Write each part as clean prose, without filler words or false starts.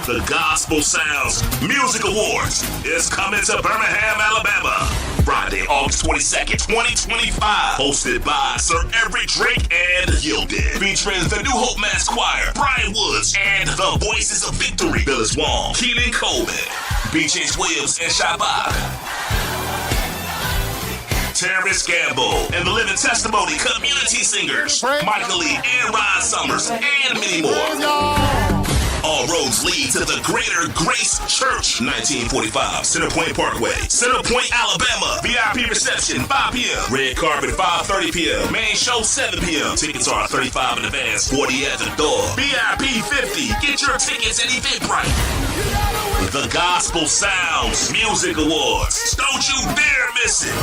The Gospel Sounds Music Awards is coming to Birmingham, Alabama, Friday, August 22nd, 2025. Hosted by Sir Every Drake and Yielded. Featuring the New Hope Mass Choir, Brian Woods, and the Voices of Victory, Phyllis Wong, Keenan Coleman, B.J. Williams, and Shabbat. Terrence Gamble, and the Living Testimony community singers, Michael Lee and Ryan Summers, and many more. All roads lead to the Greater Grace Church, 1945, Centerpoint Parkway, Centerpoint, Alabama. VIP reception, 5 p.m. Red carpet, 5:30 p.m. Main show, 7 p.m. Tickets are $35 in advance, 40 at the door. VIP 50. Get your tickets at Eventbrite. The Gospel Sounds Music Awards. Don't you dare miss it.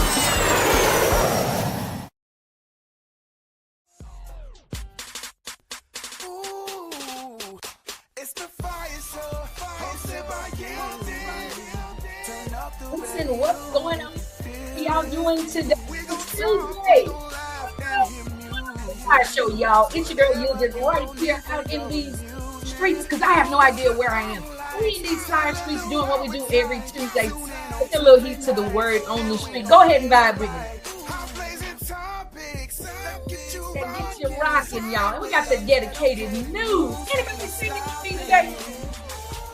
Listen, what's going on? Y'all doing today? It's Tuesday. I show y'all. It's your girl Yielded right here out in these streets because I have no idea where I am. We're in these side streets doing what we do every Tuesday. Put a little heat to the word on the street. Go ahead and vibe with me. And get you rocking, y'all. And we got the dedicated news. Anybody singing with me today?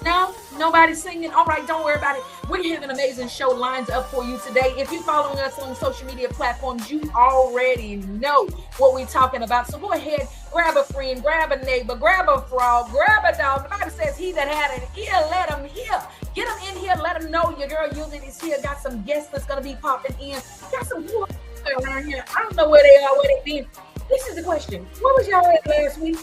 No? Nobody singing? All right, don't worry about it. We have an amazing show lined up for you today. If you're following us on social media platforms, you already know what we're talking about. So go ahead, grab a friend, grab a neighbor, grab a frog, grab a dog. The Bible says he that had an ear, let him hear. Get them in here, let them know your girl Yielded is here. Got some guests that's going to be popping in. Got some cool around here. I don't know where they are, where they been. This is the question. Where was y'all at last week?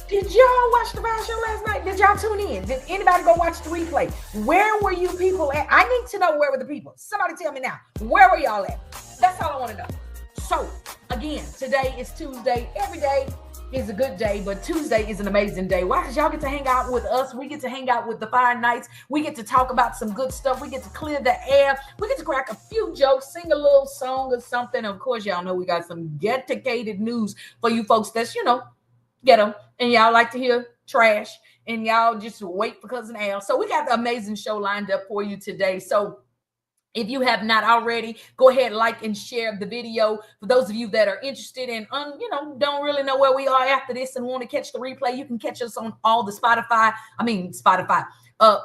Did y'all watch the FIYAH show last night? Did y'all tune in? Did anybody go watch the replay? Where were you people at? I need to know where were the people. Somebody tell me now. Where were y'all at? That's all I want to know. So, again, today is Tuesday. Every day is a good day, but Tuesday is an amazing day. Why? Because y'all get to hang out with us. We get to hang out with the Fire Nights. We get to talk about some good stuff. We get to clear the air. We get to crack a few jokes, sing a little song or something. Of course, y'all know we got some dedicated news for you folks that's, get them. And y'all like to hear trash. And y'all just wait for Cousin Al. So we got the amazing show lined up for you today. So if you have not already, go ahead, like and share the video. For those of you that are interested in, don't really know where we are after this and want to catch the replay, you can catch us on all the Spotify.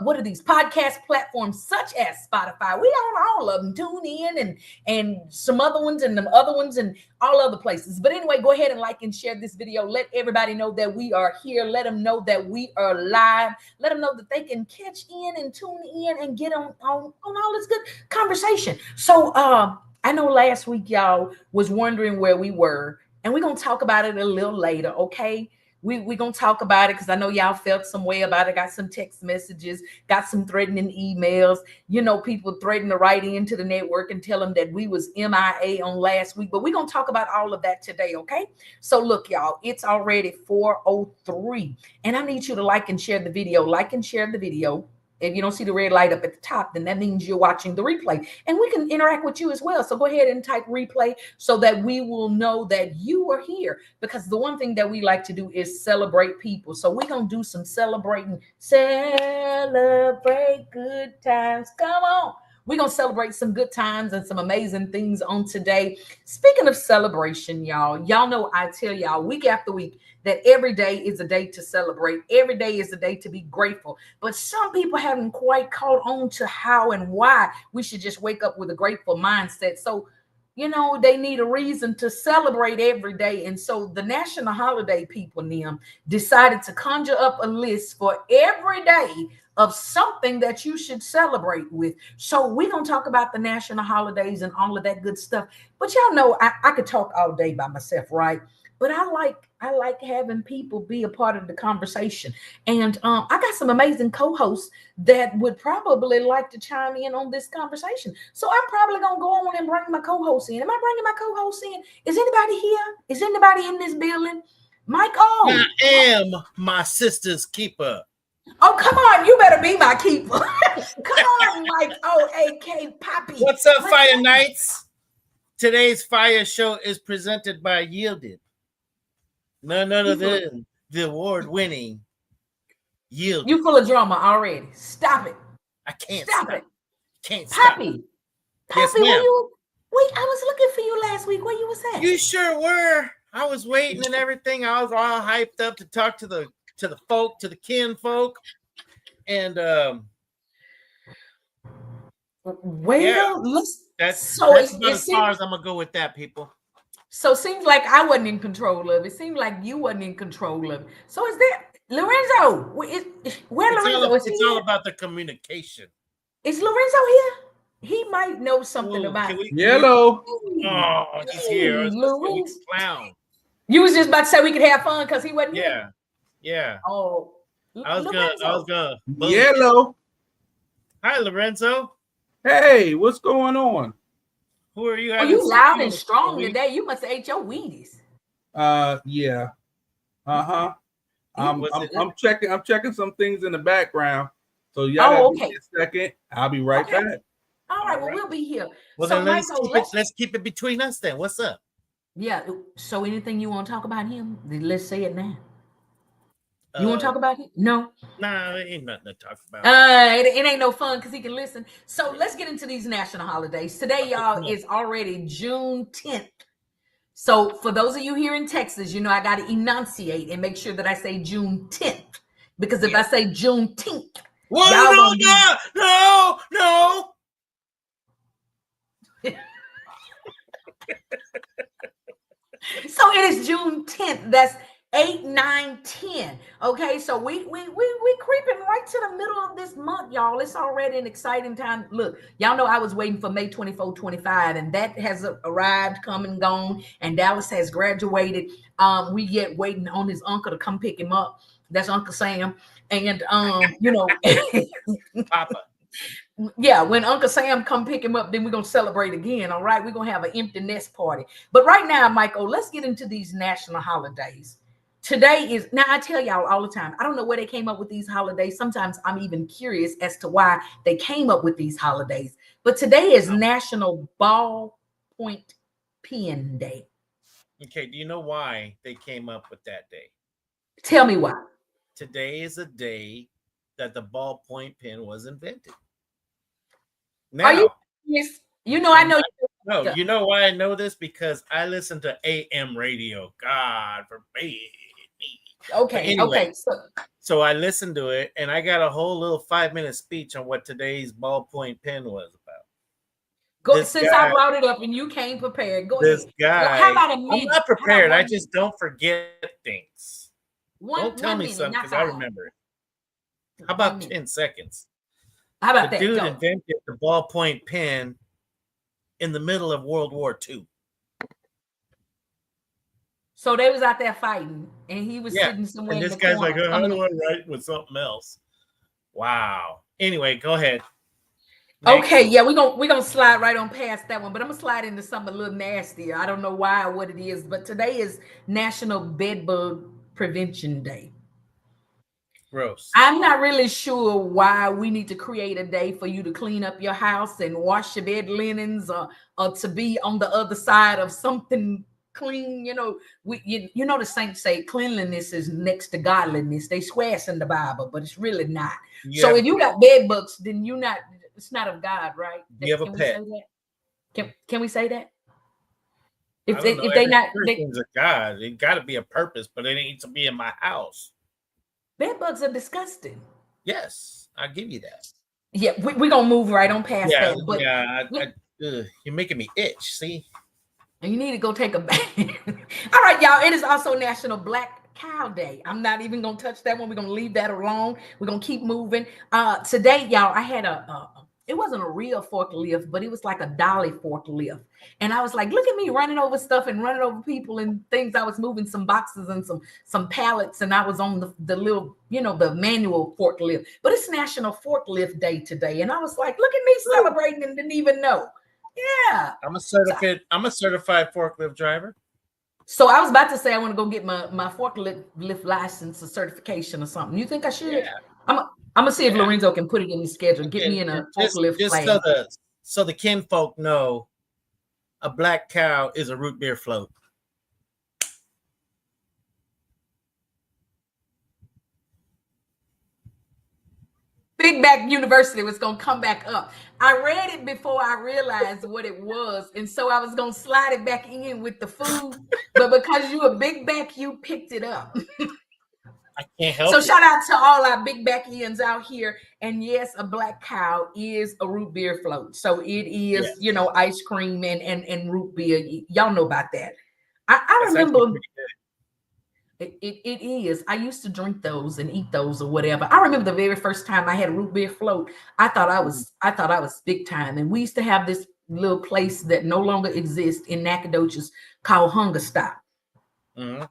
What are these podcast platforms such as Spotify? We on all of them. Tune in and some other ones and them other ones and all other places. But anyway, go ahead and like and share this video. Let everybody know that we are here. Let them know that we are live. Let them know that they can catch in and tune in and get on all this good conversation. So I know last week y'all was wondering where we were, and we're going to talk about it a little later, okay? We're going to talk about it because I know y'all felt some way about it. Got some text messages, got some threatening emails. People threatening to write into the network and tell them that we was MIA on last week. But we're going to talk about all of that today, okay? So look, y'all, it's already 4:03. And I need you to like and share the video. Like and share the video. If you don't see the red light up at the top, then that means you're watching the replay. And we can interact with you as well. So go ahead and type replay so that we will know that you are here. Because the one thing that we like to do is celebrate people. So we're going to do some celebrating. Celebrate good times. Come on. We're going to celebrate some good times and some amazing things on today. Speaking of celebration, y'all know I tell y'all week after week that every day is a day to celebrate. Every day is a day to be grateful. But some people haven't quite caught on to how and why we should just wake up with a grateful mindset. So, they need a reason to celebrate every day. And so the national holiday people, decided to conjure up a list for every day of something that you should celebrate with. So we're going to talk about the national holidays and all of that good stuff. But y'all know I could talk all day by myself, right? But I like having people be a part of the conversation. And I got some amazing co-hosts that would probably like to chime in on this conversation. So I'm probably going to go on and bring my co-host in. Am I bringing my co-host in? Is anybody here? Is anybody in this building? Michael? I am my sister's keeper. Oh, come on. You better be my keeper. Come on, Mike. O-A-K Poppy. What's up, Fire Nights? Today's FIYAH show is presented by Yielded. None other than the award-winning Yield. You full of drama already. Stop it. I can't Stop it. Can't stop. Poppy. Yes, Poppy, ma'am. wait, I was looking for you last week. Where you was at? You sure were. I was waiting and everything. I was all hyped up to talk to the folk, to the kin folk. And that's about as far as I'm gonna go with that, people. So it seems like I wasn't in control of it. It seemed like you wasn't in control of it. So is there Lorenzo? Lorenzo? It's all about the communication. Is Lorenzo here? He might know something about Yellow. Oh, he's here. Lorenzo. Clown. You was just about to say we could have fun because he wasn't here. Yeah. Oh, I was gonna. Yellow. Hi, Lorenzo. Hey, what's going on? Who are you? Oh, you loud and strong today. You must have ate your Wheaties. Yeah. Uh-huh. I'm checking some things in the background. So y'all give me a second. I'll be right back. All right, well, we'll be here. Well, so then let's keep it between us then. What's up? Yeah. So anything you want to talk about him, let's say it now. You want to talk about it? No. Nah, it ain't nothing to talk about. It ain't no fun because he can listen. So let's get into these national holidays. Today, y'all, is already June 10th. So for those of you here in Texas, I got to enunciate and make sure that I say June 10th. Because if I say Juneteenth, no. So it is June 10th. That's 8, 9, 10. Okay, so we creeping right to the middle of this month, y'all. It's already an exciting time. Look, y'all know I was waiting for May 24, 25, and that has arrived, come and gone, and Dallas has graduated. We yet waiting on his uncle to come pick him up. That's Uncle Sam. And Papa. Yeah, when Uncle Sam come pick him up, then we're going to celebrate again, all right? We're going to have an empty nest party. But right now, Michael, let's get into these national holidays. Today is, now I tell y'all all the time, I don't know where they came up with these holidays. Sometimes I'm even curious as to why they came up with these holidays. But today is National Ballpoint Pen Day. Okay, do you know why they came up with that day? Tell me why. Today is a day that the ballpoint pen was invented. Now, are you? Yes. I know. No, you know why I know this? Because I listen to AM radio. God forbid me. Okay. Anyway, okay. So I listened to it, and I got a whole little 5-minute speech on what today's ballpoint pen was about. I brought it up and you came prepared. Go this ahead. Guy. How about a minute? I'm not prepared. I just don't forget things. Don't tell me minute, something because I remember it. How about 10 seconds? How about the dude invented the ballpoint pen in the middle of World War II. So they was out there fighting, and he was sitting somewhere. And this guy's like, how do I write with something else? Wow. Anyway, go ahead. Next. Okay, yeah, we're gonna slide right on past that one, but I'm gonna slide into something a little nastier. I don't know why or what it is, but today is National Bedbug Prevention Day. Gross. I'm not really sure why we need to create a day for you to clean up your house and wash your bed linens, or to be on the other side of something clean. The saints say cleanliness is next to godliness. They swear it's in the Bible, but it's really not. Yeah. So if you got bed bugs, then it's not of God, right? You have a pet. Can we say that? If they not things of God, it got to be a purpose, but it ain't to be in my house. Bed bugs are disgusting. Yes, I'll give you that. Yeah, we're gonna move right on past that. But you're making me itch. See, and you need to go take a bath. All right, y'all. It is also National Black Cow Day. I'm not even gonna touch that one. We're gonna leave that alone. We're gonna keep moving. Today, y'all, I had it wasn't a real forklift, but it was like a dolly forklift. And I was like, look at me running over stuff and running over people and things. I was moving some boxes and some pallets, and I was on the little, the manual forklift. But it's National Forklift Day today. And I was like, look at me celebrating and didn't even know. Yeah. I'm a certified forklift driver. So I was about to say I want to go get my forklift license or certification or something. You think I should? Yeah. I'm gonna see if Lorenzo can put it in his schedule. Get me in a forklift class. So the kinfolk know a black cow is a root beer float. Big Back University was going to come back up. I read it before I realized what it was. And so I was going to slide it back in with the food. But because you a big back, you picked it up. I can't help so it. Shout out to all our big backians out here. And yes, a black cow is a root beer float. So it is, ice cream and root beer. Y'all know about that. I remember it is. I used to drink those and eat those or whatever. I remember the very first time I had a root beer float. I thought I was big time. And we used to have this little place that no longer exists in Nacogdoches called Hunger Stop. Mm-hmm.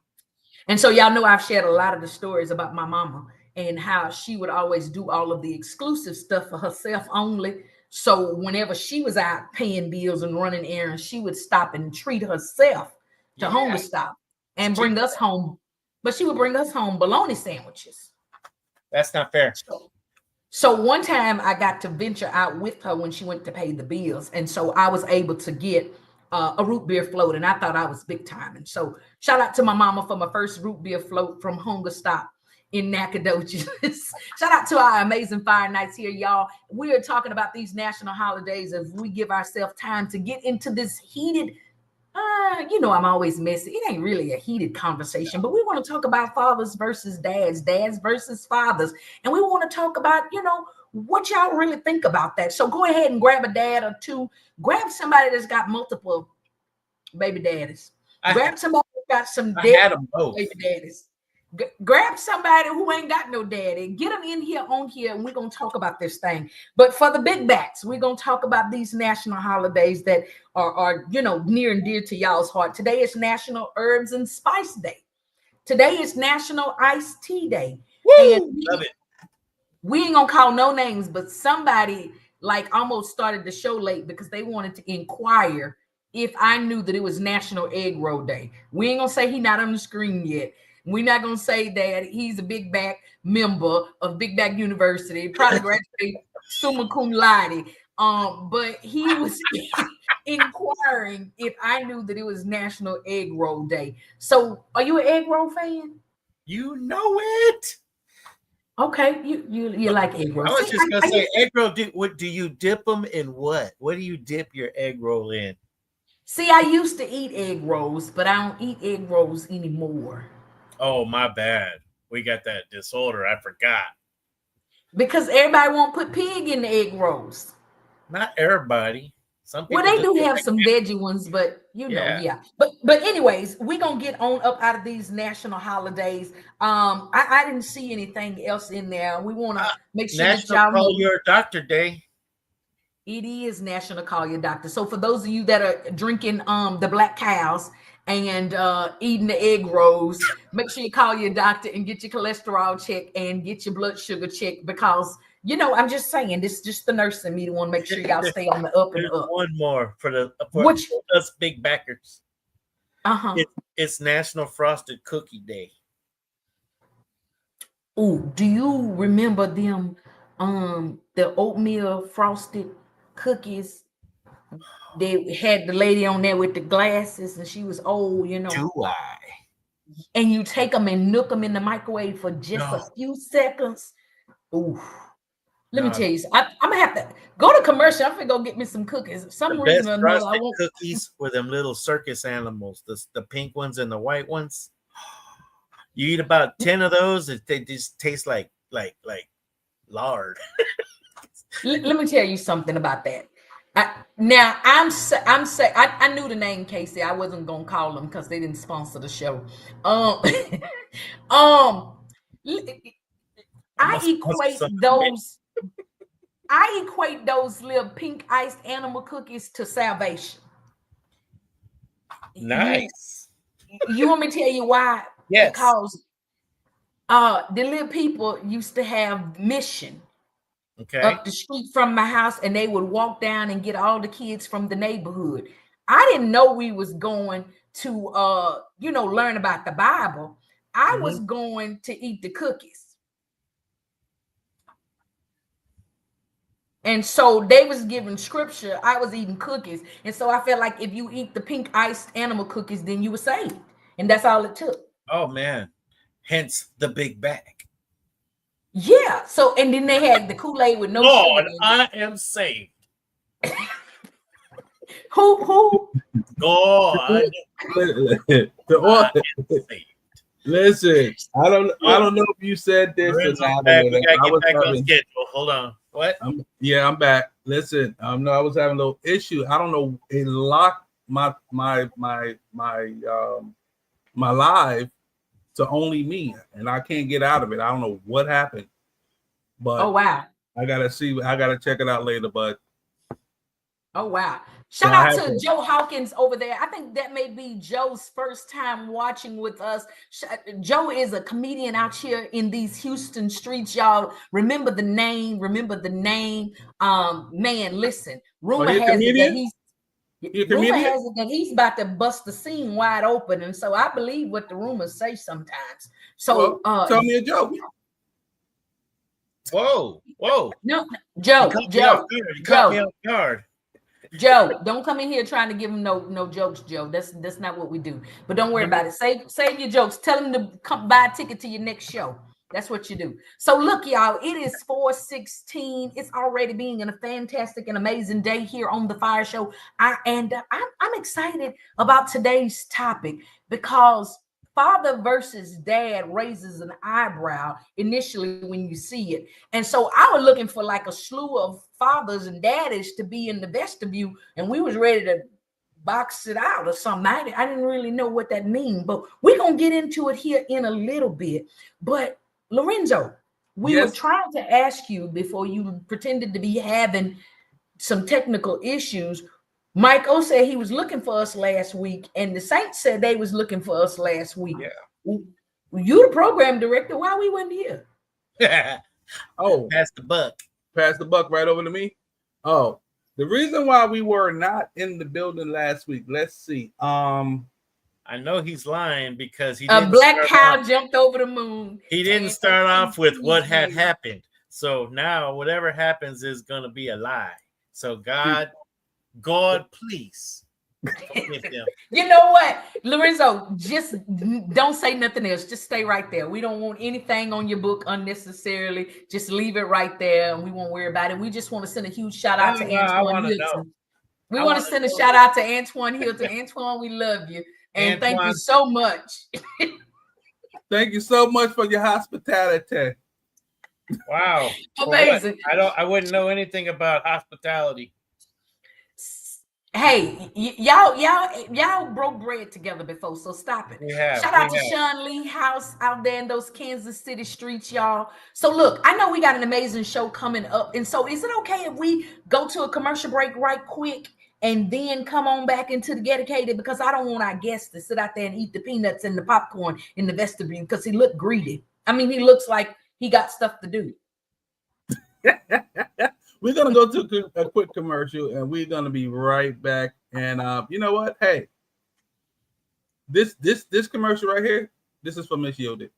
And so y'all know I've shared a lot of the stories about my mama and how she would always do all of the exclusive stuff for herself only. So whenever she was out paying bills and running errands, she would stop and treat herself to Hunger Stop and bring us home. But she would bring us home bologna sandwiches. That's not fair. So one time I got to venture out with her when she went to pay the bills. And so I was able to get a root beer float, and I thought I was big time. And so shout out to my mama for my first root beer float from Hunger Stop in Nacogdoches. Shout out to our amazing fire nights here, y'all. We are talking about these national holidays as we give ourselves time to get into this heated, I'm always messy. It ain't really a heated conversation, but we want to talk about fathers versus dads versus fathers. And we want to talk about, what y'all really think about that. So go ahead and grab a dad or two. Grab somebody that's got multiple baby daddies. Grab somebody that's got some dead baby daddies. Grab somebody who ain't got no daddy. Get them in here on here, and we're going to talk about this thing. But for the big backs, we're going to talk about these national holidays that are near and dear to y'all's heart. Today is National Herbs and Spice Day. Today is National Iced Tea Day. Woo! Love it. We ain't going to call no names, but somebody almost started the show late because they wanted to inquire if I knew that it was National Egg Roll Day. We ain't going to say he not on the screen yet. We're not going to say that he's a Big Back member of Big Back University, probably graduated summa cum laude. But he was inquiring if I knew that it was National Egg Roll Day. So are you an egg roll fan? You know it. Okay, you like egg rolls. I was just going to say, egg roll, do you dip them in what? What do you dip your egg roll in? See, I used to eat egg rolls, but I don't eat egg rolls anymore. Oh, my bad. We got that disorder. I forgot. Because everybody won't put pig in the egg rolls. Not everybody. Some people. Well, they do have some veggie ones, but yeah. But anyways, we're gonna get on up out of these national holidays. I didn't see anything else in there. We want to make sure National that y'all Call Your Doctor Day. It is National Call Your Doctor. So for those of you that are drinking the black cows and eating the egg rolls, make sure you call your doctor and get your cholesterol checked and get your blood sugar checked, because I'm just saying, this is just the nurse in me to want to make sure y'all stay on the up and up. One more for us big backers. It's National Frosted Cookie Day. Oh, do you remember them the oatmeal frosted cookies? They had the lady on there with the glasses, and she was old, Do I? And you take them and nook them in the microwave for just a few seconds. Ooh. Let me tell you, I'm gonna have to go to commercial. I'm gonna go get me some cookies. For some reason or another, I want cookies with them little circus animals, the pink ones and the white ones. You eat about 10 of those, they just taste like lard. Let me tell you something about that. I knew the name Casey. I wasn't gonna call them because they didn't sponsor the show. I equate those little pink iced animal cookies to salvation. Nice. You want me to tell you why? Yes. Because the little people used to have mission up the street from my house, and they would walk down and get all the kids from the neighborhood. I didn't know we was going to learn about the Bible. I was going to eat the cookies. And so they was giving scripture. I was eating cookies. And so I felt like if you eat the pink iced animal cookies, then you were saved. And that's all it took. Oh, man. Hence the big bag. Yeah. So, and then they had the Kool-Aid with no Lord, sugar. I am saved. Who? God, Listen, I don't know if you said this or not. Back. We gotta get back on schedule. Hold on. What? I'm back. Listen, no, I was having a little issue. I don't know. It locked my live to only me, and I can't get out of it. I don't know what happened. But oh wow. I gotta check it out later. But oh wow. Shout out to Joe Hawkins over there. I think that may be Joe's first time watching with us. Joe is a comedian out here in these Houston streets. Y'all remember the name. Man, listen. Rumor has it that he's about to bust the scene wide open. And so I believe what the rumors say sometimes. So tell me a joke. Whoa. No, Joe. You caught me off guard. Joe, don't come in here trying to give him no jokes, Joe. That's not what we do. But don't worry about it. Save your jokes. Tell him to come buy a ticket to your next show. That's what you do. So look, y'all, it is 4:16. It's already being a fantastic and amazing day here on the FIYAH Show. I'm excited about today's topic because father versus dad raises an eyebrow initially when you see it. And so I was looking for like a slew of fathers and daddies to be in the vestibule, and we was ready to box it out or something. I didn't really know what that means, but we're going to get into it here in a little bit. But Lorenzo, we were trying to ask you before you pretended to be having some technical issues. Mike O said he was looking for us last week, and the Saints said they was looking for us last week. Yeah. You the program director. Why we wasn't here? Pass the buck. Pass the buck right over to me. Oh, the reason why we were not in the building last week. Let's see. I know he's lying because he a black cow jumped over the moon. He didn't start off with what had happened. So now whatever happens is gonna be a lie. So God, please. You know what, Lorenzo, just don't say nothing else. Just stay right there. We don't want anything on your book unnecessarily. Just leave it right there, and we won't worry about it. We just want to send a huge shout out to Antoine Hilton. We want to send a shout out to Antoine Hilton. Antoine, we love you, and thank you so much. Thank you so much for your hospitality. Wow, amazing. I wouldn't know anything about hospitality. Hey, y'all broke bread together before, so stop it. Shout out to Sean Lee House out there in those Kansas City streets, y'all. So look, I know we got an amazing show coming up, and so is it okay if we go to a commercial break right quick and then come on back into the dedicated? Because I don't want our guests to sit out there and eat the peanuts and the popcorn in the vestibule because he looked greedy. I mean, he looks like he got stuff to do. We're going to go to a quick commercial, and we're going to be right back. And you know what? Hey, this commercial right here, this is for Miss Yielded.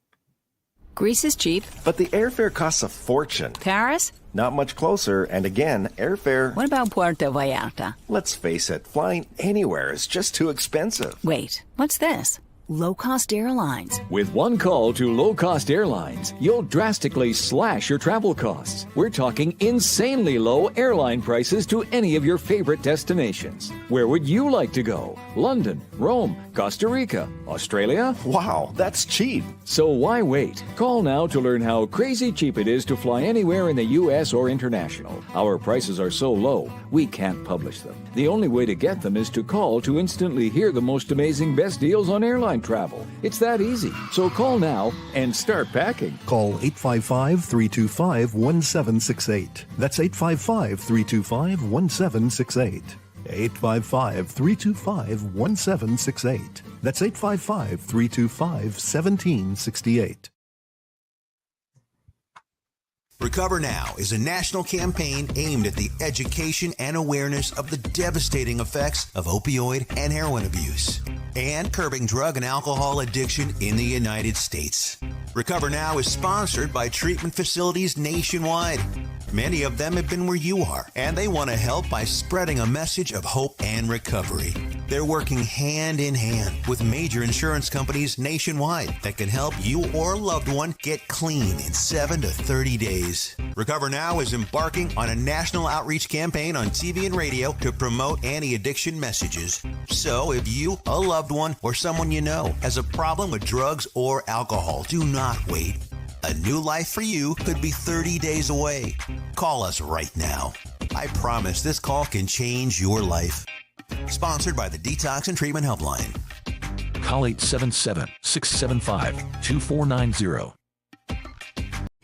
Greece is cheap. But the airfare costs a fortune. Paris? Not much closer. And again, airfare... What about Puerto Vallarta? Let's face it, flying anywhere is just too expensive. Wait, what's this? Low-cost airlines. With one call to low-cost airlines, you'll drastically slash your travel costs. We're talking insanely low airline prices to any of your favorite destinations. Where would you like to go? London, Rome, Costa Rica, Australia? Wow, that's cheap. So why wait? Call now to learn how crazy cheap it is to fly anywhere in the U.S. or international. Our prices are so low, we can't publish them. The only way to get them is to call to instantly hear the most amazing best deals on airline travel. It's that easy. So call now and start packing. Call 855-325-1768. That's 855-325-1768. 855-325-1768. That's 855-325-1768. Recover Now is a national campaign aimed at the education and awareness of the devastating effects of opioid and heroin abuse and curbing drug and alcohol addiction in the United States. Recover Now is sponsored by treatment facilities nationwide. Many of them have been where you are, and they want to help by spreading a message of hope and recovery. They're working hand in hand with major insurance companies nationwide that can help you or a loved one get clean in 7 to 30 days. Recover Now is embarking on a national outreach campaign on TV and radio to promote anti-addiction messages. So if you, a loved one, or someone you know has a problem with drugs or alcohol, do not wait. A new life for you could be 30 days away. Call us right now. I promise this call can change your life. Sponsored by the Detox and Treatment Helpline. Call 877-675-2490.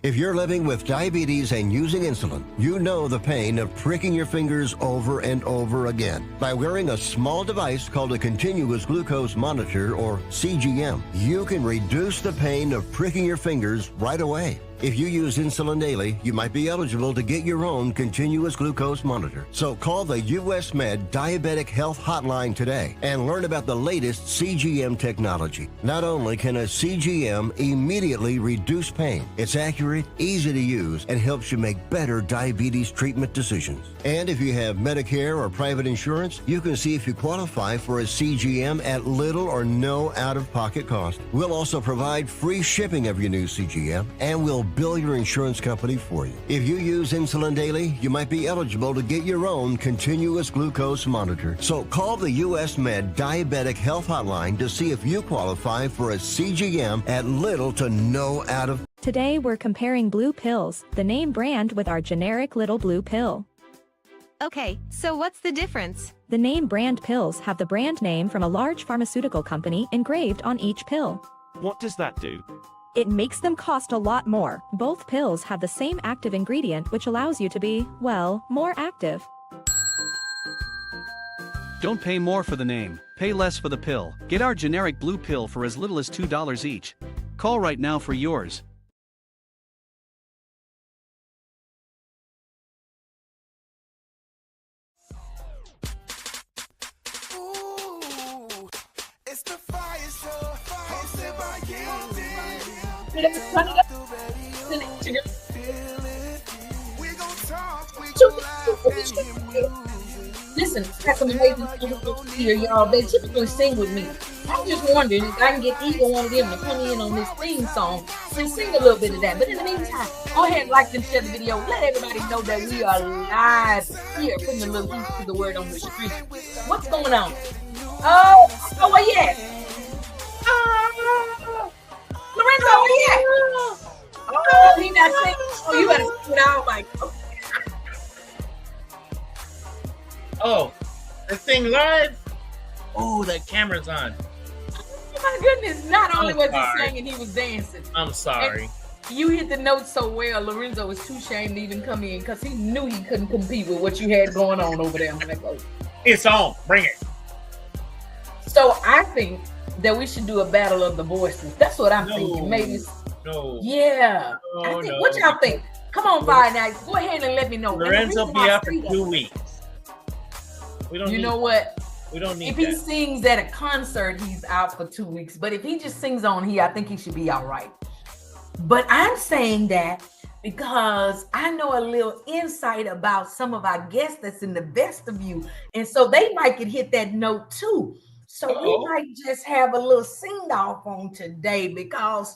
If you're living with diabetes and using insulin, you know the pain of pricking your fingers over and over again. By wearing a small device called a continuous glucose monitor, or CGM, you can reduce the pain of pricking your fingers right away. If you use insulin daily, you might be eligible to get your own continuous glucose monitor. So call the US Med Diabetic Health Hotline today and learn about the latest CGM technology. Not only can a CGM immediately reduce pain, it's accurate, easy to use, and helps you make better diabetes treatment decisions. And if you have Medicare or private insurance, you can see if you qualify for a CGM at little or no out-of-pocket cost. We'll also provide free shipping of your new CGM, and we'll bill your insurance company for you. If you use insulin daily, you might be eligible to get your own continuous glucose monitor. So call the US Med Diabetic Health Hotline to see if you qualify for a CGM at little to no out of. Today we're comparing blue pills, the name brand, with our generic little blue pill. Okay, so what's the difference? The name brand pills have the brand name from a large pharmaceutical company engraved on each pill. What does that do? It makes them cost a lot more. Both pills have the same active ingredient, which allows you to be, well, more active. Don't pay more for the name, pay less for the pill. Get our generic blue pill for as little as $2 each. Call right now for yours. Listen, got some amazing people here, y'all. They typically sing with me. I'm just wondering if I can get either one of them to come in on this theme song and sing a little bit of that. But in the meantime, go ahead and like and share the video. Let everybody know that we are live here, putting a little ease to the word on the street. What's going on? Oh, where you at? Lorenzo, where you at? Oh, he not singing. Oh, you better sing it out, Mike. Oh, this thing live? Oh, that camera's on. Oh my goodness, not only was he singing, he was dancing. I'm sorry. And you hit the notes so well, Lorenzo was too ashamed to even come in because he knew he couldn't compete with what you had going on over there. I'm like, oh. It's on, bring it. So I think that we should do a battle of the voices. That's what I'm thinking. Maybe. No. Yeah. No, I think, what y'all think? Come on, Fire Night. Go ahead and let me know. Lorenzo be out for 2 weeks. We don't. You know what? We don't need. If he sings at a concert, he's out for 2 weeks. But if he just sings on here, I think he should be all right. But I'm saying that because I know a little insight about some of our guests that's in the best of you, and so they might could hit that note too. So we might just have a little sing off on today because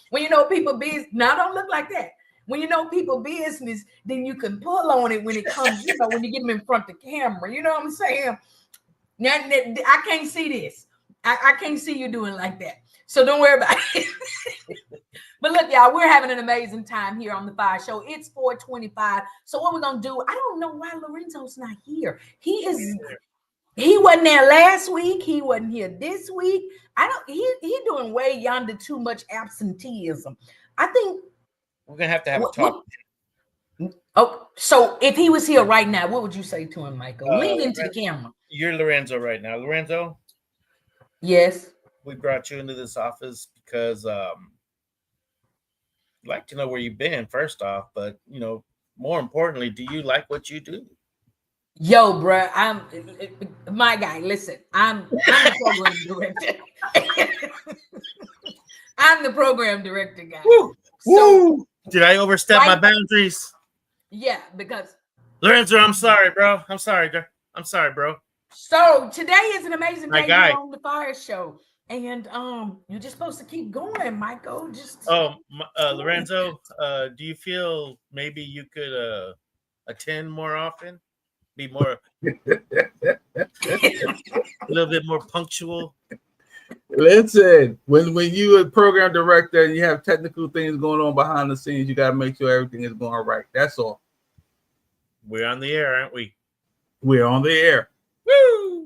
when you know people business. Now don't look like that. When you know people business, then you can pull on it when it comes, when you get them in front of the camera. You know what I'm saying? Now, I can't see this. I can't see you doing like that. So don't worry about it. But look, y'all, we're having an amazing time here on the Fire Show. It's 4:25. So what we're going to do, I don't know why Lorenzo's not here. He wasn't there last week. He wasn't here this week. He doing way yonder too much absenteeism. I think we're going to have a talk. Oh, so if he was here right now, what would you say to him, Michael? Lean into the camera. You're Lorenzo right now. Lorenzo? Yes. We brought you into this office because I'd like to know where you've been, first off, but, more importantly, do you like what you do? Yo, bro, I'm my guy. Listen, I'm the program director. I'm the program director, guy. Woo, so, woo. Did I overstep my boundaries? Yeah, because Lorenzo, I'm sorry, bro. I'm sorry, bro. So today is an amazing My day guy. here on the Fire Show, and you're just supposed to keep going, Michael. Just Lorenzo, do you feel maybe you could attend more often? Be more a little bit more punctual. Listen, when you a program director and you have technical things going on behind the scenes, you got to make sure everything is going right. That's all. We're on the air, aren't we? We're on the air. Woo!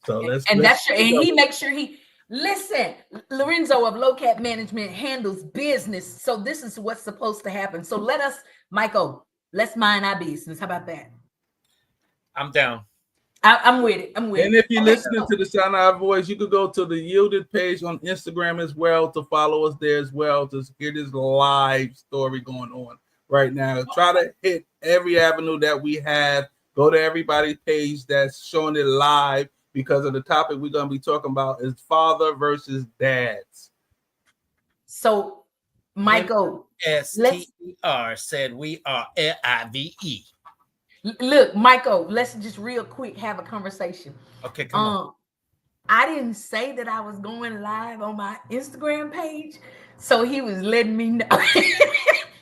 So he makes sure he listen. Lorenzo of Low Cap Management handles business, so this is what's supposed to happen. So let us, Michael, let's mind our business. How about that? I'm down. I'm with it. I'm with it. And if you're listening to the sound of our voice, you could go to the Yielded page on Instagram as well to follow us there as well to hear this live story going on right now. Try to hit every avenue that we have. Go to everybody's page that's showing it live because of the topic we're going to be talking about is father versus dads. So, Michael, STR said we are LIVE. Look, Michael, let's just real quick have a conversation. Okay, come on. I didn't say that I was going live on my Instagram page, so he was letting me know.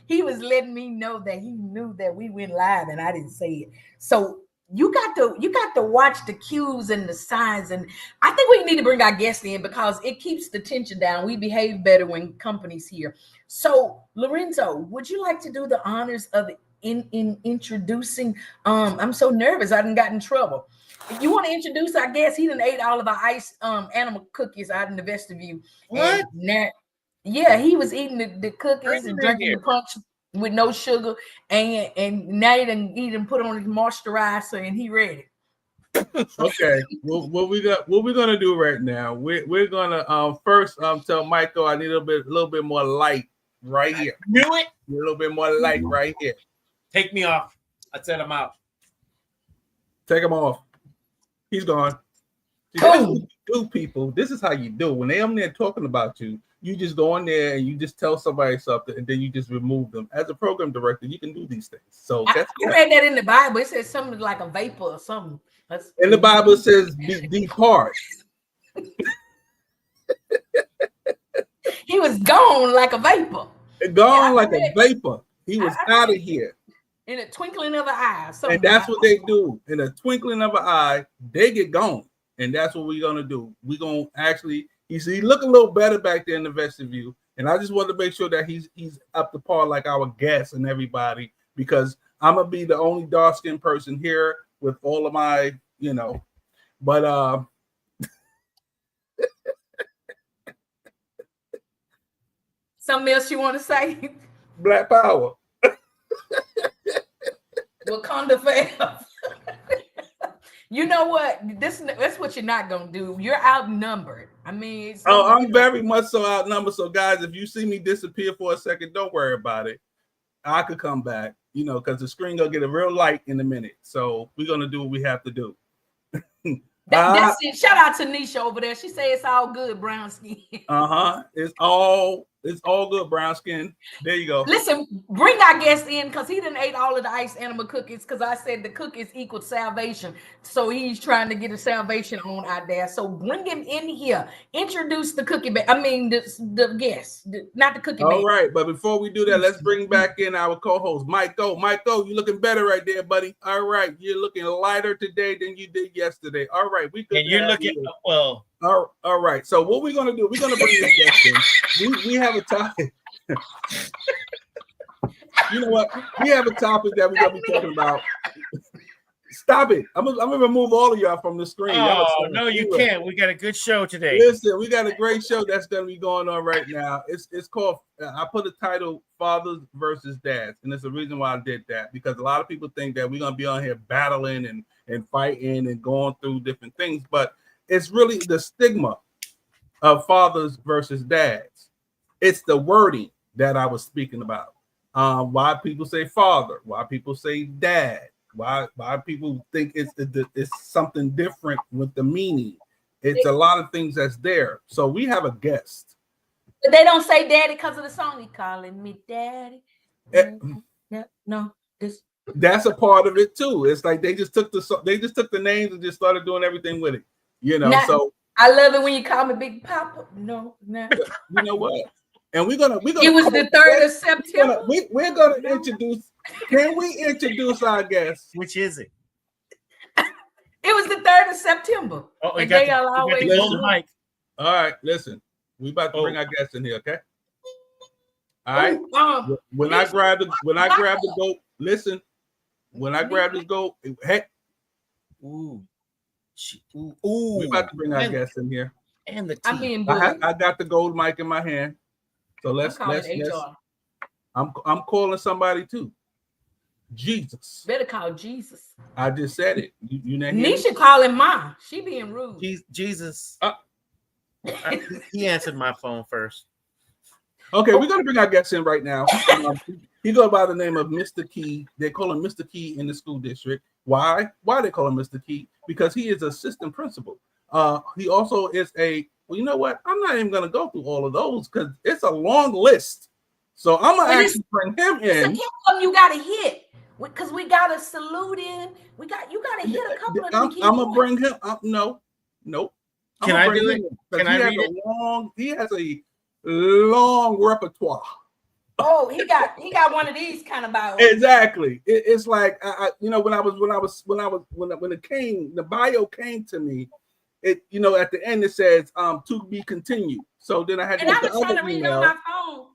He was letting me know that he knew that we went live, and I didn't say it. So you got to watch the cues and the signs, and I think we need to bring our guests in because it keeps the tension down. We behave better when company's here. So, Lorenzo, would you like to do the honors of in introducing? I'm so nervous. I done got in trouble. If you want to introduce our guest, he done ate all of our ice animal cookies out in the vestibule. What? Yeah, he was eating the cookies and drinking the punch with no sugar, and now he done put on his moisturizer and he ready. Okay, well, what we're gonna do right now? We're gonna first tell Michael I need a little bit more light right here. Knew it. A little bit more light right here. Take me off. I said I'm out. Take him off. He's gone. Do people? This is how you do when they're on there talking about you. You just go in there and you just tell somebody something, and then you just remove them. As a program director, you can do these things. So I read that in the Bible. It says something like a vapor or something. In the Bible, it says depart. He was gone like a vapor. Gone like a vapor. He was out of here. In a twinkling of an eye. And that's what they do. In a twinkling of an eye, they get gone. And that's what we're gonna do. We're gonna actually, he look a little better back there in the vestibule. And I just want to make sure that he's up to par like our guests and everybody, because I'm gonna be the only dark-skinned person here with all of my, but something else you want to say? Black power. Wakanda forever. You know what? That's what you're not gonna do. You're outnumbered. I mean, I'm very much so outnumbered. So, guys, if you see me disappear for a second, don't worry about it. I could come back, because the screen gonna get a real light in a minute. So we're gonna do what we have to do. That's it. Shout out to Nisha over there. She say it's all good, brown skin. It's all good, brown skin. There you go. Listen, bring our guest in because he done ate all of the ice animal cookies because I said the cookies equal salvation. So he's trying to get a salvation on out there. So bring him in here. Introduce the cookie bag. I mean, the guest, not the cookie bag. All right, but before we do that, let's bring back in our co-host, Michael. Michael, you're looking better right there, buddy. All right, you're looking lighter today than you did yesterday. All right, we could. And you're looking well. All right. So what we're gonna do? We're gonna bring this guest in. We have a topic. You know what? We have a topic that we're gonna be talking about. Stop it! I'm gonna remove all of y'all from the screen. Oh no, you can't. We got a good show today. Listen, we got a great show that's gonna be going on right now. It's called. I put the title "Fathers versus Dads," and there's a reason why I did that, because a lot of people think that we're gonna be on here battling and fighting and going through different things, but it's really the stigma of fathers versus dads. It's the wording that I was speaking about. Why people say father, why people say dad, why people think it's something different with the meaning. It's a lot of things that's there. So we have a guest. But they don't say daddy because of the song. He calling me daddy. No, this That's a part of it too. It's like they just took the names and just started doing everything with it. Now, So I love it when you call me Big Papa. No. you know what? And we're gonna. It was the 3rd of September. We're gonna introduce. Can we introduce our guest? Which is it? It was the 3rd of September. Oh, and they are always golden mic. All right, listen. We about to bring our guest in here, okay? All right. When I grab the goat, listen. When I grab this goat, hey. Ooh. We about to bring our guest in here. And the I got the gold mic in my hand. So let's I'm calling somebody too. Jesus. Better call Jesus. I just said it. You Nisha calling Ma. She being rude. Jesus. He answered my phone first. Okay, we're gonna bring our guest in right now. He goes by the name of Mr. Key. They call him Mr. Key in the school district. Why? Why they call him Mr. Key? Because he is assistant principal. He also is well, you know what? I'm not even gonna go through all of those because it's a long list. So I'm gonna actually bring him in. You gotta hit because we gotta salute him. You gotta hit a couple of them. I'm gonna bring him up. No. Can I do it? Can I read it? He has a long repertoire. Oh, he got one of these kind of bios. Exactly. It's like when it came, the bio came to me. It at the end it says to be continued. So then I had to get the other email,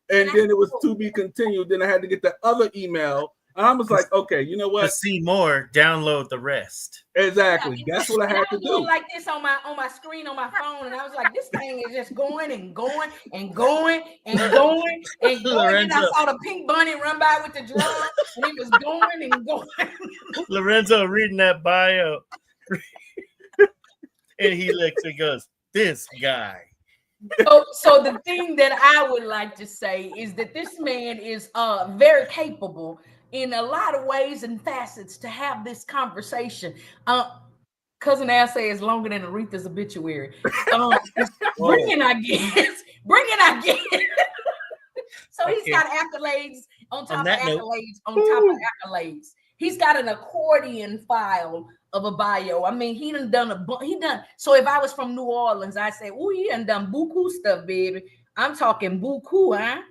and then it was to be continued. Then I had to get the other email, and I was like, okay, you know what? To see more, download the rest. Exactly. That's what I had to do. Like this on my screen on my phone, and I was like, this thing is just going and going and going and going and going. And I saw the pink bunny run by with the drum, and it was going and going. Lorenzo reading that bio, and he looks and goes, "This guy." So the thing that I would like to say is that this man is very capable in a lot of ways and facets to have this conversation. Cousin Al says longer than Aretha's obituary. Bringing our guests. So he's got accolades on top of accolades on top of accolades. He's got an accordion file of a bio. I mean, he done. So if I was from New Orleans, I'd say, "Oh, he done buku stuff, baby." I'm talking buku, huh?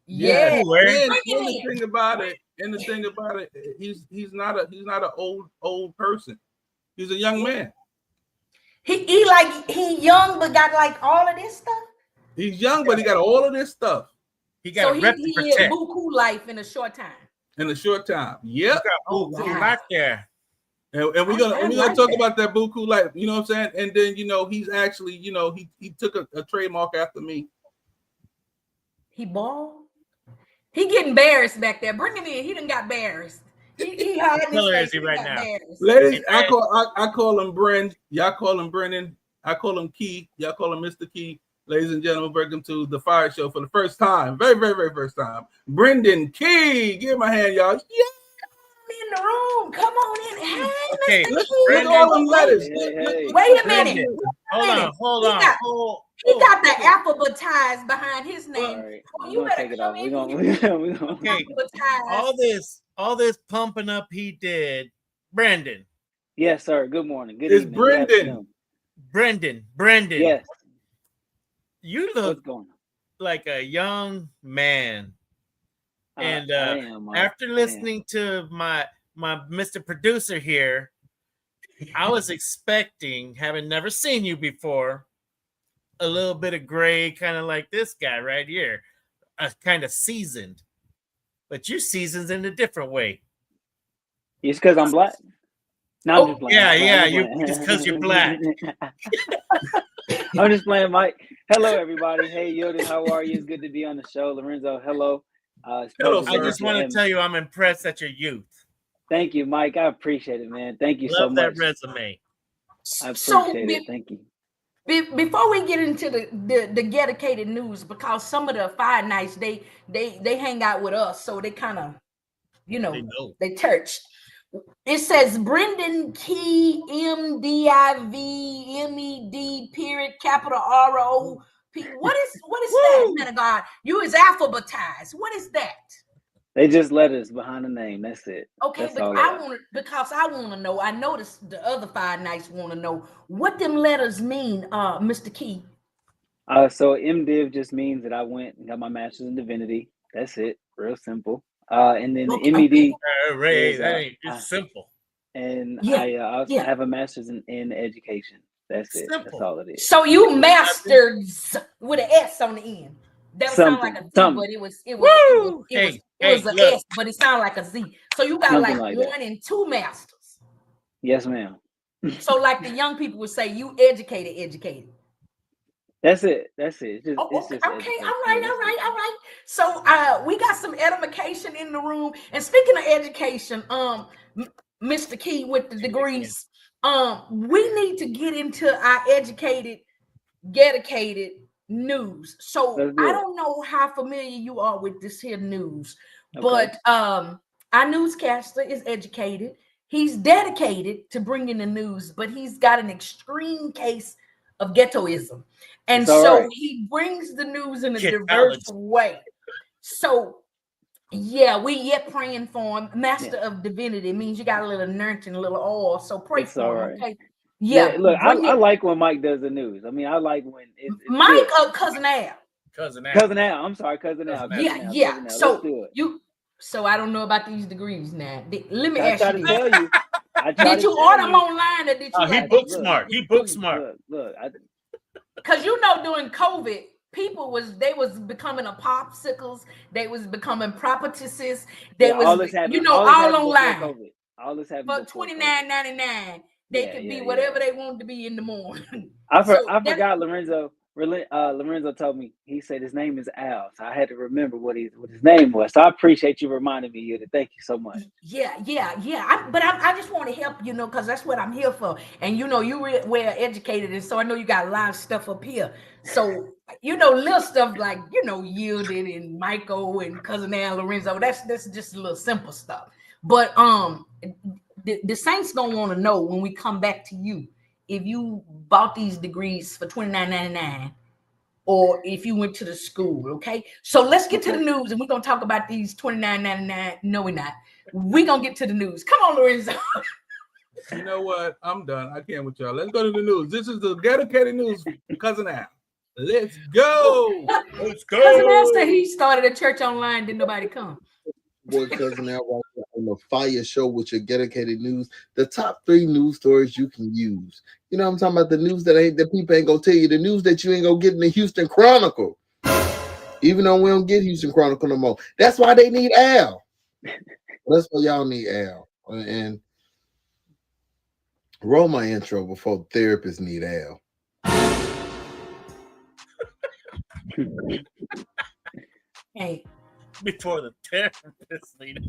Yeah. And the thing about it, he's not an old person. He's a young man. He young, but got like all of this stuff. He's young, but he got all of this stuff. He got he lived buku life in a short time. Yep. Right there. And we're gonna talk about that buku life. You know what I'm saying? And then he's actually he took a trademark after me. He bald. He getting embarrassed back there. Bring him in. He done got embarrassed. He hiding his face. Right now. Ladies, I call him Bren. Y'all call him Brennan. I call him Key. Y'all call him Mr. Key. Ladies and gentlemen, welcome to the Fire Show for the first time. Very, very, very first time. Brendan Key. Give him a hand, y'all. Yeah. In the room. Come on in. Hey, okay. Mr. Look at all them letters. Wait a minute. Hold on. He got the alphabetized behind his name. Right. You better come in. Okay. All this pumping up he did. Brandon. Yes, sir. Good morning. Good evening. It's Brendan. Yes. You look like a young man. And after listening to my Mr. Producer here, I was expecting, having never seen you before, a little bit of gray, kind of like this guy right here, kind of seasoned. But you seasoned in a different way. It's because I'm black. No, I'm just playing. It's because you're black. I'm just playing, Mike. Hello, everybody. Hey, Yoda, how are you? It's good to be on the show. Lorenzo, hello. Hello, I just want to tell you I'm impressed at your youth. Thank you, Mike. I appreciate it, man. Thank you so much. Love that resume. I appreciate it. Thank you. Before we get into the dedicated news, because some of the Fire Nights, they hang out with us, so they kind of, they touch. It says Brendan Key, MDIVMED period capital ROP. What is that, man of God? You is alphabetized. What is that? They just letters behind the name. That's it. Okay, That's but I want to know. I noticed the other 5 nights want to know what them letters mean, Mr. Key. So MDiv just means that I went and got my master's in divinity. That's it. Real simple. And then the MED. Ray, it's simple. And I also have a master's in education. That's it. Simple. That's all it is. So you masters with an S on the end. That sound like a Z, but it was an S, but it sounded like a Z. So you got like 1 and 2 masters. Yes, ma'am. So like the young people would say, you educated. That's it. It's just, okay. All right. So we got some edification in the room. And speaking of education, Mr. Key with the degrees, we need to get into our educated, dedicated news. So I don't know how familiar you are with this here news, but our newscaster is educated. He's dedicated to bringing the news, but he's got an extreme case of ghettoism. And so he brings the news in a diverse way. So we yet praying for him. Master of Divinity means you got a little anointing, a little oil. So pray for him, okay? Yeah. Look, I like when Mike does the news. I mean, I like when it's Mike or Cousin Al. Cousin Al. I'm sorry, Cousin Al. Yeah. So I don't know about these degrees now. Let me ask you. Tell you. Did you order them online or did you? He book smart. He book smart. Look. Because during COVID, people was becoming a popsicles. They was becoming prophetesses. They was all online. All this happened for $29.99. They could be whatever they wanted to be in the morning. I forgot Lorenzo. Lorenzo told me, he said his name is Al, so I had to remember what his name was. So I appreciate you reminding me, Yuta. Thank you so much. Yeah. I just want to help, because that's what I'm here for. And you well educated, and so I know you got a lot of stuff up here. So little stuff like Yielded and Michael and Cousin Al, Lorenzo. That's just a little simple stuff. But the Saints don't want to know when we come back to you if you bought these degrees for $29.99 or if you went to the school, okay? So let's get to the news, and we're going to talk about these $29.99. No, we're not. We're going to get to the news. Come on, Lorenzo. You know what? I'm done. I can't with y'all. Let's go to the news. This is the dedicated news for Cousin Al. Let's go. Let's go. Cousin Al said he started a church online. Didn't nobody come. Boy, Cousin Al, right there on the FIYAH show with your dedicated news. The top 3 news stories you can use. You know what I'm talking about? The news that people ain't gonna tell you. The news that you ain't gonna get in the Houston Chronicle. Even though we don't get Houston Chronicle no more. That's why they need Al. That's why y'all need Al. And roll my intro before therapists need Al. Hey. Before the therapist leader.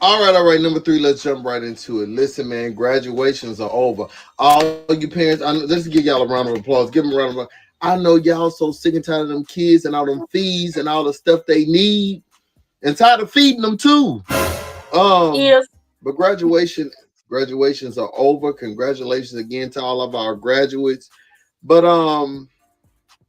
All right. Number 3, let's jump right into it. Listen, man, graduations are over. All you parents, let's give y'all a round of applause. Give them a round of applause. I know y'all so sick and tired of them kids and all them fees and all the stuff they need, and tired of feeding them too. Yes. But graduations are over. Congratulations again to all of our graduates. But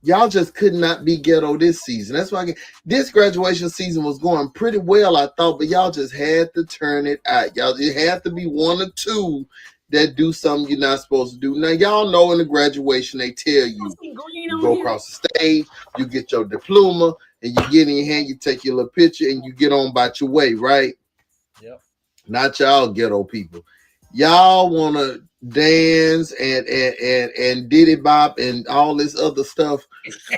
y'all just could not be ghetto this season. That's why this graduation season was going pretty well, I thought, but y'all just had to turn it out. Y'all just had to be 1 or 2 that do something you're not supposed to do. Now, y'all know in the graduation, they tell you go across the stage, you get your diploma, and you get in your hand, you take your little picture, and you get on about your way, right? Yep. Not y'all ghetto people. Y'all want to dance and diddy bop and all this other stuff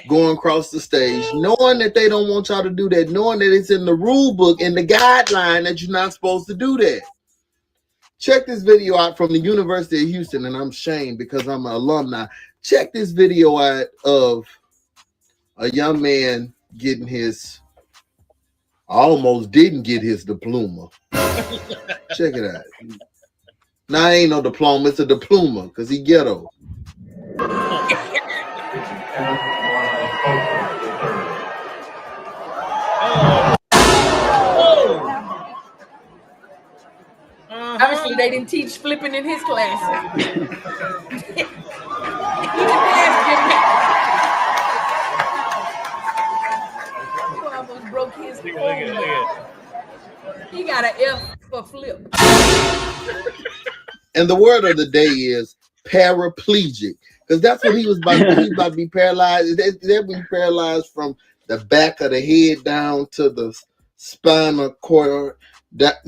going across the stage, knowing that they don't want y'all to do that, knowing that it's in the rule book and the guideline that you're not supposed to do that. Check this video out from the University of Houston, and I'm ashamed because I'm an alumni. Check this video out of a young man getting almost didn't get his diploma. Check it out. Now, ain't no diploma, it's a diploma because he ghetto. Obviously, they didn't teach flipping in his classes. I almost broke broke his arm. He got an F for flip. And the word of the day is paraplegic, because that's what he was about. He was about to be paralyzed. That when you paralyzed from the back of the head down to the spinal cord, to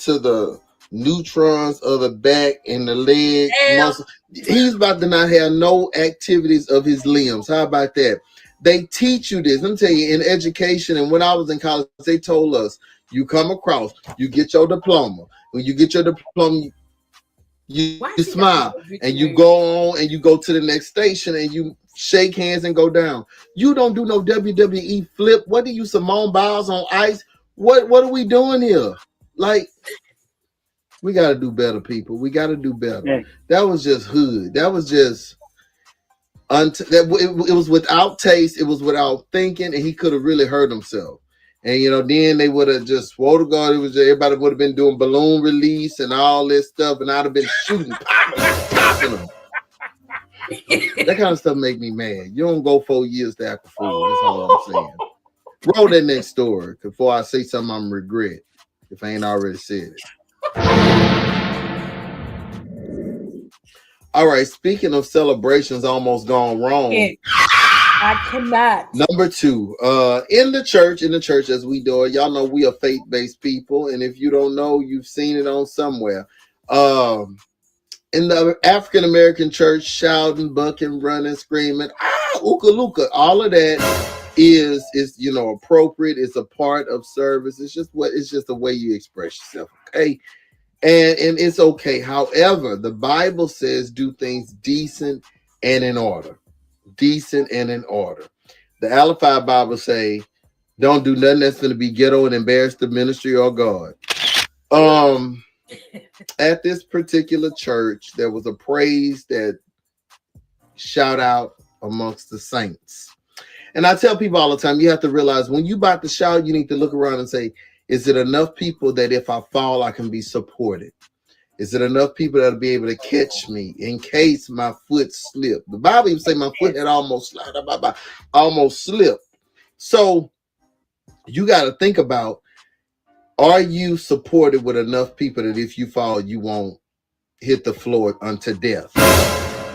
the neutrons of the back and the leg muscle. He's about to not have no activities of his limbs. How about that? They teach you this. Let me tell you, in education, and when I was in college, they told us, you come across, you get your diploma. When you get your diploma, you smile and you go on and you go to the next station and you shake hands and go down. You don't do no WWE flip. What do you, Simone Biles on ice? What are we doing here? Like, we got to do better, people. We got to do better. Yeah. That was just hood. That was just it was without taste. It was without thinking, and he could have really hurt himself. And then they would have just swore to God, everybody would have been doing balloon release and all this stuff, and I'd have been shooting, popping them. That kind of stuff make me mad. You don't go 4 years to act a fool. That's all I'm saying. Roll that next story before I say something I'm regret if I ain't already said it. All right. Speaking of celebrations almost gone wrong. I cannot. Number 2, in the church as we do it, y'all know we are faith-based people, and if you don't know, you've seen it on somewhere. In the African American church, shouting, bucking, running, screaming, ooka looka, all of that is appropriate. It's a part of service. It's just the way you express yourself. Okay. And it's okay. However, the Bible says do things decent and in order. Decent and in order. The Amplified Bible say don't do nothing that's going to be ghetto and embarrass the ministry or God. At this particular church, there was a praise that shout out amongst the saints. And I tell people all the time, you have to realize when you about to shout, you need to look around and say, is it enough people that if I fall, I can be supported? Is it enough people that'll be able to catch me in case my foot slipped? The Bible even say my foot had almost slipped. So you got to think about, are you supported with enough people that if you fall, you won't hit the floor unto death?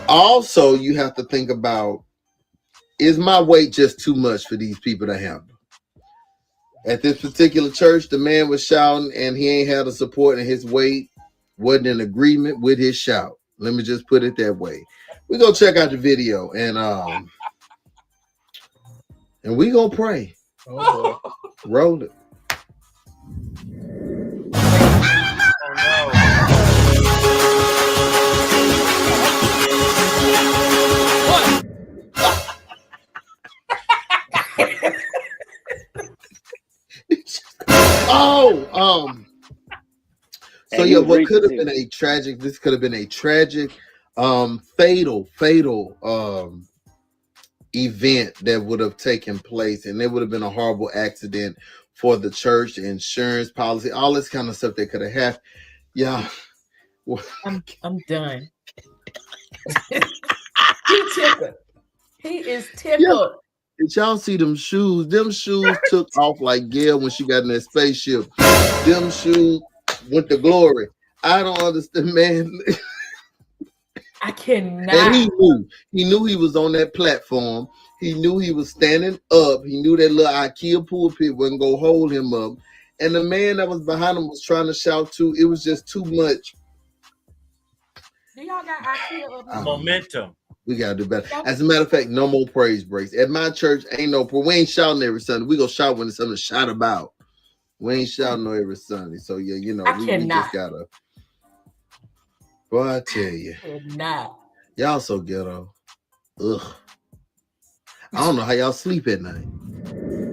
Also, you have to think about, is my weight just too much for these people to handle? At this particular church, the man was shouting and he ain't had the support, and his weight wasn't in agreement with his shout. Let me just put it that way. We're going to check out the video and we're going to pray. Oh, roll it. So yeah, what could have been a tragic, this could have been a tragic, fatal event that would have taken place, and it would have been a horrible accident for the church, the insurance policy, all this kind of stuff that could have happened. Yeah. I'm done. He is tickled. Yeah. Did y'all see them shoes? Them shoes took off like Gail when she got in that spaceship. Them shoes went to glory. I don't understand, man. I cannot. And he knew he was on that platform. He knew he was standing up. He knew that little IKEA pulpit wasn't gonna hold him up. And the man that was behind him was trying to shout too. It was just too much. Do y'all got IKEA up? Momentum. We gotta do better. As a matter of fact, no more praise breaks. At my church, we ain't shouting every Sunday. We gonna shout when it's something to shout about. We ain't shouting no every Sunday. So yeah, we just gotta. Boy, I tell you. Not. Y'all so ghetto. Ugh. I don't know how y'all sleep at night.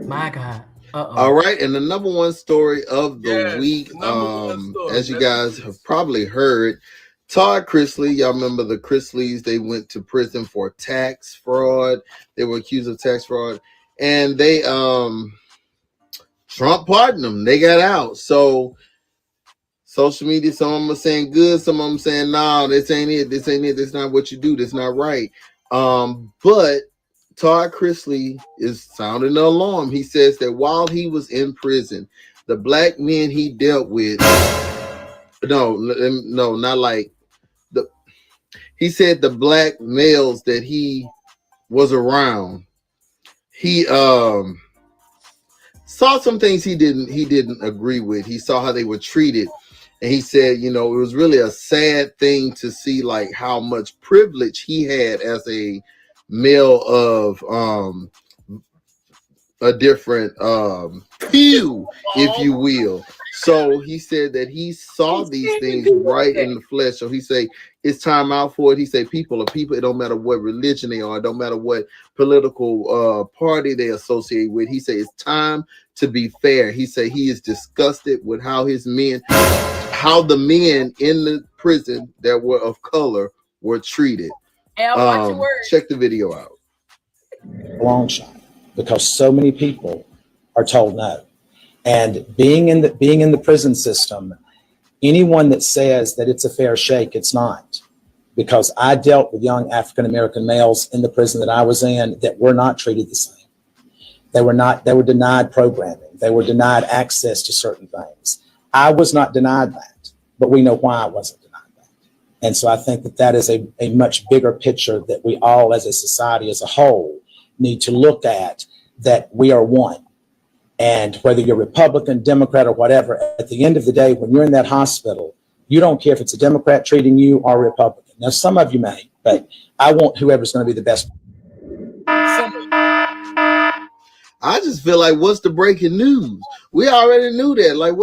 My God. All right, and the number one story of the week, as you guys have probably heard, Todd Chrisley, y'all remember the Chrisleys, they went to prison for tax fraud. They were accused of tax fraud, and they Trump pardoned them. They got out. So social media, some of them are saying good, some of them saying, no, this ain't it. This ain't it. This not what you do. This not right. But Todd Chrisley is sounding the alarm. He says that while he was in prison, the black men he dealt with, no, not like the. He said the black males that he was around, he saw some things he didn't agree with. He saw how they were treated, and he said, it was really a sad thing to see like how much privilege he had as a male of a different hue, if you will. So he said that he saw these things right in the flesh. So he said it's time out for it. He said people are people. It don't matter what religion they are. It don't matter what political party they associate with. He said it's time to be fair. He said he is disgusted with how the men in the prison that were of color were treated. Watch your words. Check the video out. Long shot, because so many people are told no. And being in the prison system, anyone that says that it's a fair shake, it's not. Because I dealt with young African American males in the prison that I was in that were not treated the same. They were denied programming. They were denied access to certain things. I was not denied that, but we know why I wasn't denied that. And so I think that is a much bigger picture that we all as a society as a whole need to look at, that we are one. And whether you're Republican, Democrat, or whatever, at the end of the day, when you're in that hospital, you don't care if it's a Democrat treating you or a Republican. Now, some of you may, but I want whoever's going to be the best. I just feel like, what's the breaking news? We already knew that. Like,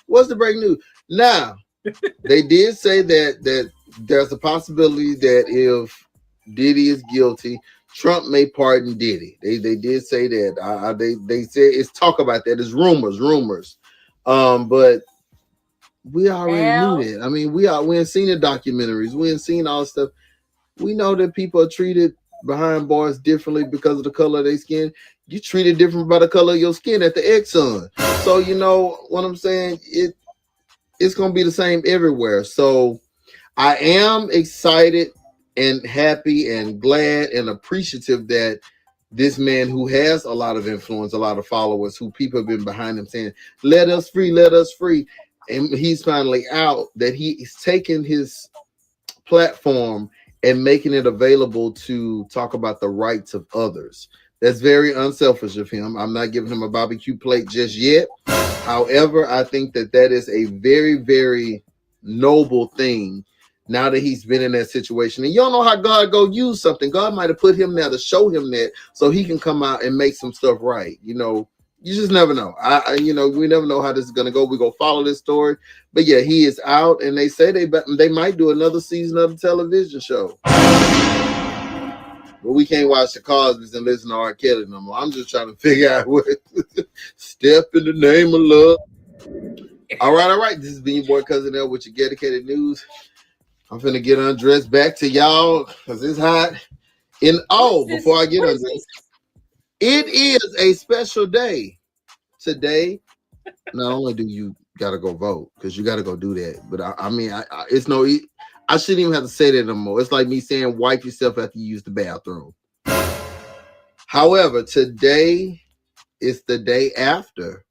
what's the breaking news? Now, they did say that there's a possibility that if Diddy is guilty, Trump may pardon Diddy. They did say that. They said it's talk about that. It's rumors. But we already knew that. I mean, we ain't seen the documentaries. We ain't seen all stuff. We know that people are treated behind bars differently because of the color of their skin. You treated different by the color of your skin at the Exxon. So you know what I'm saying? It's gonna be the same everywhere. So I am excited and happy and glad and appreciative that this man who has a lot of influence, a lot of followers, who people have been behind him saying, let us free. And he's finally out, that he is taking his platform and making it available to talk about the rights of others. That's very unselfish of him. I'm not giving him a barbecue plate just yet. However, I think that is a very, very noble thing. Now that he's been in that situation, and you don't know how God go use something. God might have put him there to show him that, so he can come out and make some stuff right. You just never know. We never know how this is gonna go. We're gonna follow this story, but yeah, he is out, and they say they might do another season of the television show. But we can't watch the Cosby's and listen to R. Kelly no more. I'm just trying to figure out what step in the name of love. All right. This has been your boy Cousin L with your dedicated news. I'm finna get undressed, back to y'all because it's hot. Before I get undressed, it is a special day today. Not only do you gotta go vote, because you gotta go do that, but it's no. I shouldn't even have to say that no more. It's like me saying wipe yourself after you use the bathroom. However, today is the day after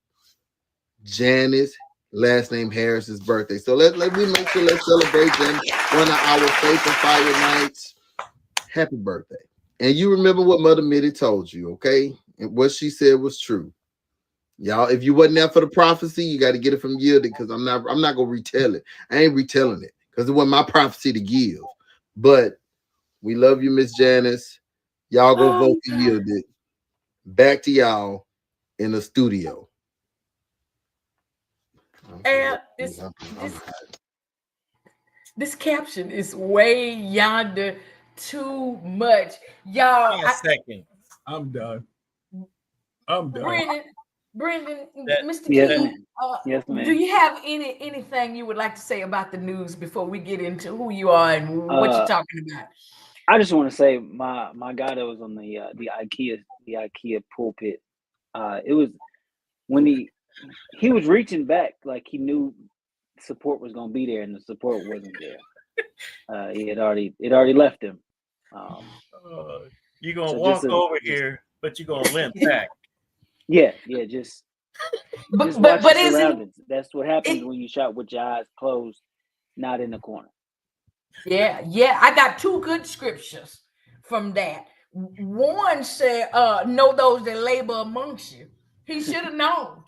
Janice, last name Harris's birthday. So let's make sure let's celebrate them, one of our Faith and Fire nights. Happy birthday. And you remember what Mother Mitty told you, okay? And what she said was true. Y'all, if you wasn't there for the prophecy, you got to get it from Yielded, because I'm not gonna retell it. I ain't retelling it because it wasn't my prophecy to give. But we love you, Miss Janice. Y'all go vote for Yielded. Back to y'all in the studio. And this caption is way yonder too much. Y'all, second. I'm done. Brendan, Mr. Yes, King, yes, ma'am. Do you have anything you would like to say about the news before we get into who you are and what you're talking about? I just want to say my guy that was on the IKEA pulpit. It was when he was reaching back, like he knew support was going to be there, and the support wasn't there. It already left him. You're gonna walk over here, but you're gonna limp back. Yeah, just watch your surroundings. That's what happens when you shop with your eyes closed, not in the corner. Yeah. I got two good scriptures from that. One said, know those that labor amongst you. He should have known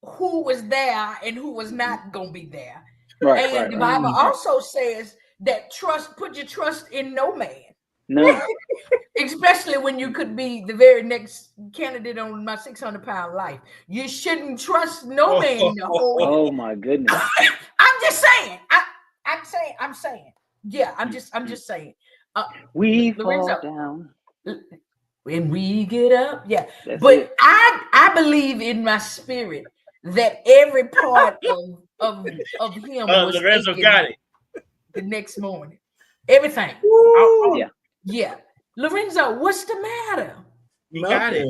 who was there and who was not going to be there. The Bible also says that put your trust in no man. No. Especially when you could be the very next candidate on my 600-pound life. You shouldn't trust no man to hold. Oh my goodness. I'm just saying. I'm saying. Yeah, I'm just saying. We fall down when we get up. Yeah. That's but it. I believe in my spirit that every part of him was Lorenzo got it the next morning. Everything. Yeah. Lorenzo, what's the matter? He got it.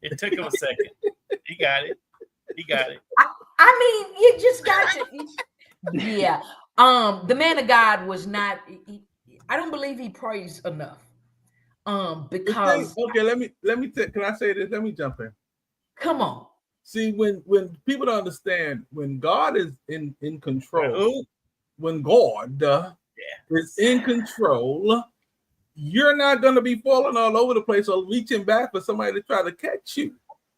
It took him a second. He got it. I mean, you just got to. Yeah. The man of God was not. I don't believe he prays enough. Because let me. Can I say this? Let me jump in. Come on. See, when people don't understand, when God is in control, when God is in control, you're not going to be falling all over the place or reaching back for somebody to try to catch you,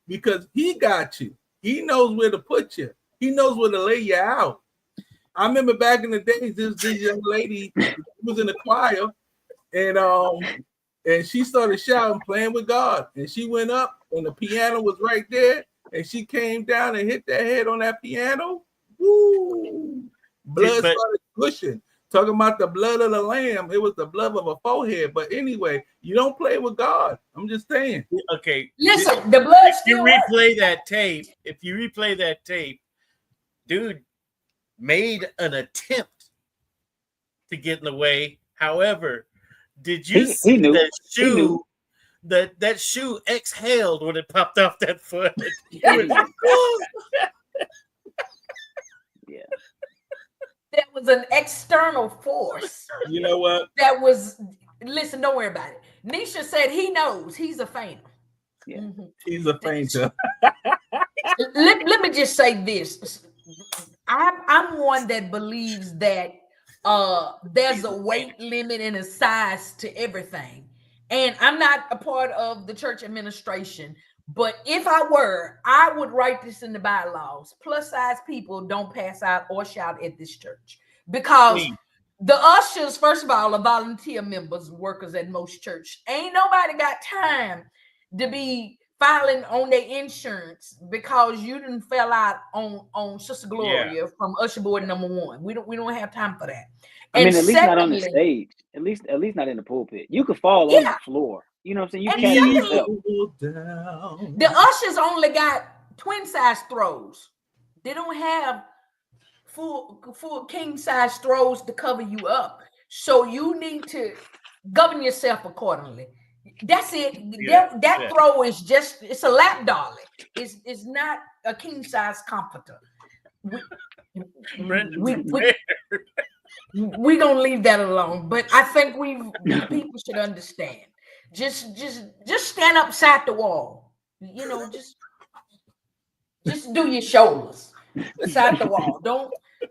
because he got you. He knows where to put you. He knows where to lay you out. I remember back in the days, this young lady was in the choir, and she started shouting, playing with God. And she went up, and the piano was right there, and she came down and hit that head on that piano. Woo! Blood started gushing. Talking about the blood of the lamb. It was the blood of a forehead. But anyway, you don't play with God. I'm just saying. Okay. Listen, the blood still If you replay that tape, dude made an attempt to get in the way. However, did you see that shoe? That shoe exhaled when it popped off that foot. There was an external force. You know what? That was. Listen, don't worry about it. Nisha said he knows. He's a fainter. Yeah, he's a fainter. let me just say this. I'm one that believes that there's a weight limit and a size to everything. And I'm not a part of the church administration, but if I were, I would write this in the bylaws. Plus size people don't pass out or shout at this church, because the ushers, first of all, are volunteer members, workers at most church. Ain't nobody got time to be filing on their insurance because you didn't fell out on Sister Gloria from usher board number 1. We don't have time for that. I mean, at least not on the stage. At least not in the pulpit. You could fall on the floor. You know what I'm saying? You can't. The ushers only got twin size throws. They don't have full king size throws to cover you up. So you need to govern yourself accordingly. That's it. That throw is just, it's a lap dolly. It's not a king size comforter. We're gonna leave that alone. But I think people should understand. Just stand upside the wall. You know, just do your shoulders beside the wall.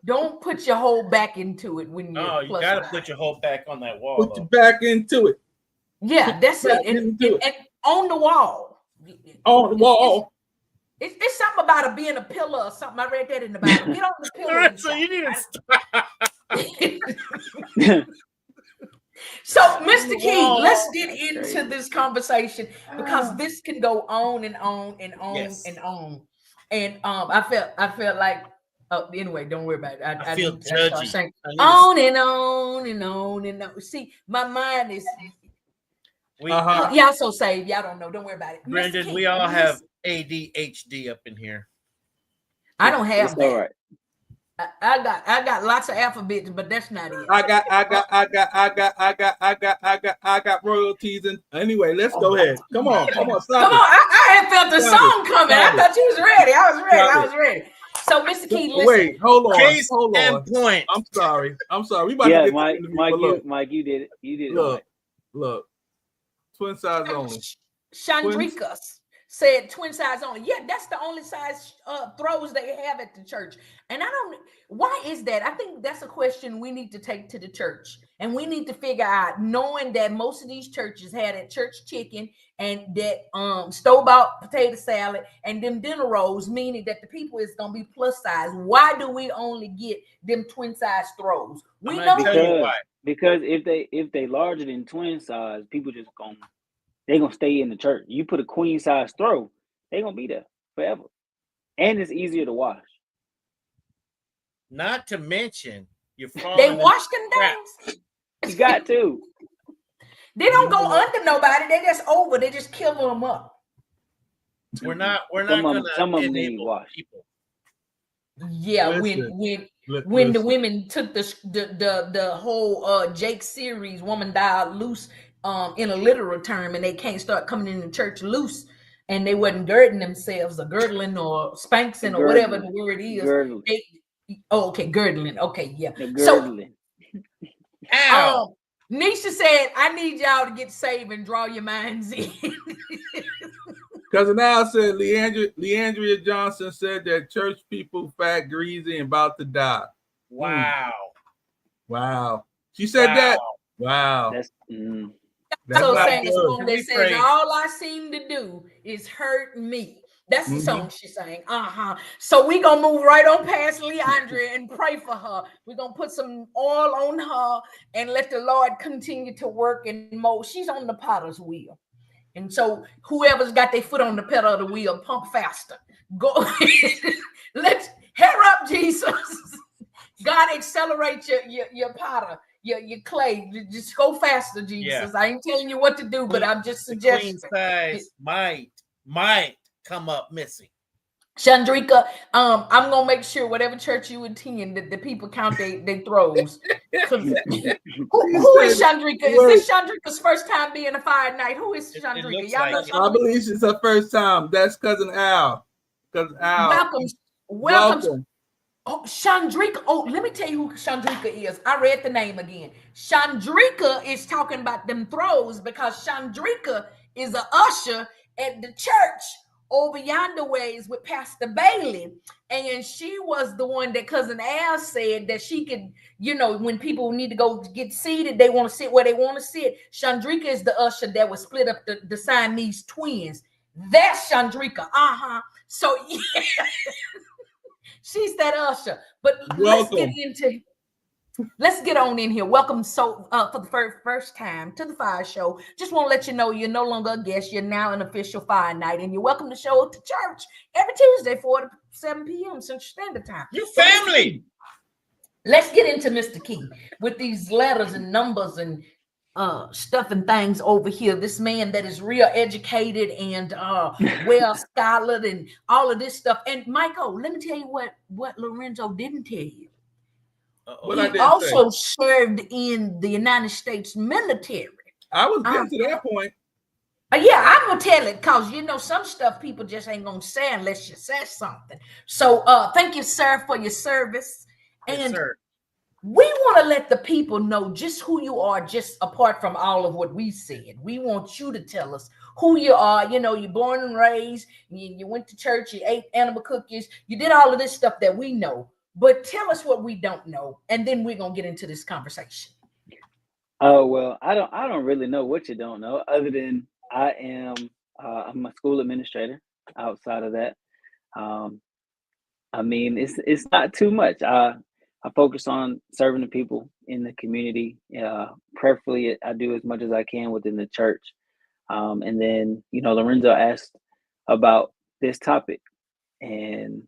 Don't put your whole back into it when you're. Oh, you gotta put your whole back on that wall. Put your back into it. Yeah, that's it. And on the wall. On the wall. It's something about being a pillar or something. I read that in the Bible. Get on the pillar. So you need to stop. So, Mr. Key, let's get into this conversation, because this can go on and on and on and on. And I felt like, anyway, don't worry about it. I feel judgy. On and on and on and on. See, my mind is. Y'all so saved. Y'all don't know. Don't worry about it. Brendan, Key, we all have ADHD up in here. I don't have it's that. All right. I got lots of alphabets, but that's not it. I got royalties. And anyway, let's go ahead. Come on, stop it. I had felt the song coming. I thought you was ready. I was ready. So, Mr. Key, listen. Wait, hold on. Point. I'm sorry. We about to get Mike, you did it. You did it. Look. Twin size only. Chandrika said twin size only. Yeah, that's the only size throws they have at the church. And I don't, why is that? I think that's a question we need to take to the church. And we need to figure out, knowing that most of these churches had a church chicken and that store-bought potato salad and them dinner rolls, meaning that the people is gonna be plus size. Why do we only get them twin size throws? We know because if they larger than twin size, people just gonna stay in the church. You put a queen size throw, they gonna be there forever, and it's easier to wash. Not to mention, they wash them things. You got to. They don't go under nobody. They just over. They just kill them up. We're not gonna some of them need wash. People. Yeah, when the women took the whole Jake series, woman died loose, in a literal term, and they can't start coming in the church loose, and they wasn't girding themselves or girdling or spanking or whatever the word is. Girdling. Okay, yeah. Girdling. So, Nisha said, "I need y'all to get saved and draw your minds in." Cousin Al said, Leandria Johnson said that church people fat, greasy, and about to die. Wow. She said that. Wow. That's so saying a song that says, "All I seem to do is hurt me." That's the song she's saying. So we gonna move right on past Leandria and pray for her. We're gonna put some oil on her and let the Lord continue to work and mold. She's on the potter's wheel. And so whoever's got their foot on the pedal of the wheel, pump faster. Go let's hair up, Jesus. God, accelerate your potter, your clay. Just go faster, Jesus. I ain't telling you what to do, but I'm just suggesting. Queen size might come up missing. Chandrika, I'm gonna make sure whatever church you attend that the people count they throws. Who is Chandrika? Is this Chandrika's first time being a fire night? Who is Chandrika? Y'all know I believe it's her first time. That's cousin Al. Cousin Al. Welcome. Oh, Chandrika. Oh, let me tell you who Chandrika is. I read the name again. Chandrika is talking about them throws because Chandrika is an usher at the church over yonder ways with Pastor Bailey. And she was the one that cousin Al said that she could, when people need to go get seated, they want to sit where they want to sit. Chandrika is the usher that would split up the Siamese twins. That's Chandrika. So yeah, she's that usher. But let's get on in here. Welcome for the first time to the Fire Show. Just want to let you know you're no longer a guest. You're now an official Fire Night, and you're welcome to show up to church every Tuesday 4 to 7 p.m. Central Standard Time. You family. Let's get into Mr. Key with these letters and numbers and stuff and things over here. This man that is real educated and well scholared and all of this stuff. And Michael, let me tell you what Lorenzo didn't tell you. He also served in the United States military. I was getting to that point. Yeah, I'm gonna tell it because some stuff people just ain't gonna say unless you say something. So thank you, sir, for your service. And we want to let the people know just who you are, just apart from all of what we said. We want you to tell us who you are. You're born and raised, you went to church, you ate animal cookies, you did all of this stuff that we know. But tell us what we don't know, and then we're gonna get into this conversation. Oh well, I don't really know what you don't know, other than I'm a school administrator. Outside of that, it's not too much. I focus on serving the people in the community. Preferably, I do as much as I can within the church. And then Lorenzo asked about this topic, and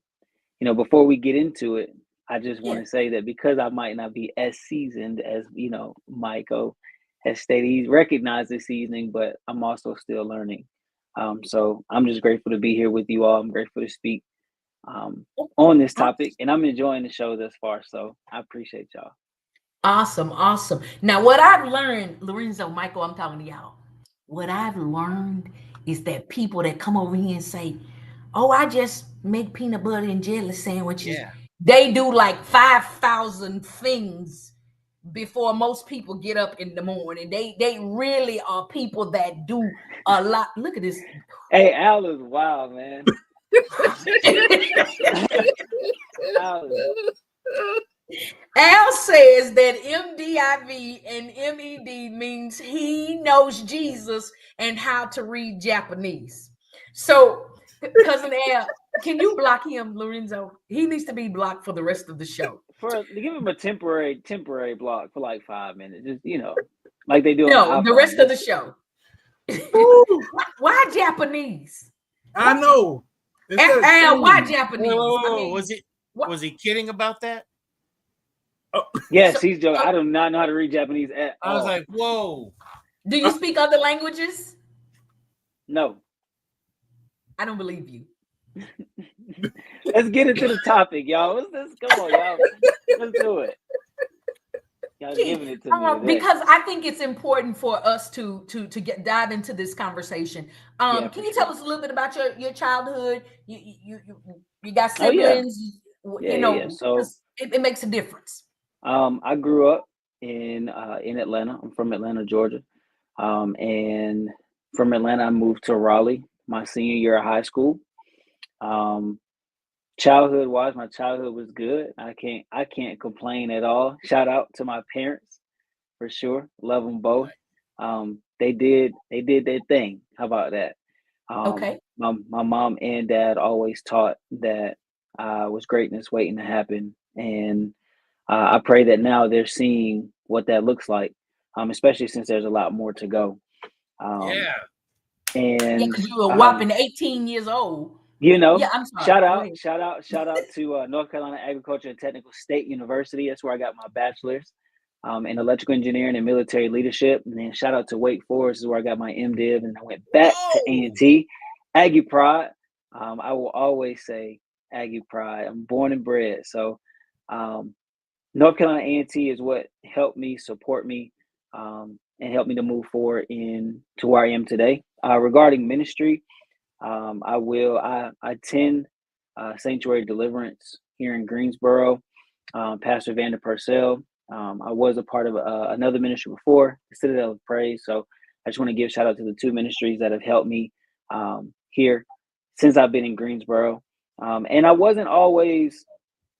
before we get into it, I just want to say that because I might not be as seasoned as, Michael has stated, he's recognized the seasoning, but I'm also still learning. So I'm just grateful to be here with you all. I'm grateful to speak on this topic, and I'm enjoying the show thus far. So I appreciate y'all. Awesome. Now, what I've learned, Lorenzo, Michael, I'm talking to y'all. What I've learned is that people that come over here and say, "Oh, I just make peanut butter and jelly sandwiches." Yeah. They do like 5,000 things before most people get up in the morning. They really are people that do a lot. Look at this. Hey, Al is wild, man. Al says that MDIV and MED means he knows Jesus and how to read Japanese. So, cousin Al, can you block him, Lorenzo? He needs to be blocked for the rest of the show. Give him a temporary block for like 5 minutes. Just like they do. No, the rest of the show. Why Japanese? I know. Al, why Japanese? Whoa, was he kidding about that? Oh. Yes, he's joking. I do not know how to read Japanese at all. I was like, whoa. Do you speak other languages? No. I don't believe you. Let's get into the topic, y'all. Let's go, y'all. Let's do it. Y'all giving it to me because I think it's important for us to dive into this conversation. Can you tell us a little bit about your childhood? You got siblings? So it makes a difference. I grew up in Atlanta. I'm from Atlanta, Georgia, and from Atlanta I moved to Raleigh my senior year of high school. Childhood wise, my childhood was good. I can't complain at all. Shout out to my parents for sure. Love them both. They did their thing. How about that? Okay. My mom and dad always taught that was greatness waiting to happen, and I pray that now they're seeing what that looks like, especially since there's a lot more to go. And because you were a whopping 18 years old. I'm sorry. Shout out to North Carolina Agriculture and Technical State University. That's where I got my bachelor's in electrical engineering and military leadership. And then shout out to Wake Forest, is where I got my MDiv, and I went back to A&T. Aggie Pride. I will always say Aggie Pride. I'm born and bred. So North Carolina A&T is what helped me, support me, and helped me to move forward to where I am today. Regarding ministry, I attend Sanctuary Deliverance here in Greensboro. Pastor Vander Purcell. I was a part of another ministry before, the Citadel of Praise. So I just want to give shout out to the two ministries that have helped me here since I've been in Greensboro. And I wasn't always.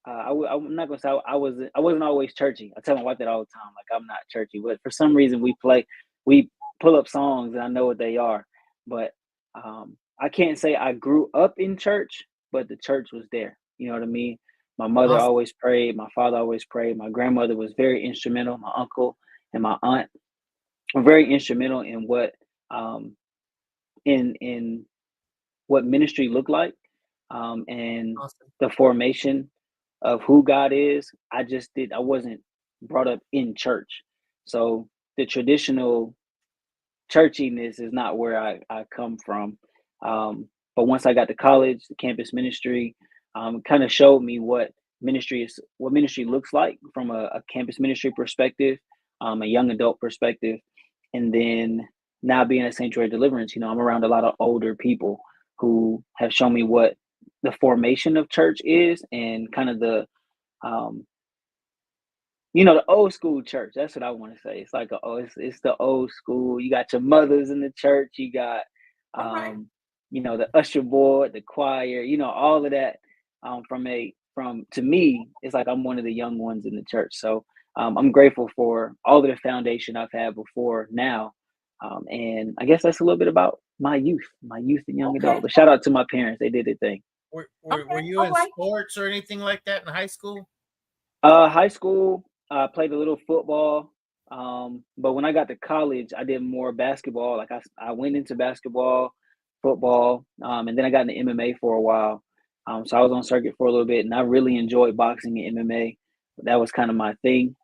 I'm not gonna say I wasn't always churchy. I tell my wife that all the time. Like, I'm not churchy, but for some reason we pull up songs and I know what they are. But I can't say I grew up in church, but the church was there. You know what I mean? My mother always prayed. My father always prayed. My grandmother was very instrumental. My uncle and my aunt were very instrumental in what in what ministry looked like, and the formation of who God is. I wasn't brought up in church. So the traditional churchiness is not where I come from. But once I got to college, the campus ministry kind of showed me what ministry looks like from a campus ministry perspective, a young adult perspective. And then now being at Sanctuary Deliverance, I'm around a lot of older people who have shown me what the formation of church is, and kind of the the old school church. That's what I want to say. It's like it's the old school. You got your mothers in the church. You got the usher board, the choir. All of that. To me, it's like I'm one of the young ones in the church. So I'm grateful for all of the foundation I've had before now. And I guess that's a little bit about my youth and young adult. But shout out to my parents. They did their thing. Were you in sports or anything like that in high school? High school, I played a little football. But when I got to college, I did more basketball. Like I went into basketball, football, and then I got into MMA for a while. So I was on circuit for a little bit, and I really enjoyed boxing and MMA. That was kind of my thing.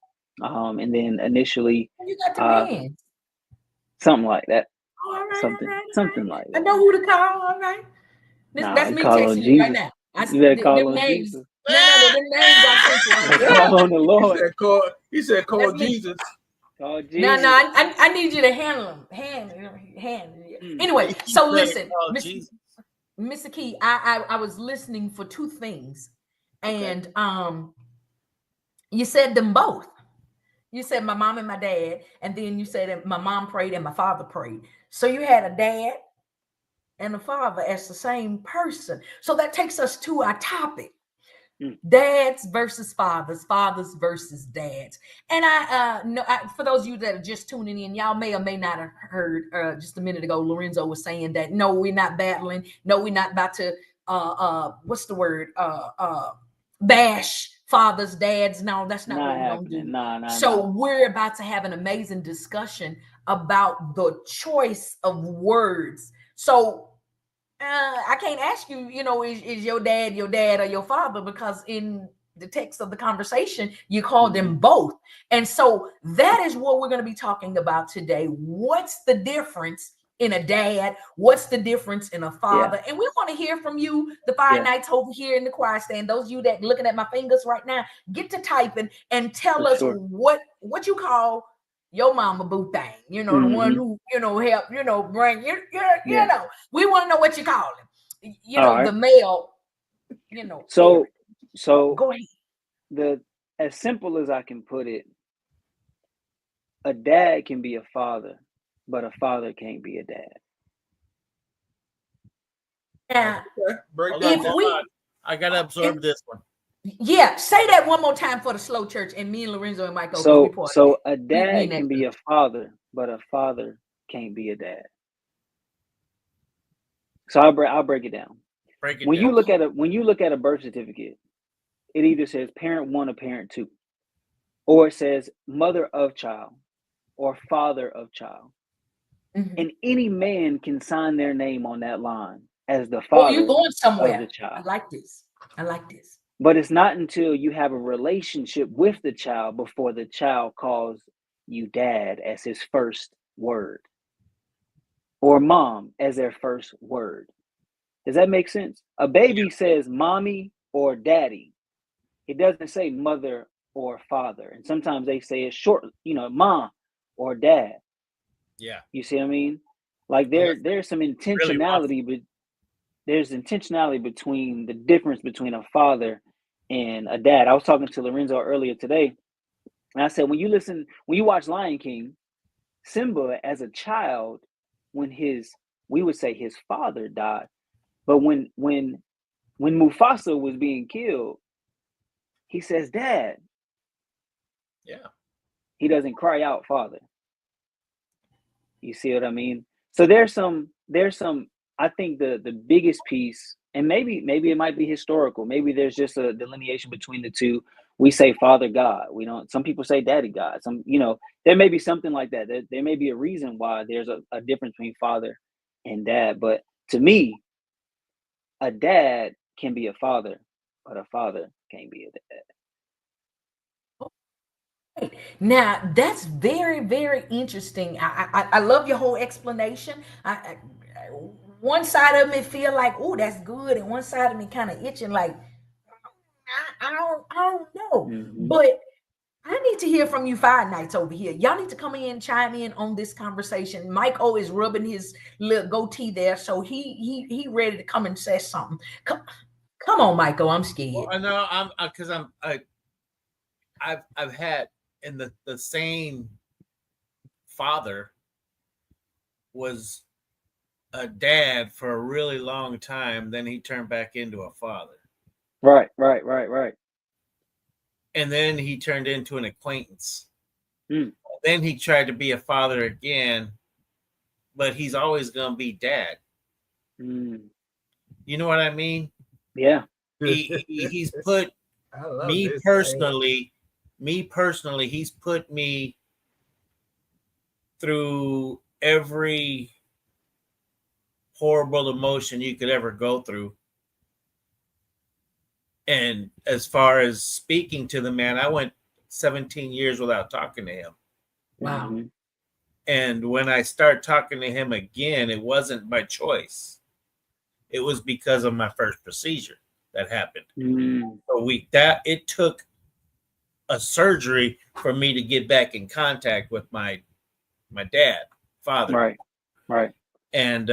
And then initially, you got the hands. Something like that. All right, something like that. I know who to call. All right. That's me texting you right now. You better call on names. Jesus. No, them names I sent you. Call on the Lord. He said call Jesus. Call Jesus. No, I need you to handle them. Hand. Anyway, so listen, Mr. Key, I was listening for two things, and you said them both. You said my mom and my dad, and then you said that my mom prayed and my father prayed. So you had a dad and a father as the same person. So that takes us to our topic. Dads versus fathers, fathers versus dads. And I know, for those of you that are just tuning in, y'all may or may not have heard just a minute ago, Lorenzo was saying that no, we're not battling. No, we're not about to what's the word? Bash fathers, dads. No, that's not what we're gonna do. So we're about to have an amazing discussion about the choice of words. So I can't ask you, is your dad or your father? Because in the text of the conversation, you call them both. And so that is what we're going to be talking about today. What's the difference in a dad? What's the difference in a father? Yeah. And we want to hear from you, the Fire Knights over here in the choir stand. Those of you that looking at my fingers right now, get to typing and tell us what you call your mama boo thing, the one who, help, bring you know, we want to know what you call him, the male, So go ahead. As simple as I can put it, a dad can be a father, but a father can't be a dad. Yeah. I gotta absorb this one. Yeah, say that one more time for the slow church, and me and Lorenzo and Michael. So a dad can be a father, but a father can't be a dad. So I'll break it down. When you look at a birth certificate, it either says parent 1 or parent 2, or it says mother of child or father of child, and any man can sign their name on that line as the father. You're going somewhere. Of the child. I like this. But it's not until you have a relationship with the child before the child calls you dad as his first word, or mom as their first word. Does that make sense? A baby says mommy or daddy. It doesn't say mother or father. And sometimes they say it short, mom or dad. Yeah. You see what I mean? Like there's some intentionality, but there's intentionality between the difference between a father and a dad. I was talking to Lorenzo earlier today, and I said, when you watch Lion King, Simba as a child, we would say his father died, but when Mufasa was being killed, he says dad. Yeah. He doesn't cry out father. You see what I mean? So there's some I think the biggest piece, and maybe it might be historical. Maybe there's just a delineation between the two. We say Father God. We don't. Some people say Daddy God. Some, there may be something like that. There may be a reason why there's a difference between father and dad. But to me, a dad can be a father, but a father can't be a dad. Now that's very, very interesting. I love your whole explanation. One side of me feel like, oh, that's good, and one side of me kind of itching, like I don't know. But I need to hear from you Fire Knights over here. Y'all need to come in, chime in on this conversation. Mike O is rubbing his little goatee there, so he ready to come and say something. Come on, Michael. I'm scared. Well, I know because I've had, and the same father was a dad for a really long time. Then he turned back into a father. Right. And then he turned into an acquaintance. Then he tried to be a father again, but he's always going to be dad. You know what I mean? Yeah. He's put me personally, he's put me through every horrible emotion you could ever go through. And as far as speaking to the man, I went 17 years without talking to him. Wow. And when I started talking to him again, it wasn't by choice. It was because of my first procedure that happened. So it took a surgery for me to get back in contact with my dad, father. Right. And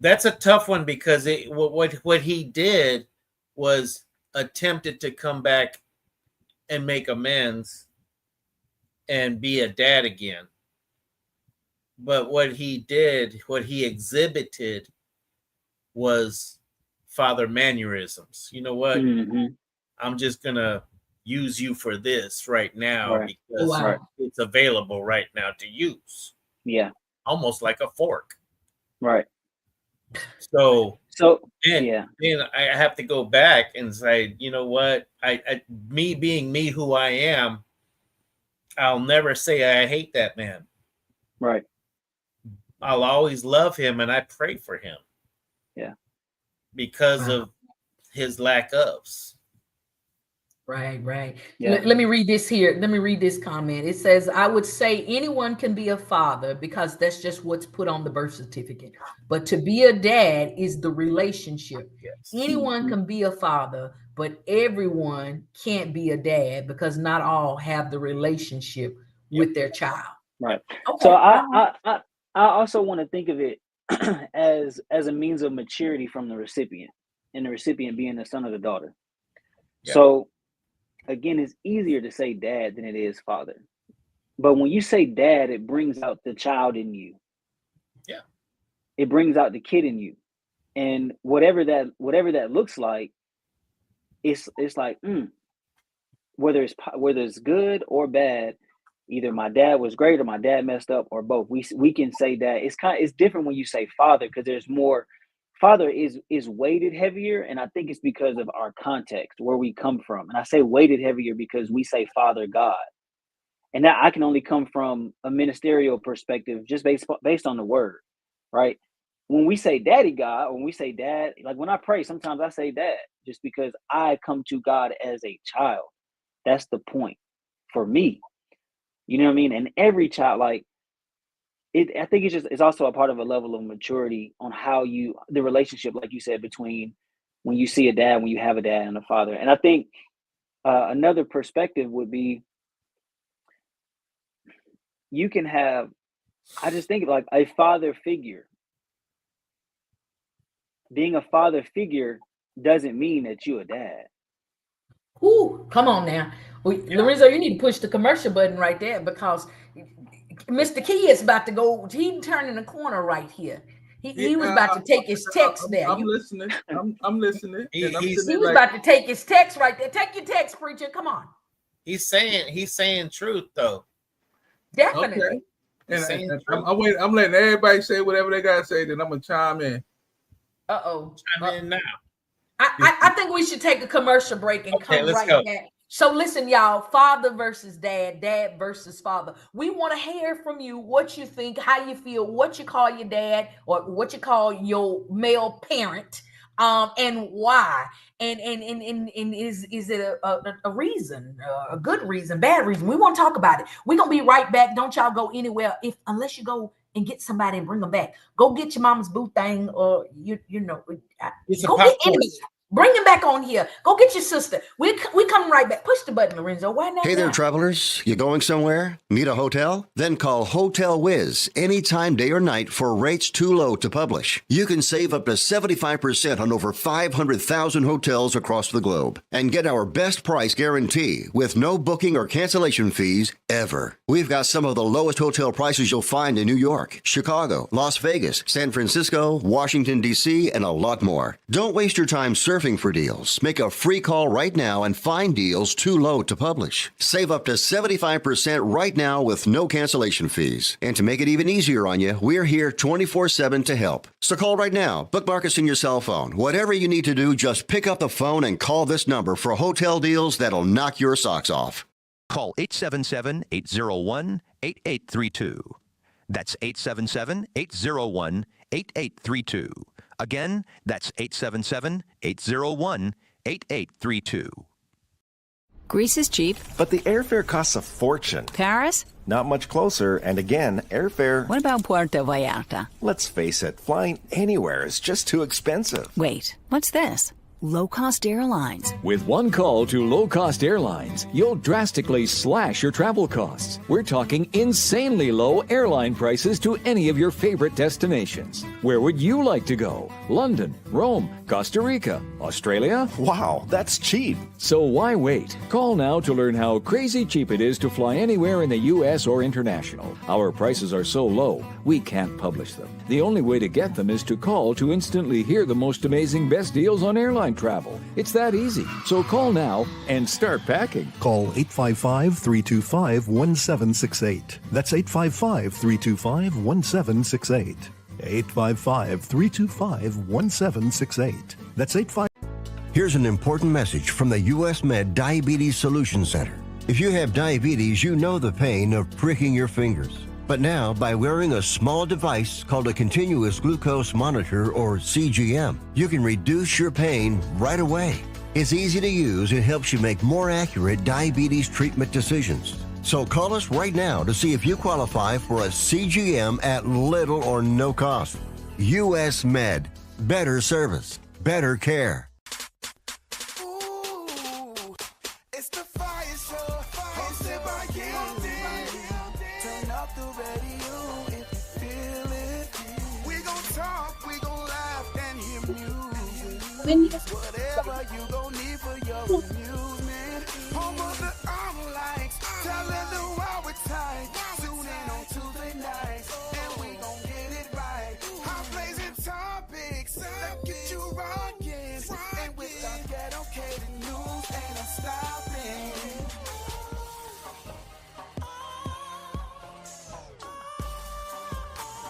that's a tough one because what he did was attempted to come back and make amends and be a dad again. But what he did, what he exhibited was father mannerisms. You know what? I'm just going to use you for this right now because it's available right now to use. Yeah. Almost like a fork. Right. So then I have to go back and say, you know what? Me being me who I am, I'll never say I hate that man. Right. I'll always love him and I pray for him. Yeah. Because of his lack ofs. Right. Yeah. Let me read this here. Let me read this comment. It says, I would say anyone can be a father because that's just what's put on the birth certificate. But to be a dad is the relationship. Yes. Anyone can be a father, but everyone can't be a dad because not all have the relationship with their child. Right. Okay. So I also want to think of it as a means of maturity from the recipient, and the recipient being the son or the daughter. Yeah. So again, it's easier to say dad than it is father. But when you say dad, it brings out the child in you. Yeah. It brings out the kid in you. And whatever that looks like, it's like, whether it's good or bad, either my dad was great or my dad messed up or both. We can say that. It's different when you say father, because there's more. Father is weighted heavier, and I think it's because of our context, where we come from. And I say weighted heavier because we say Father God. And that I can only come from a ministerial perspective, just based on the word, right? When we say Daddy God, when we say dad, like when I pray, sometimes I say dad, just because I come to God as a child. That's the point for me. You know what I mean? And every child, like, I think it's also a part of a level of maturity on how the relationship, like you said, between when you see a dad, when you have a dad and a father. And I think another perspective would be, you can have, I just think of like a father figure. Being a father figure doesn't mean that you're a dad. Ooh, come on now. Lorenzo, you need to push the commercial button right there, because Mr. Key is about to go. He turning the corner right here. He was about to take his text there. I'm listening. I'm listening. He was about to take his text right there. Take your text, preacher. Come on. He's saying truth though. Definitely. Okay. I'm letting everybody say whatever they gotta say. Then I'm gonna chime in. Chime in now. I think we should take a commercial break and come right back. So listen, y'all, father versus dad, dad versus father. We want to hear from you what you think, how you feel, what you call your dad or what you call your male parent, and why. And is it a reason, a good reason, bad reason? We want to talk about it. We're going to be right back. Don't y'all go anywhere unless you go and get somebody and bring them back. Go get your mama's boo thing, or go get anybody. Bring him back on here. Go get your sister. We coming right back. Push the button, Lorenzo. Why not? Hey there, travelers. You going somewhere? Need a hotel? Then call Hotel Wiz anytime, day or night, for rates too low to publish. You can save up to 75% on over 500,000 hotels across the globe and get our best price guarantee with no booking or cancellation fees ever. We've got some of the lowest hotel prices you'll find in New York, Chicago, Las Vegas, San Francisco, Washington, D.C., and a lot more. Don't waste your time surfing for deals. Make a free call right now and find deals too low to publish. Save up to 75% right now with no cancellation fees. And to make it even easier on you, we're here 24/7 to help. So call right now. Bookmark us in your cell phone. Whatever you need to do, just pick up the phone and call this number for hotel deals that'll knock your socks off. Call 877-801-8832. That's 877-801-8832. Again, that's 877-801-8832. Greece is cheap. But the airfare costs a fortune. Paris? Not much closer, and again, airfare... What about Puerto Vallarta? Let's face it, flying anywhere is just too expensive. Wait, what's this? low-cost airlines. With one call to low-cost airlines, you'll drastically slash your travel costs. We're talking insanely low airline prices to any of your favorite destinations. Where would you like to go? London, Rome, Costa Rica, Australia? Wow, that's cheap. So why wait? Call now to learn how crazy cheap it is to fly anywhere in the U.S. or international. Our prices are so low, we can't publish them. The only way to get them is to call to instantly hear the most amazing best deals on airline travel. It's that easy. So call now and start packing. Call 855-325-1768. That's 855-325-1768. 855-325-1768. That's 85. Here's an important message from the U.S. Med Diabetes Solution Center. If you have diabetes, you know the pain of pricking your fingers. But now, by wearing a small device called a continuous glucose monitor, or CGM, you can reduce your pain right away. It's easy to use and helps you make more accurate diabetes treatment decisions. So call us right now to see if you qualify for a CGM at little or no cost. U.S. Med. Better service. Better care. Whatever you gon' need for your amusement. Home of the lights, telling the world we're tight. Tune in on Tuesday nights, and we gon' get it right. Hot blazing topics that get you rockin', and with our ghetto catered news, and I'm stopping.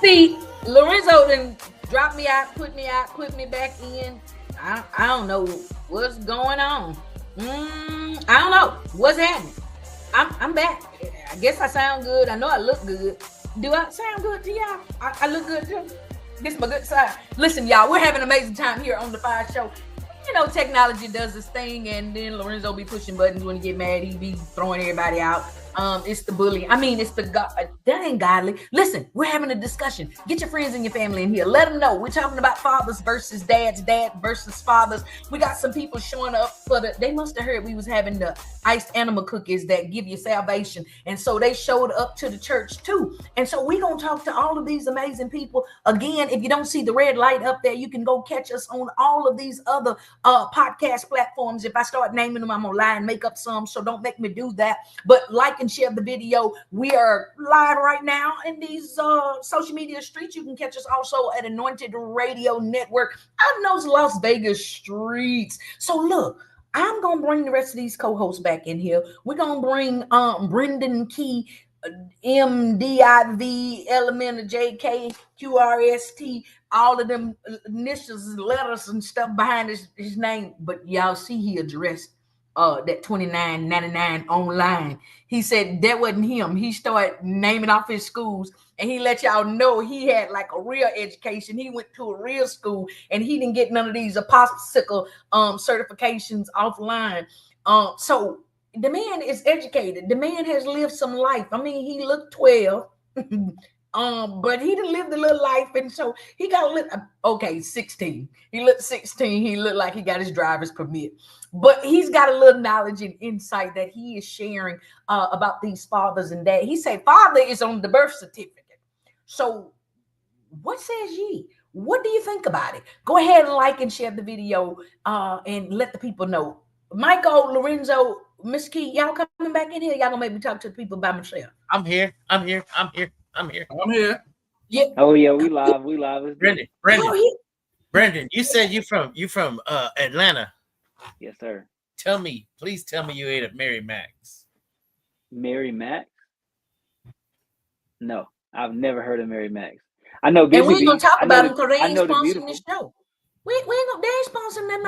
See, Lorenzo done dropped me out, put me back in. I don't know what's going on. I don't know what's happening. I'm back. I guess I sound good. I know I look good. Do I sound good to y'all? I look good too. This is my good side. Listen, y'all, we're having an amazing time here on the FIYAH Show. You know, technology does this thing, and then Lorenzo be pushing buttons when he get mad. He be throwing everybody out. It's the bully. I mean, it's the God. That ain't godly. Listen, we're having a discussion. Get your friends and your family in here. Let them know. We're talking about fathers versus dads, dad versus fathers. We got some people showing up for they must have heard we was having the iced animal cookies that give you salvation. And so they showed up to the church too. And so we're going to talk to all of these amazing people. Again, if you don't see the red light up there, you can go catch us on all of these other podcast platforms. If I start naming them, I'm going to lie and make up some. So don't make me do that. But like and share the video. We are live right now in these social media streets. You can catch us also at Anointed Radio Network out in those Las Vegas streets. So look, I'm gonna bring the rest of these co-hosts back in here. We're gonna bring Brendan Key, MDIV, Element, JK, QRST, all of them initials, letters, and stuff behind his name. But y'all see he addressed that $29.99 online. He said that wasn't him. He started naming off his schools, and he let y'all know he had like a real education. He went to a real school, and he didn't get none of these apostle certifications offline. So the man is educated. The man has lived some life. I mean, he looked 12. But he didn't live the little life, and so he got a little 16. He looked 16. He looked like he got his driver's permit, but he's got a little knowledge and insight that he is sharing about these fathers and dads. He said father is on the birth certificate. So what says ye? What do you think about it? Go ahead and like and share the video and let the people know. Michael, Lorenzo, Miss Key, y'all coming back in here? Y'all gonna make me talk to the people by myself? I'm here. Yeah. Oh yeah, we live. Brendan, you said you from Atlanta. Yes, sir. Please tell me you ate at Mary Mac's. Mary Mac's? No, I've never heard of Mary Mac's. I know. And we ain't gonna talk about them because they ain't sponsoring this show. They ain't sponsoring them.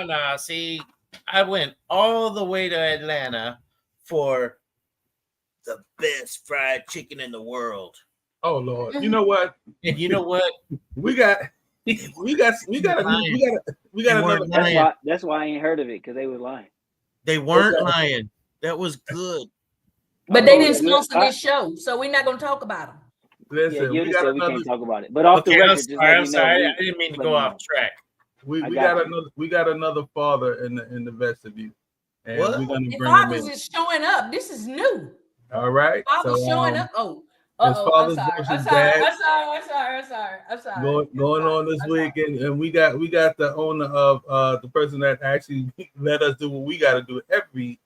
No. See, I went all the way to Atlanta for the best fried chicken in the world. Oh Lord! You know what? And you know what? we got another. That's why I ain't heard of it, because they was lying. They weren't lying. That was good. But they didn't sponsor this show, so we're not gonna talk about them. Listen, we can't talk about it. But off the record, I'm sorry. I didn't mean to go off track. We got another father in the vestibule, and we're gonna bring him fathers in. is showing up. This is new. All right. Fathers showing up. I'm sorry. Going on this week, and we got the owner of the person that actually let us do what we got to do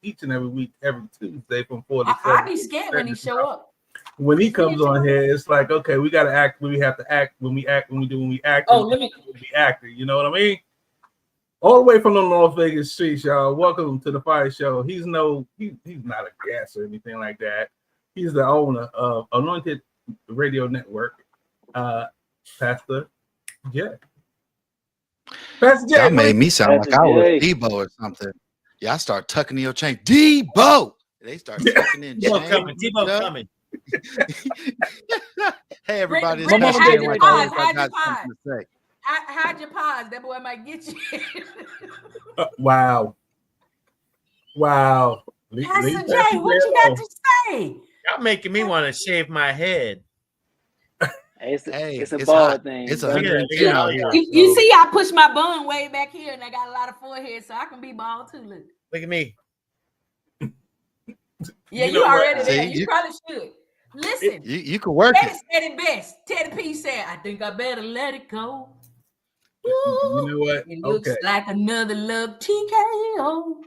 each and every week, every Tuesday from 4 to 7. I be scared when he show up. When he comes on here, it's like, okay, we got to act when we have to act, when we act, when we act. Let me be acting. You know what I mean? All the way from the North Vegas streets, y'all. Welcome to the FIYAH Show. He's not a guest or anything like that. He's the owner of Anointed Radio Network, Pastor Jay. Pastor Jay, y'all made me sound like I was Debo or something. Yeah, I start tucking in your chain. Debo! They start tucking in chain. Debo coming. Hey, everybody. Hide your pause. Say. Hide your pause. That boy might get you. Wow. Pastor Jay, what you got to say? Y'all making me want to shave my head. It's a bald thing. It's 110 out here. You see, I pushed my bun way back here, and I got a lot of forehead, so I can be bald too. Look at me. Yeah, you already there. You probably should. Listen, you can work it. Said it best. Teddy P said, "I think I better let it go." Ooh, you know what? It looks like another love TKO.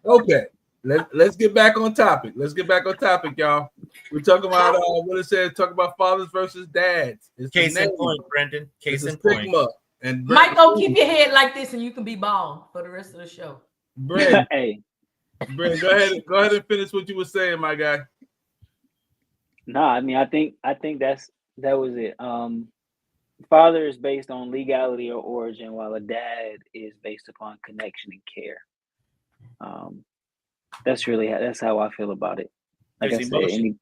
Okay, let's get back on topic. Y'all. We're talking about what it says. Talk about fathers versus dads. It's case in point, Brendan. Case in point. And Michael, keep your head like this, and you can be bald for the rest of the show. Brendan, hey, Brendan, go ahead and finish what you were saying, my guy. No, I mean, I think that was it. Father is based on legality or origin, while a dad is based upon connection and care. That's how I feel about it. Like I said,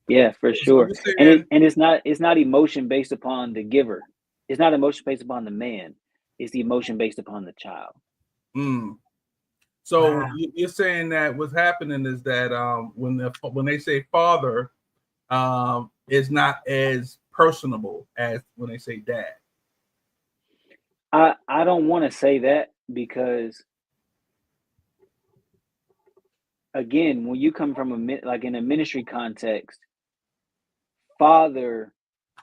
yeah, for sure. And it's not emotion based upon the giver. It's not emotion based upon the man. It's the emotion based upon the child. So you're saying that what's happening is that when they say father, it's not as personable as when they say dad. I don't want to say that because, again, when you come from in a ministry context, father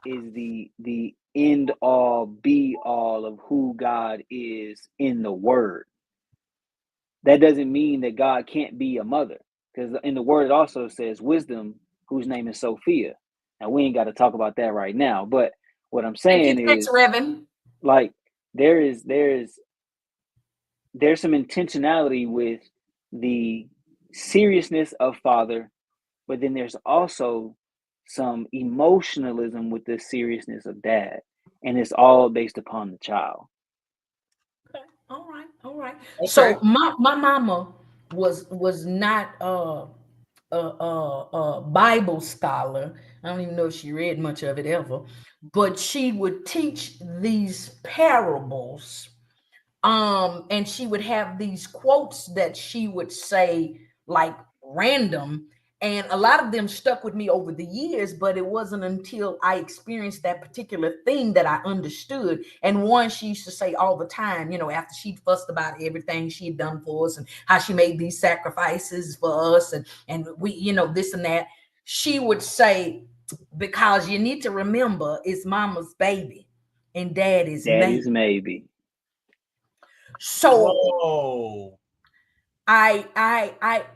is the end all be all of who God is in the word. That doesn't mean that God can't be a mother, because in the word it also says wisdom, whose name is Sophia. Now we ain't got to talk about that right now, but what I'm saying is, like, there's some intentionality with the seriousness of father, but then there's also some emotionalism with the seriousness of dad, and it's all based upon the child. All right. Okay. So my mama was not a Bible scholar. I don't even know if she read much of it ever, but she would teach these parables, and she would have these quotes that she would say like random. And a lot of them stuck with me over the years, but it wasn't until I experienced that particular thing that I understood. And one she used to say all the time, after she fussed about everything she had done for us and how she made these sacrifices for us and we, this and that, she would say, because you need to remember it's mama's baby and dad is maybe. So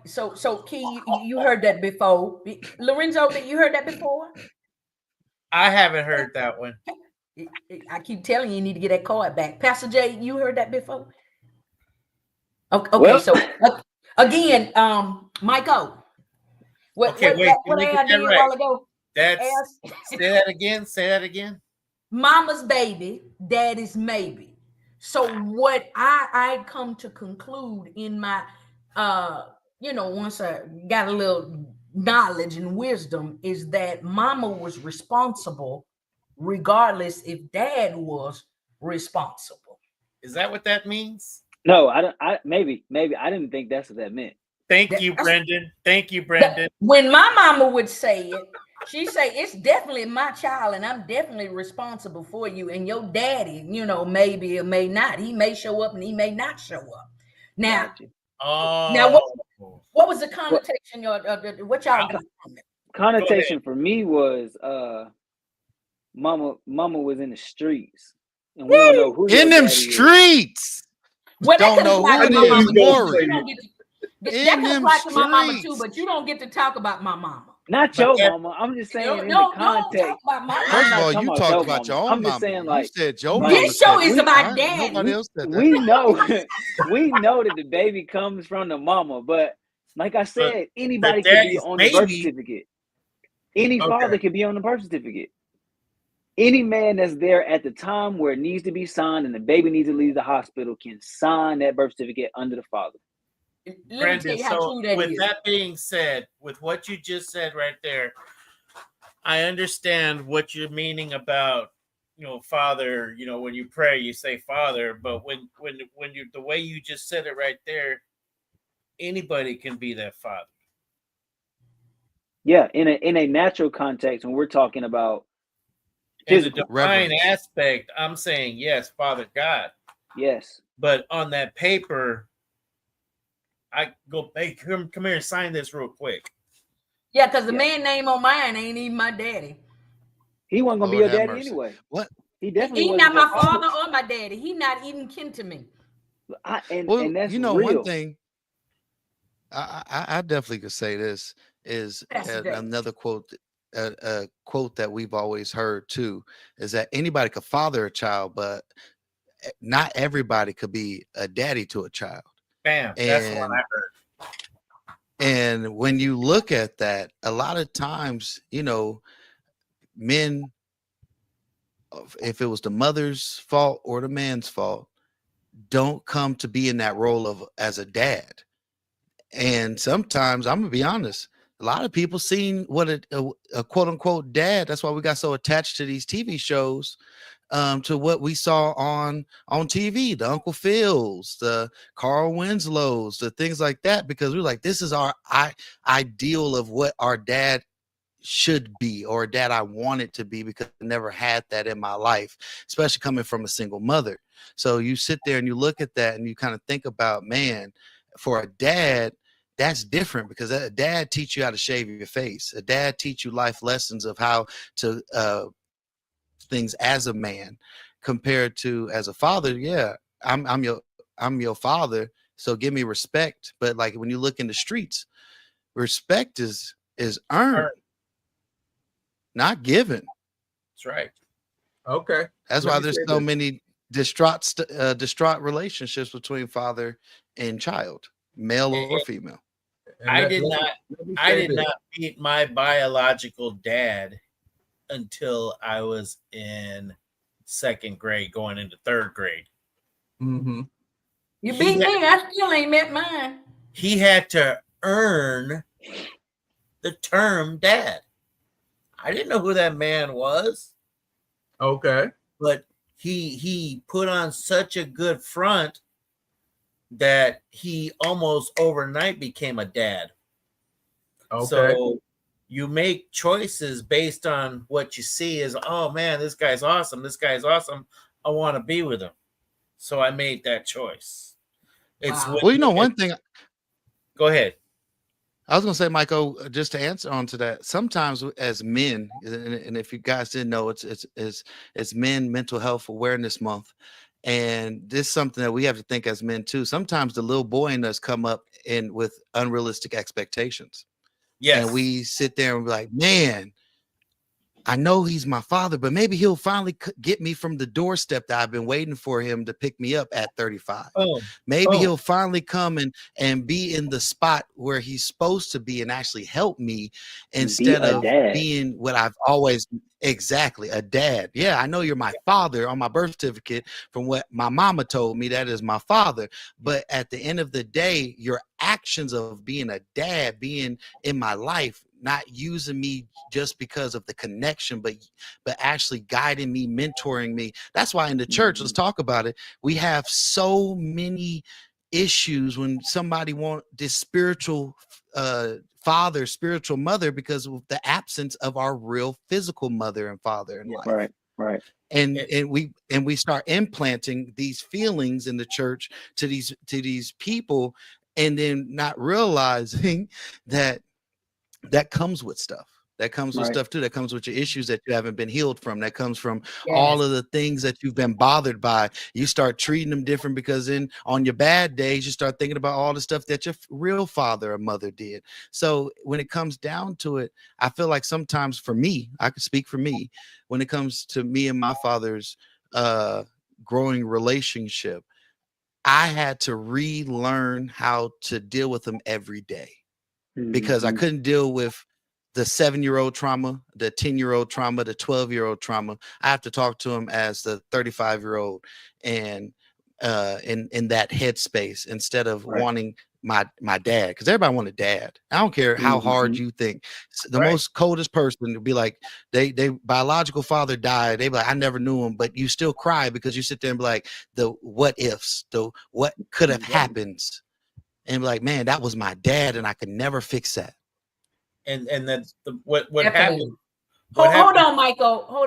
so Key, you heard that before. Lorenzo, you heard that before? I haven't heard that one. I keep telling you need to get that card back. Pastor Jay, you heard that before? Okay, so again, Michael. What I did a while ago? Say that again. Mama's baby, daddy's maybe. So what I come to conclude in my once I got a little knowledge and wisdom is that mama was responsible regardless if dad was responsible. Is that what that means? No, maybe I didn't think that's what that meant. Thank you, Brendan. When my mama would say it, She say it's definitely my child, and I'm definitely responsible for you. And your daddy, maybe or may not. He may show up and he may not show up. Now, what was the connotation? What y'all got from it? Connotation for me was mama was in the streets, and we don't know who in them streets. Well, don't know who it is. That can apply to my mama too, but you don't get to talk about my mama. Not your mama. I'm just saying in the context. First of all, you talked about your own mama. I'm just saying, like, you said your mama. This show is about dad. Nobody else said that. We know that the baby comes from the mama, but like I said, anybody can be on the birth certificate. Any father can be on the birth certificate. Any man that's there at the time where it needs to be signed and the baby needs to leave the hospital can sign that birth certificate under the father. Brandon, so with that being said, with what you just said right there, I understand what you're meaning about, father, when you pray, you say father, but when you, the way you just said it right there, anybody can be that father. Yeah, in a natural context, when we're talking about physical divine aspect, I'm saying yes, Father God. Yes. But on that paper, I go, hey, come here and sign this real quick. Yeah, because the man name on mine ain't even my daddy. He wasn't gonna be your daddy anyway. What? He definitely He's not my father or my daddy. He not even kin to me. And that's real. One thing I definitely could say this is another quote. A quote that we've always heard too is that anybody could father a child, but not everybody could be a daddy to a child. Bam, that's what I heard. And when you look at that, a lot of times, men, if it was the mother's fault or the man's fault, don't come to be in that role of as a dad. And sometimes, I'm gonna be honest, a lot of people seen what a quote unquote dad. That's why we got so attached to these TV shows, to what we saw on TV, the Uncle Phils, the Carl Winslows, the things like that, because we're like, this is our ideal of what our dad should be, or dad I want it to be, because I never had that in my life, especially coming from a single mother. So you sit there and you look at that and you kind of think about, man, for a dad, that's different, because a dad teach you how to shave your face. A dad teach you life lessons of how to things as a man, compared to as a father. Yeah, I'm your father, so give me respect. But like when you look in the streets, respect is earned, not given. That's right. Okay. That's why there's so many distraught relationships between father and child, male or female. I did not meet my biological dad until I was in second grade, going into third grade. Mm-hmm. You beat me. I still ain't met mine. He had to earn the term dad. I didn't know who that man was. Okay. But he put on such a good front that he almost overnight became a dad. Okay. So you make choices based on what you see as, oh man, this guy's awesome. This guy's awesome. I want to be with him. So I made that choice. It's one thing. Go ahead. I was going to say, Michael, just to answer on to that, sometimes as men, and if you guys didn't know, it's Men Mental Health Awareness Month. And this is something that we have to think as men too. Sometimes the little boy in us come up with unrealistic expectations. Yes. And we sit there and be like, man, I know he's my father, but maybe he'll finally get me from the doorstep that I've been waiting for him to pick me up at 35. Maybe he'll finally come and be in the spot where he's supposed to be and actually help me, instead of being what I've always exactly a dad. Yeah, I know you're my father on my birth certificate. From what my mama told me, that is my father. But at the end of the day, your actions of being a dad, being in my life, not using me just because of the connection, but actually guiding me, mentoring me. That's why in the church, let's talk about it, we have so many issues when somebody want this spiritual father, spiritual mother, because of the absence of our real physical mother and father in life. Right. And we start implanting these feelings in the church to these people, and then not realizing that comes with stuff. That comes with stuff too. That comes with your issues that you haven't been healed from. That comes from all of the things that you've been bothered by. You start treating them different because on your bad days, you start thinking about all the stuff that your real father or mother did. So when it comes down to it, I feel like sometimes for me, I could speak for me, when it comes to me and my father's growing relationship, I had to relearn how to deal with them every day, because I couldn't deal with the 7-year-old trauma, the 10-year-old trauma, the 12-year-old trauma. I have to talk to him as the 35-year-old and in that headspace, instead of wanting my dad, because everybody want a dad. I don't care how hard you think. The most coldest person would be like, they biological father died. They be like, I never knew him, but you still cry because you sit there and be like, the what ifs, the what could have happened, and be like, man, that was my dad, and I could never fix that. And that's what Definitely. happened. Hold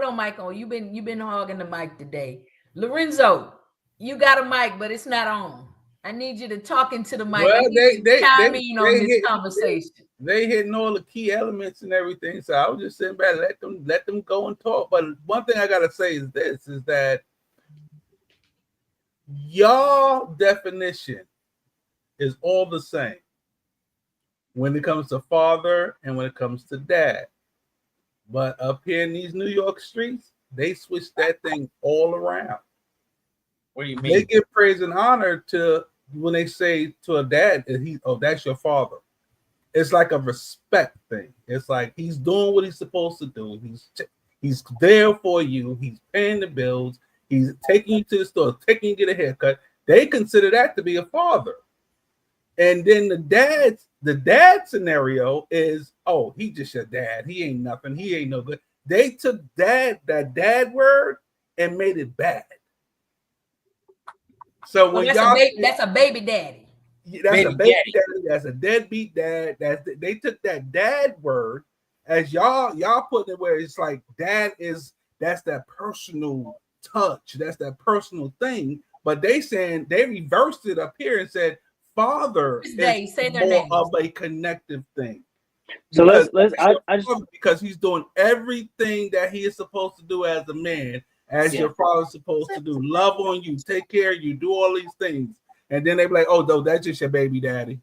on, Michael. You've been hogging the mic today. Lorenzo, you got a mic, but it's not on. I need you to talk into the mic. Well, they chime in on this conversation. They hitting all the key elements and everything. So I was just sitting back, let them go and talk. But one thing I gotta say is this: is that y'all definition is all the same when it comes to father and when it comes to dad. But up here in these New York streets, they switch that thing all around. What do you mean? They give praise and honor to when they say to a dad, that's your father. It's like a respect thing. It's like he's doing what he's supposed to do. He's there for you. He's paying the bills. He's taking you to the store, taking you to get a haircut. They consider that to be a father. And then the dad scenario is, oh, he just your dad. He ain't nothing. He ain't no good. They took that dad word and made it bad. So when that's a baby daddy. That's a baby daddy. That's a deadbeat dad. They took that dad word as y'all putting it where it's like that's that personal touch. That's that personal thing. But they reversed it up here and said father is more of a connective thing. So because he's doing everything that he is supposed to do as a man, as your father's supposed to do. Love on you, take care of you, do all these things. And then they be like, oh, no, that's just your baby daddy.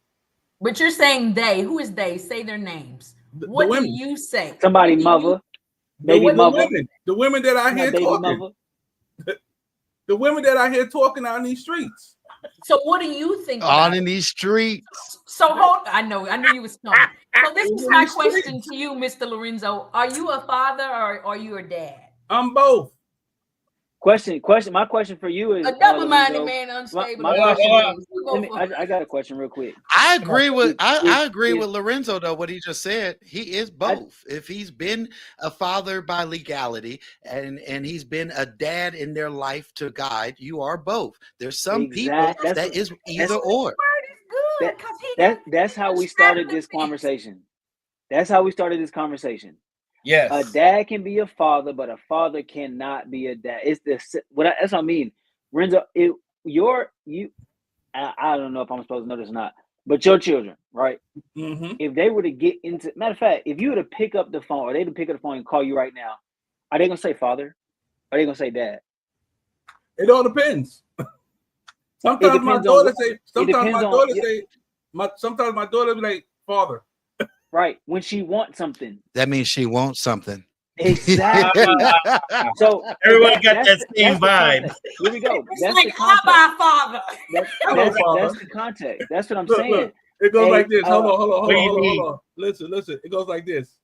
But you're saying they. Who is they? Say their names. What do you say? Somebody mother. Baby mother. The women that I hear talking. The women that I hear talking out in these streets. So what do you think on in these streets? So I knew you was coming. So this is my question to you, Mr. Lorenzo. Are you a father or are you a dad? I'm both. Question. My question for you is a double-minded man, unstable. My question I got a question real quick. I agree with Lorenzo though. What he just said, he is both. If he's been a father by legality and he's been a dad in their life to guide, you are both. There's some people that is either or. That's how we started this conversation. Yes. A dad can be a father, but a father cannot be a dad. That's what I mean. Renzo, I don't know if I'm supposed to know this or not, but your children, right? Mm-hmm. If they were to get into, matter of fact, if you were to pick up the phone, or they to pick up the phone and call you right now, are they gonna say father? Or are they gonna say dad? It all depends. Sometimes my daughter say. Sometimes my daughter be like father. Right, when she wants something. That means she wants something. Exactly. So everybody got that same vibe. Here we go. It's like how father. That's the context. That's what I'm saying. Look, it goes like this. Hold on. Listen. It goes like this.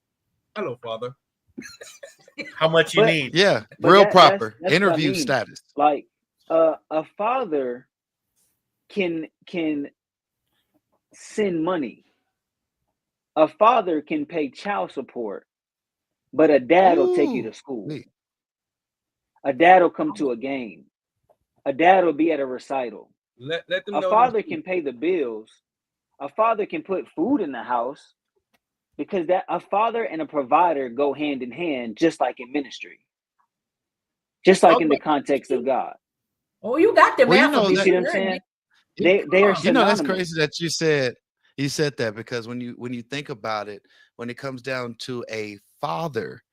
Hello, father. How much you need? Yeah, real proper interview status. Like a father can send money. A father can pay child support, but a dad will take you to school. A dad will come to a game. A dad will be at a recital. Let them know. A father can pay the bills. A father can put food in the house, because that a father and a provider go hand in hand, just like in ministry, just like in the context of God. Oh, you got them. Well, You see what I'm saying? They are synonymous. That's crazy that you said that, because when you think about it, when it comes down to a father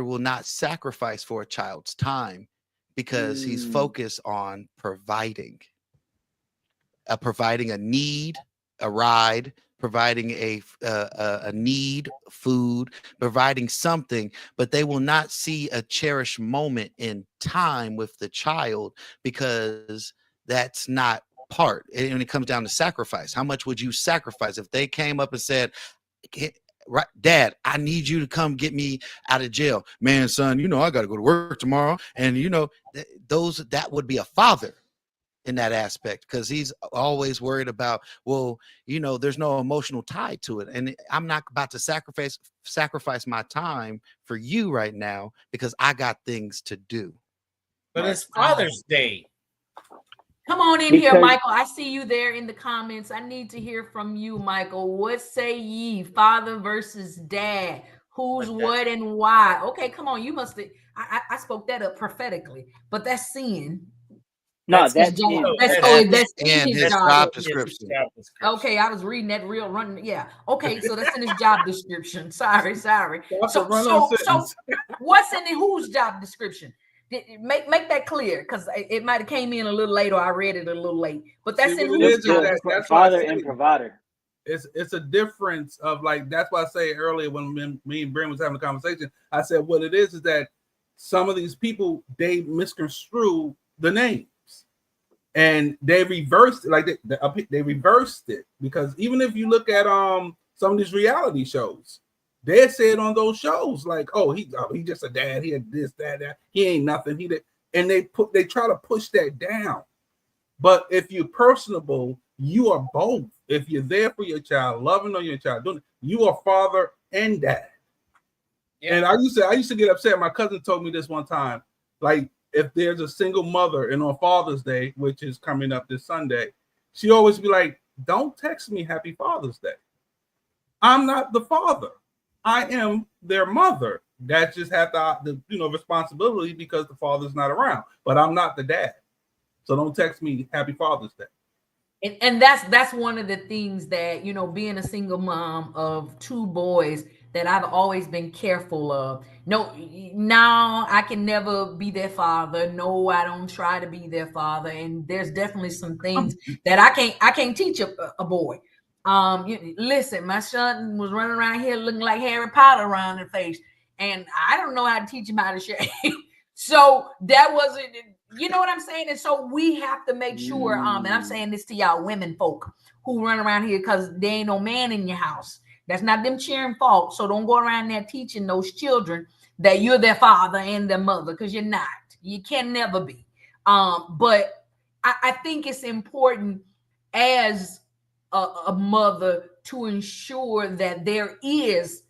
will not sacrifice for a child's time, because he's focused on providing a need, a ride, providing a need, food, providing something, but they will not see a cherished moment in time with the child, because that's not part. And when it comes down to sacrifice, how much would you sacrifice if they came up and said, right, Dad, I need you to come get me out of jail? Man, son, I got to go to work tomorrow. And that would be a father in that aspect, because he's always worried about, there's no emotional tie to it, and I'm not about to sacrifice my time for you right now, because I got things to do. But it's Father's Day. Come on in here, Michael. I see you there in the comments. I need to hear from you, Michael. What say ye? Father versus dad. Who's what and why? Okay, come on. You must have. I spoke that up prophetically, but that's sin. No, that's his job. That's in his job description. Okay, I was reading that real run. Yeah. Okay, so that's in his job description. Sorry. So what's in whose job description? Make that clear, because it might have came in a little late, or I read it a little late. But that's in whose job? That's father and provider. It's a difference of, like, that's why I say earlier when me and Brent was having a conversation, I said what it is that some of these people, they misconstrue the names, and they reversed it. Like they reversed it, because even if you look at some of these reality shows, they said on those shows, like, he just a dad, he had this, that, he ain't nothing, and they try to push that down. But if you're personable, you are both. If you're there for your child, loving on your child, doing it, you are father and dad. Yeah. And I used to get upset. My cousin told me this one time, like, if there's a single mother and on Father's Day, which is coming up this Sunday, she always be like, don't text me Happy Father's Day. I'm not the father. I am their mother. That just have the responsibility, because the father's not around. But I'm not the dad. So don't text me Happy Father's Day. And that's one of the things that, being a single mom of two boys, that I've always been careful of. No, I can never be their father. No, I don't try to be their father. And there's definitely some things that I can't teach a boy. Listen, my son was running around here looking like Harry Potter around the face, and I don't know how to teach him how to shave. So that wasn't, you know what I'm saying? And so we have to make sure, and I'm saying this to y'all women folk who run around here, because there ain't no man in your house. That's not them cheering fault. So don't go around there teaching those children that you're their father and their mother, because you're not. You can never be. But I think it's important as a mother to ensure that there is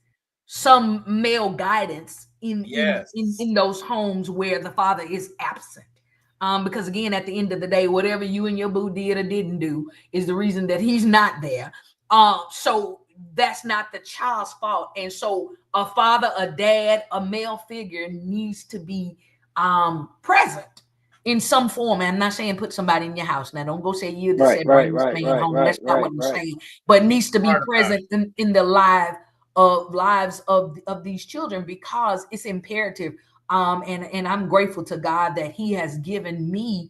some male guidance in those homes where the father is absent. Because again, at the end of the day, whatever you and your boo did or didn't do is the reason that he's not there. So that's not the child's fault. And so a father, a dad, a male figure needs to be present in some form. And I'm not saying put somebody in your house. Now, don't go say you're the home. That's not what I'm saying. But needs to be present in the lives of these children, because it's imperative. And I'm grateful to God that He has given me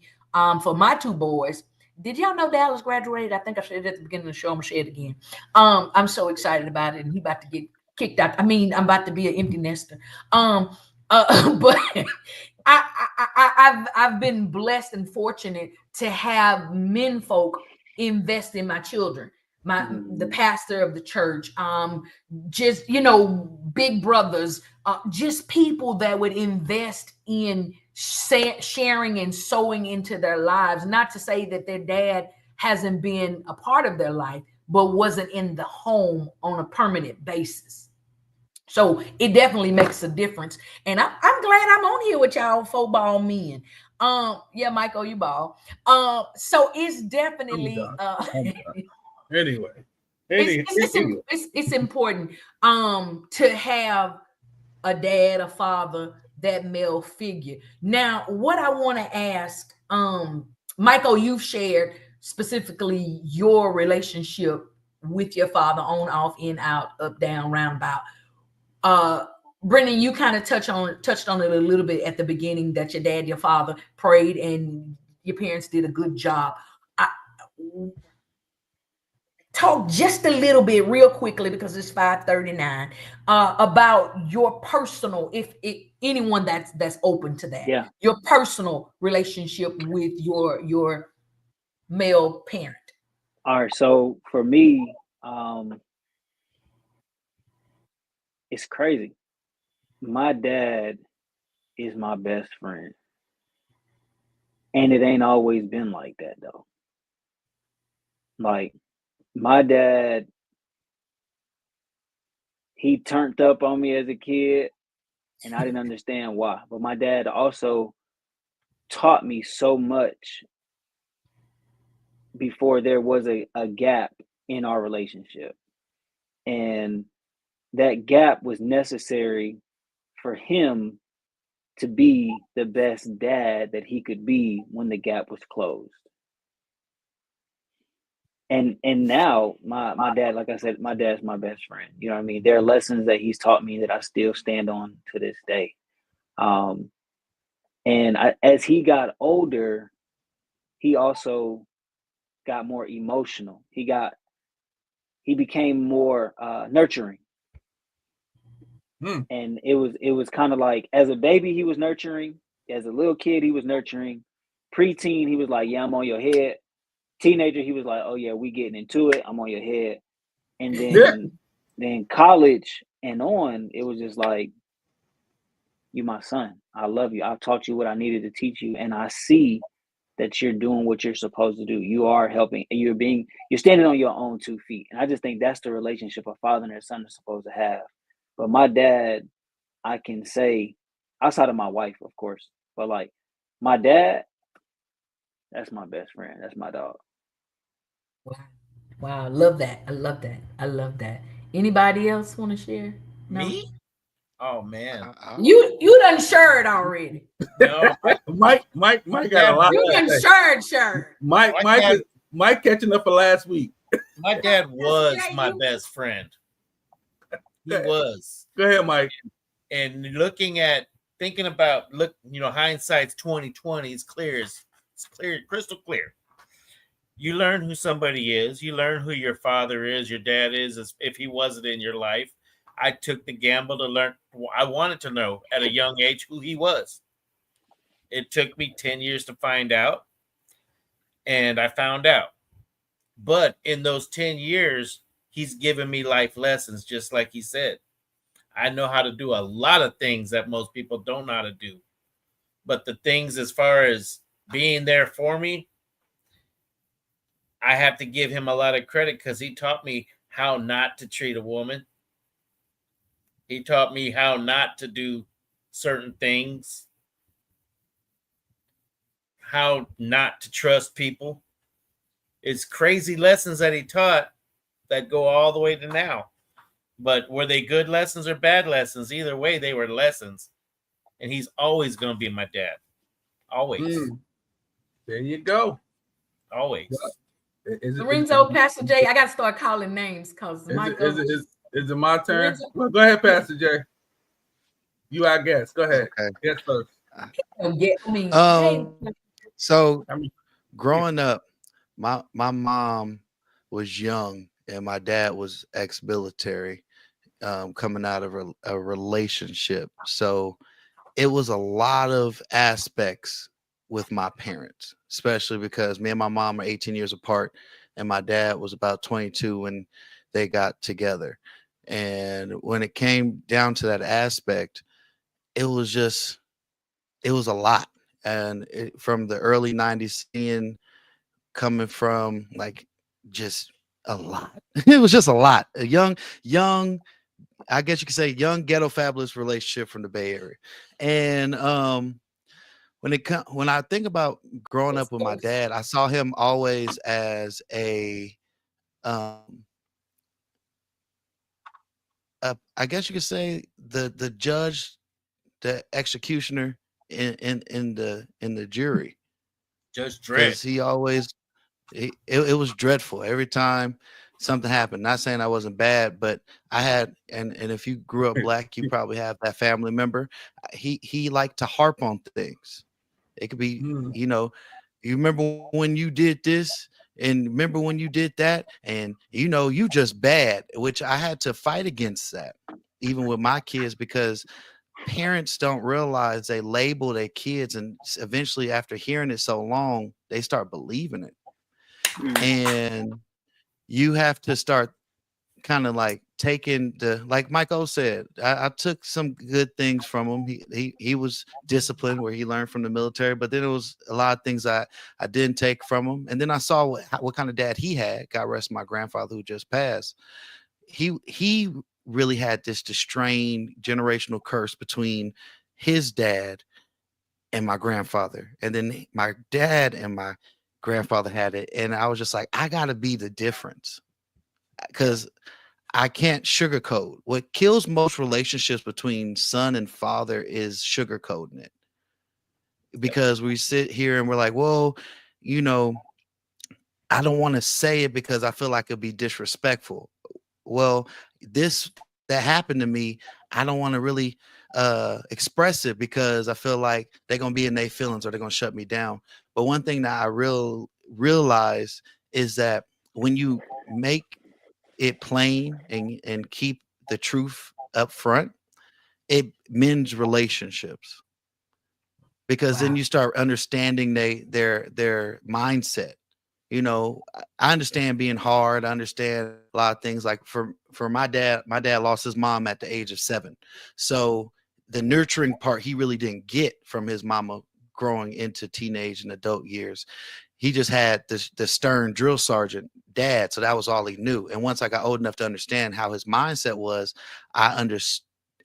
for my two boys. Did y'all know Dallas graduated? I think I said it at the beginning of the show. I'm gonna say it again. I'm so excited about it, and he about to get kicked out. I mean, I'm about to be an empty nester. But I've been blessed and fortunate to have men folk invest in my children. The pastor of the church, just big brothers, just people that would invest in sharing and sowing into their lives. Not to say that their dad hasn't been a part of their life, but wasn't in the home on a permanent basis. So it definitely makes a difference. And I'm glad I'm on here with y'all football men. Yeah, Michael, you ball. So it's definitely anyway. It's important to have a dad, a father, that male figure. Now, what I want to ask, Michael, you've shared specifically your relationship with your father, on, off, in, out, up, down, roundabout. Brendan, you kind of touched on it a little bit at the beginning, that your dad, your father prayed and your parents did a good job. Talk just a little bit real quickly, because it's 5:39, about your personal, if anyone that's open to that, your personal relationship with your male parent. All right, so for me, it's crazy. My dad is my best friend, and it ain't always been like that though. Like, my dad, he turned up on me as a kid, and I didn't understand why. But my dad also taught me so much before there was a gap in our relationship. And that gap was necessary for him to be the best dad that he could be when the gap was closed. And now my dad, like I said, my dad's my best friend. You know what I mean? There are lessons that he's taught me that I still stand on to this day. And as he got older, he also got more emotional. He became more nurturing. And it was kind of like, as a baby, he was nurturing. As a little kid, he was nurturing. Preteen, he was like, yeah, I'm on your head. Teenager, he was like, oh yeah, we getting into it. I'm on your head. And then college and on, it was just like, you my son. I love you. I've taught you what I needed to teach you. And I see that you're doing what you're supposed to do. You are helping, and you're standing on your own 2 feet. And I just think that's the relationship a father and a son are supposed to have. But my dad, I can say, outside of my wife, of course, but like my dad, that's my best friend. That's my dog. Wow. Love that. I love that. I love that. Anybody else want to share? No? Me? Oh man. You done shared already. No, Mike got a lot. You done shared. Mike catching up for last week. My dad was my best friend. He was. Go ahead, Mike. And thinking about, hindsight's 20/20. It's clear, crystal clear. You learn who somebody is. You learn who your father is, your dad is, if he wasn't in your life. I took the gamble to learn. I wanted to know at a young age who he was. It took me 10 years to find out, and I found out. But in those 10 years, he's given me life lessons, just like he said. I know how to do a lot of things that most people don't know how to do. But the things as far as being there for me, I have to give him a lot of credit, because he taught me how not to treat a woman. He taught me how not to do certain things, how not to trust people. It's crazy lessons that he taught that go all the way to now. But were they good lessons or bad lessons? Either way, they were lessons. And he's always going to be my dad. Always. There you go. Always. Lorenzo, Pastor Jay, I got to start calling names, because is it my turn? Well, go ahead, Pastor Jay. You, I guess. Go ahead. Okay. Yes, first. So growing up, my mom was young and my dad was ex-military, coming out of a relationship. So it was a lot of aspects with my parents, especially because me and my mom are 18 years apart and my dad was about 22 when they got together. And when it came down to that aspect, it was a lot. And from the early 90s, coming from like just a lot. It was just a lot. A young, I guess you could say young ghetto fabulous relationship from the Bay Area. And when I think about growing up with my dad, I saw him always as I guess you could say the judge, the executioner in the jury. Judge Dredd. Because he always it was dreadful every time something happened. Not saying I wasn't bad, but I had and if you grew up black, you probably have that family member. He liked to harp on things. It could be, you remember when you did this and remember when you did that, and you just bad, which I had to fight against that, even with my kids, because parents don't realize they label their kids, and eventually after hearing it so long, they start believing it. And you have to start kind of like taking like Michael said, I took some good things from him. He was disciplined where he learned from the military, but then it was a lot of things I didn't take from him. And then I saw what kind of dad he had. God rest my grandfather who just passed. He really had this strained generational curse between his dad and my grandfather, and then my dad and my grandfather had it. And I was just like, I gotta be the difference, because I can't sugarcoat. What kills most relationships between son and father is sugarcoating it. Because we sit here and we're like, well, I don't want to say it because I feel like it'd be disrespectful. Well, that happened to me, I don't want to really express it because I feel like they're gonna be in their feelings or they're gonna shut me down. But one thing that I realize is that when you make it plain and keep the truth up front, it mends relationships, because then you start understanding their mindset. I understand being hard. I understand a lot of things. Like for my dad lost his mom at the age of 7. So the nurturing part he really didn't get from his mama growing into teenage and adult years. He just had the stern drill sergeant dad. So that was all he knew. And once I got old enough to understand how his mindset was, I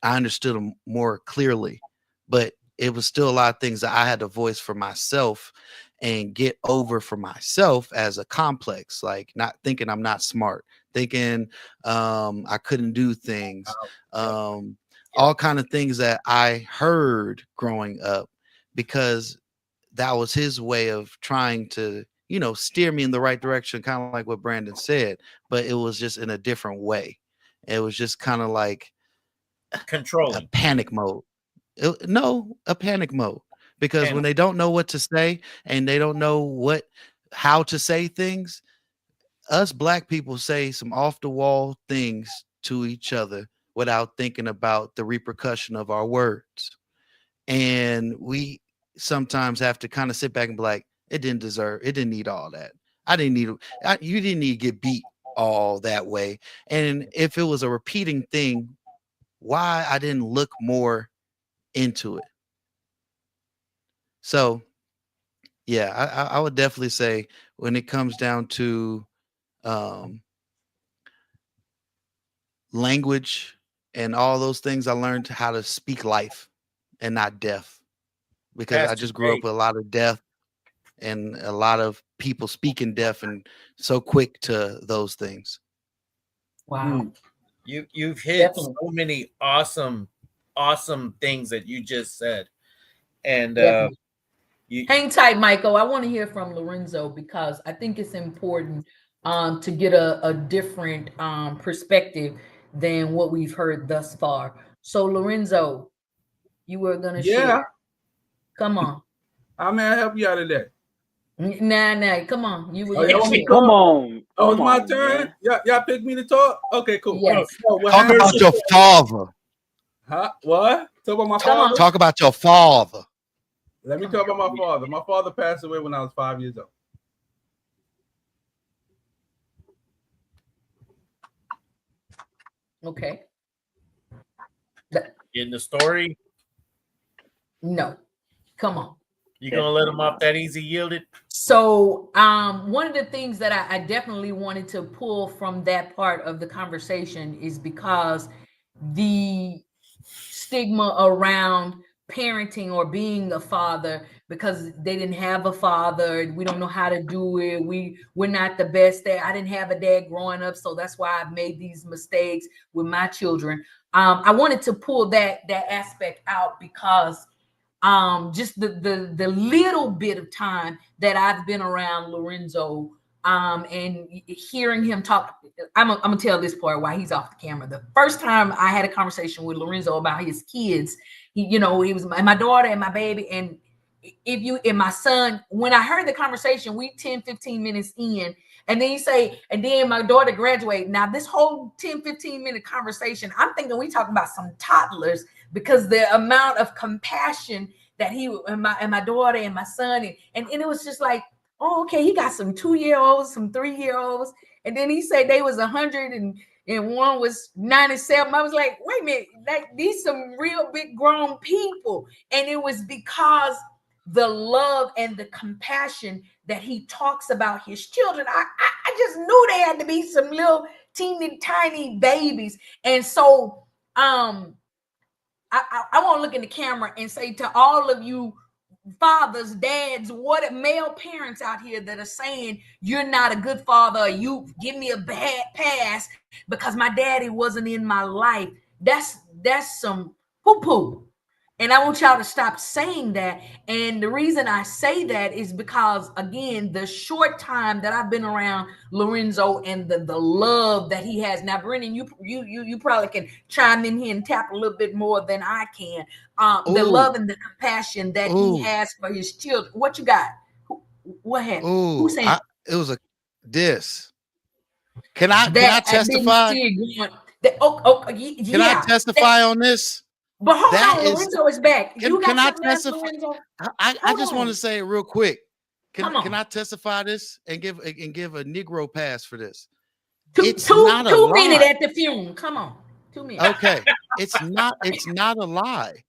understood him more clearly. But it was still a lot of things that I had to voice for myself and get over for myself as a complex, like not thinking I'm not smart, thinking I couldn't do things, all kind of things that I heard growing up, because that was his way of trying to, steer me in the right direction, kind of like what Brandon said, but it was just in a different way. It was just kind of like controlling, a panic mode. A panic mode. Because when they don't know what to say and they don't know how to say things, us black people say some off the wall things to each other without thinking about the repercussion of our words. And we sometimes have to kind of sit back and be like, it didn't need all that. You didn't need to get beat all that way. And if it was a repeating thing, why I didn't look more into it. So, yeah, I would definitely say when it comes down to language and all those things, I learned how to speak life and not death, because I just grew up with a lot of death and a lot of people speaking death and so quick to those things. Wow. You've hit so many awesome things that you just said. And hang tight, Michael. I want to hear from Lorenzo, because I think it's important to get a different perspective than what we've heard thus far. So Lorenzo, you were gonna share. Come on. How may I help you out of that? Nah. Come on. You were come on. Oh, it's my turn. Y'all picked me to talk. Okay, cool. Yes. Talk about your father. Huh? What? Talk about my father. Talk about your father. Let me talk about my father. My father passed away when I was 5 years old. Okay. In the story? No. Come on. You gonna let him off that easy yielded? So one of the things that I definitely wanted to pull from that part of the conversation is because the stigma around parenting or being a father because they didn't have a father. We don't know how to do it. We're not the best there. I didn't have a dad growing up, so that's why I've made these mistakes with my children. I wanted to pull that aspect out because just the little bit of time that I've been around Lorenzo, and hearing him talk. I'm gonna tell this part while he's off the camera. The first time I had a conversation with Lorenzo about his kids, he was my daughter and my baby, and my son, when I heard the conversation, we 10-15 minutes in, and then you say, and then my daughter graduated. Now this whole 10-15 minute conversation, I'm thinking we talking about some toddlers, because the amount of compassion that he and my daughter and my son, and it was just like, oh, okay, he got some 2-year-olds, some 3-year-olds, and then he said they was 100 and one was 97. I was like, wait a minute, like these some real big grown people, and it was because the love and the compassion that he talks about his children. I just knew they had to be some little teeny tiny babies, and so I want to look in the camera and say to all of you fathers, dads, what male parents out here that are saying you're not a good father, or you give me a bad pass because my daddy wasn't in my life. That's some poo-poo. And I want y'all to stop saying that. And the reason I say that is because, again, the short time that I've been around Lorenzo and the love that he has. Now, Brennan, you probably can chime in here and tap a little bit more than I can. The love and the compassion that he has for his children. What you got? What happened? Who said it was a diss? Can I testify? Yeah. Can I testify on this? But hold on, Lorenzo is back. You got something else, Lorenzo? I just want to say it real quick. Come on. Can I testify this and give a Negro pass for this? It's not a minute at the funeral. Come on, 2 minutes. Okay, it's not a lie,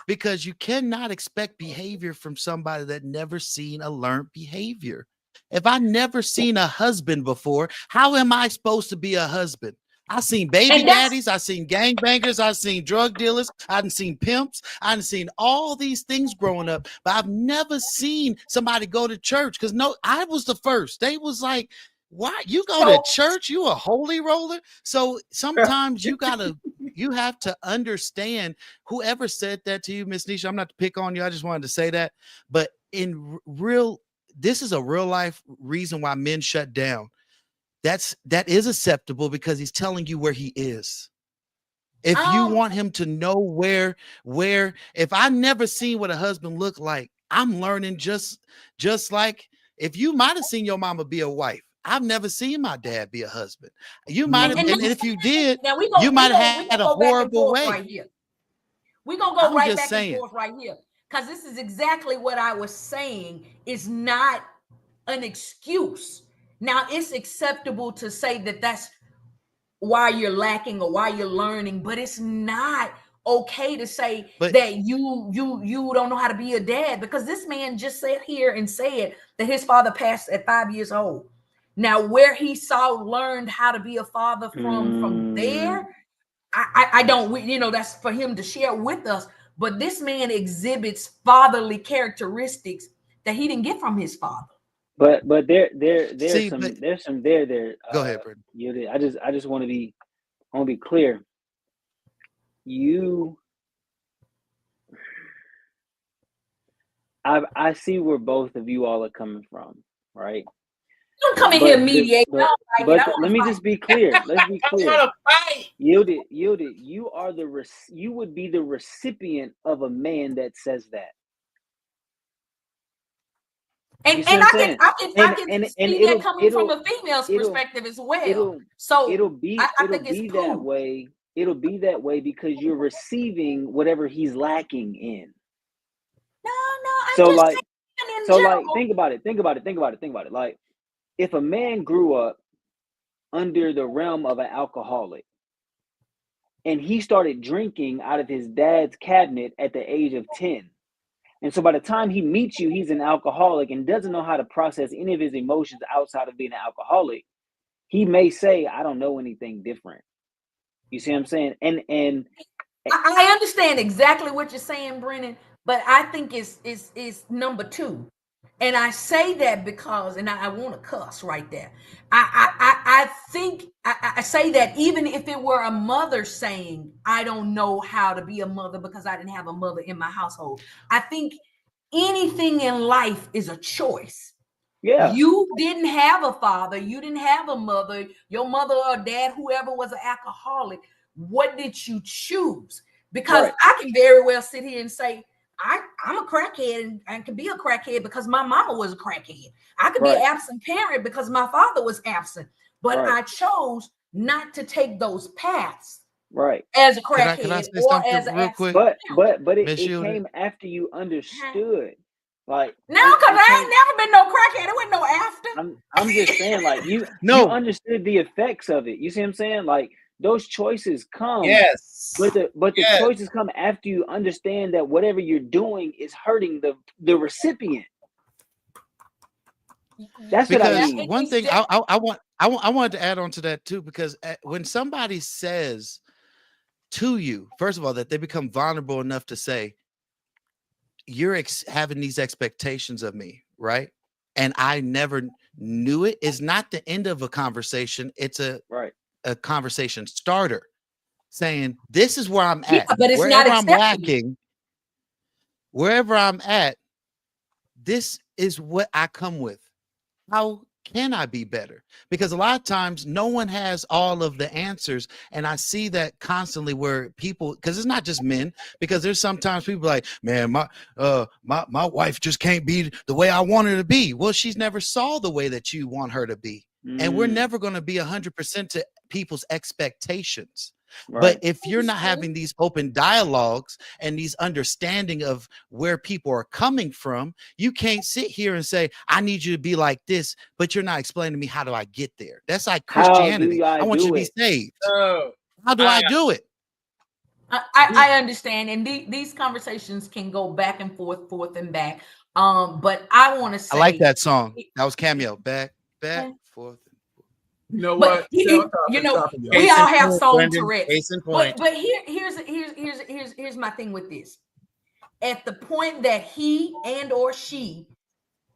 because you cannot expect behavior from somebody that never seen a learned behavior. If I never seen a husband before, how am I supposed to be a husband? I seen baby daddies, I seen gangbangers, I seen drug dealers, I done seen pimps, I done seen all these things growing up, but I've never seen somebody go to church, because I was the first. They was like, why you go to church? You a holy roller? So sometimes you have to understand. Whoever said that to you, Miss Nisha, I'm not to pick on you, I just wanted to say that, but this is a real life reason why men shut down. That is acceptable, because he's telling you where he is. If you want him to know where, if I never seen what a husband looked like, I'm learning just like if you might have seen your mama be a wife. I've never seen my dad be a husband. You might have, and if you did, you might have had a horrible way. Right here. We're gonna go right back and forth right here, because this is exactly what I was saying. Is not an excuse. Now, it's acceptable to say that that's why you're lacking or why you're learning, but it's not okay to say that you don't know how to be a dad, because this man just sat here and said that his father passed at 5 years old. Now, where he learned how to be a father from there, I don't, that's for him to share with us. But this man exhibits fatherly characteristics that he didn't get from his father. But there's some there. Go ahead, Brittany. I just want to be clear. I see where both of you all are coming from, right? Don't come in here mediate. But let me just be clear. Let's be clear. Yielded. You would be the recipient of a man that says that. And I can see that coming from a female's perspective as well. It'll be that way. It'll be that way because you're receiving whatever he's lacking in. No. Think about it. Like, if a man grew up under the realm of an alcoholic and he started drinking out of his dad's cabinet at the age of 10. And so by the time he meets you, he's an alcoholic and doesn't know how to process any of his emotions outside of being an alcoholic. He may say, I don't know anything different. You see what I'm saying? And I understand exactly what you're saying, Brennan. but I think it's number two. And I say that because, and I want to cuss right there. I think I say that even if it were a mother saying, I don't know how to be a mother because I didn't have a mother in my household. I think anything in life is a choice. Yeah. You didn't have a father, you didn't have a mother, your mother or dad, whoever was an alcoholic. What did you choose? Because I can very well sit here and say, I'm a crackhead and I can be a crackhead because my mama was a crackhead. I could be an absent parent because my father was absent, but I chose not to take those paths. As a crackhead can I say or something as an real quick? But it Miss came after you understood. Like no, because I ain't never been no crackhead. There wasn't no after. I'm just saying, like you understood the effects of it. You see what I'm saying? Like those choices come. Yes. But the choices come after you understand that whatever you're doing is hurting the recipient. That's because what I mean. one thing I wanted to add on to that too, because when somebody says to you, first of all, that they become vulnerable enough to say, you're having these expectations of me, right? And I never knew it, is not the end of a conversation. It's a conversation starter saying, this is where I'm at. But it's wherever not I'm lacking, wherever I'm at, this is what I come with. How can I be better? Because a lot of times no one has all of the answers. And I see that constantly where people, because it's not just men, because there's sometimes people like, man, my wife just can't be the way I want her to be. Well, she's never saw the way that you want her to be. And we're never going to be 100% to people's expectations. But if you're not having these open dialogues and these understanding of where people are coming from, you can't sit here and say, I need you to be like this, but you're not explaining to me, how do I get there? That's like Christianity. I want you to be saved. How do I do it? I understand. And these conversations can go back and forth and back. But I want to say, I like that song. That was Cameo. Back, forth. You know what? We all have soul Tourette's. But here's my thing with this. At the point that he and or she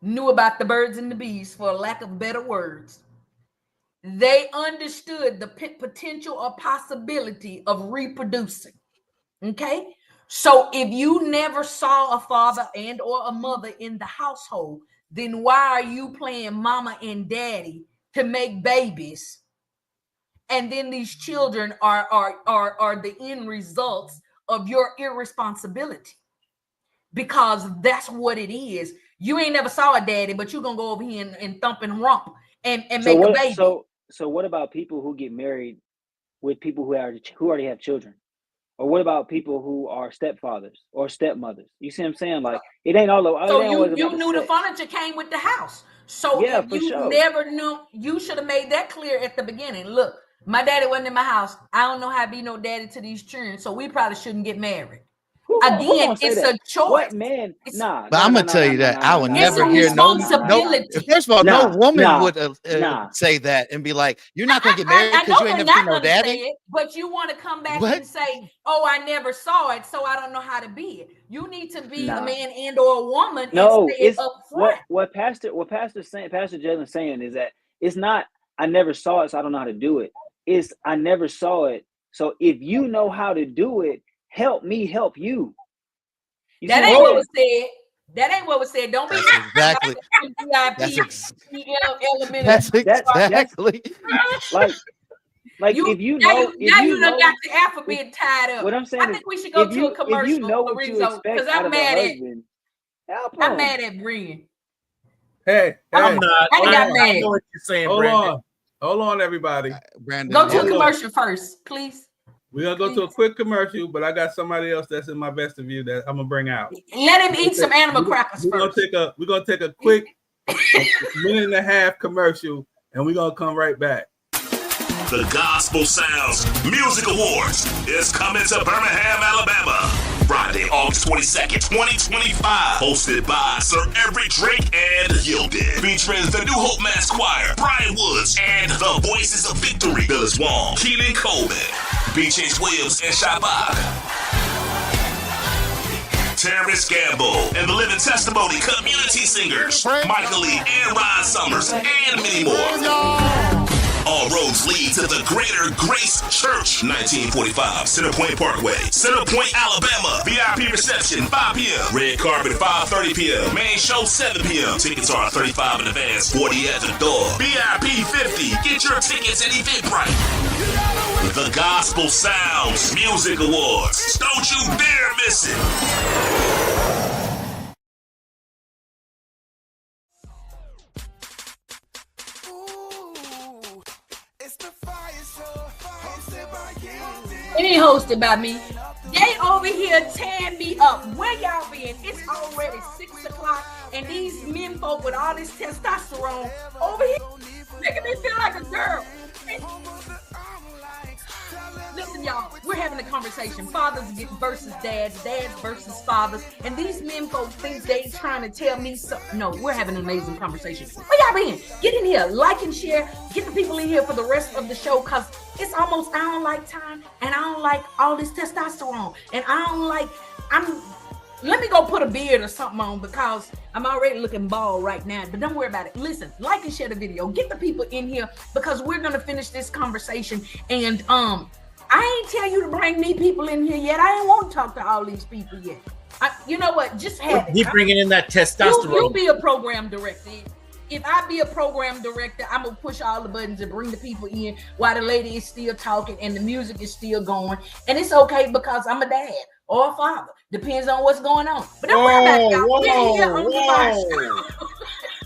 knew about the birds and the bees, for lack of better words, they understood the potential or possibility of reproducing. Okay, so if you never saw a father and or a mother in the household, then why are you playing mama and daddy to make babies? And then these children are the end results of your irresponsibility, because that's what it is. You ain't never saw a daddy, but you're gonna go over here and thump and rump and make a baby. So what about people who get married with people who already have children? Or what about people who are stepfathers or stepmothers? You see what I'm saying? Like it ain't all over. So you knew the furniture came with the house. So if you never knew, you should have made that clear at the beginning. Look, my daddy wasn't in my house. I don't know how to be no daddy to these children, so we probably shouldn't get married. Again, it's a choice. What man? Nah. But I'm gonna tell you that I would never hear no. First of all, no woman would say that and be like, "You're not gonna get married because you ain't never seen no daddy." But you want to come back and say, "Oh, I never saw it, so I don't know how to be it." You need to be a man and or a woman. No, and it's up front. What Pastor Jalen's saying is that it's not, I never saw it, so I don't know how to do it. It's, I never saw it, so if you know how to do it, help me help you. That ain't what was said. That ain't what was said. Don't be exactly. That's exactly. Like you, if you know, you done got the alphabet tied up. What I'm saying, I think we should go to a commercial. If you know what you expect because I'm mad at Brian. Hey, I'm not. I got mad. I know what you're saying, Brandon. Hold on, everybody. Brandon, go to a commercial first, please. We're gonna go to a quick commercial, but I got somebody else that's in my best of you that I'm gonna bring out. Let him eat some animal crackers first. We're gonna take a quick minute and a half commercial, and we're gonna come right back. The Gospel Sounds Music Awards is coming to Birmingham, Alabama, Friday, August 22nd, 2025. Hosted by Sir Every Drake and Yielded. Featuring the New Hope Mass Choir, Brian Woods, and the Voices of Victory, Billis Wong, Keenan Coleman, B.J. Williams, and Shabak. Terrence Gamble, and the Living Testimony community singers, Michael Lee and Ron Summers, and many more. All roads lead to the Greater Grace Church, 1945 Centerpoint Parkway, Centerpoint, Alabama. VIP reception 5 p.m. Red carpet 5:30 p.m. Main show 7 p.m. Tickets are $35 in advance, 40 at the door. VIP 50. Get your tickets at Eventbrite. The Gospel Sounds Music Awards. Don't you dare miss it. It ain't hosted by me. They over here tearing me up. Where y'all been? It's already 6 o'clock, and these men folk with all this testosterone over here making me feel like a girl. Listen, y'all, we're having a conversation. Fathers versus dads, dads versus fathers, and these men folk think they trying to tell me something. No, we're having an amazing conversation. Where y'all been? Get in here, like and share. Get the people in here for the rest of the show, because it's almost, I don't like time, and I don't like all this testosterone, and I don't like, let me go put a beard or something on, because I'm already looking bald right now, but don't worry about it. Listen, like and share the video. Get the people in here, because we're going to finish this conversation, and I ain't tell you to bring me people in here yet. I ain't want to talk to all these people yet. You know what? Just have it. He bringing in that testosterone. You be a program director. If I be a program director, I'm going to push all the buttons and bring the people in while the lady is still talking and the music is still going. And it's okay, because I'm a dad or a father. Depends on what's going on. But don't worry about it.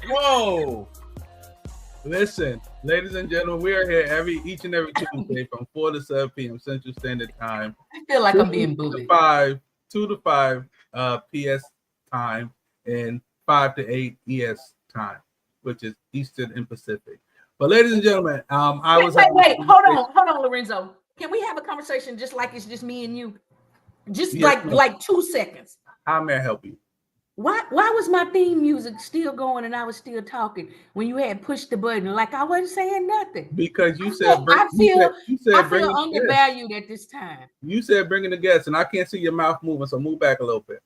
Whoa. Listen, ladies and gentlemen, we are here each and every Tuesday from 4 to 7 p.m. Central Standard Time. I feel like I'm being bullied. 2 to 5 PS time, and 5 to 8 ES time, which is Eastern and Pacific. But ladies and gentlemen, wait, hold on, Lorenzo. Can we have a conversation just like it's just me and you? Just like 2 seconds. How may I help you? Why was my theme music still going and I was still talking when you had pushed the button like I wasn't saying nothing? Because you said I feel undervalued at this time. You said bringing the guests, and I can't see your mouth moving, so move back a little bit.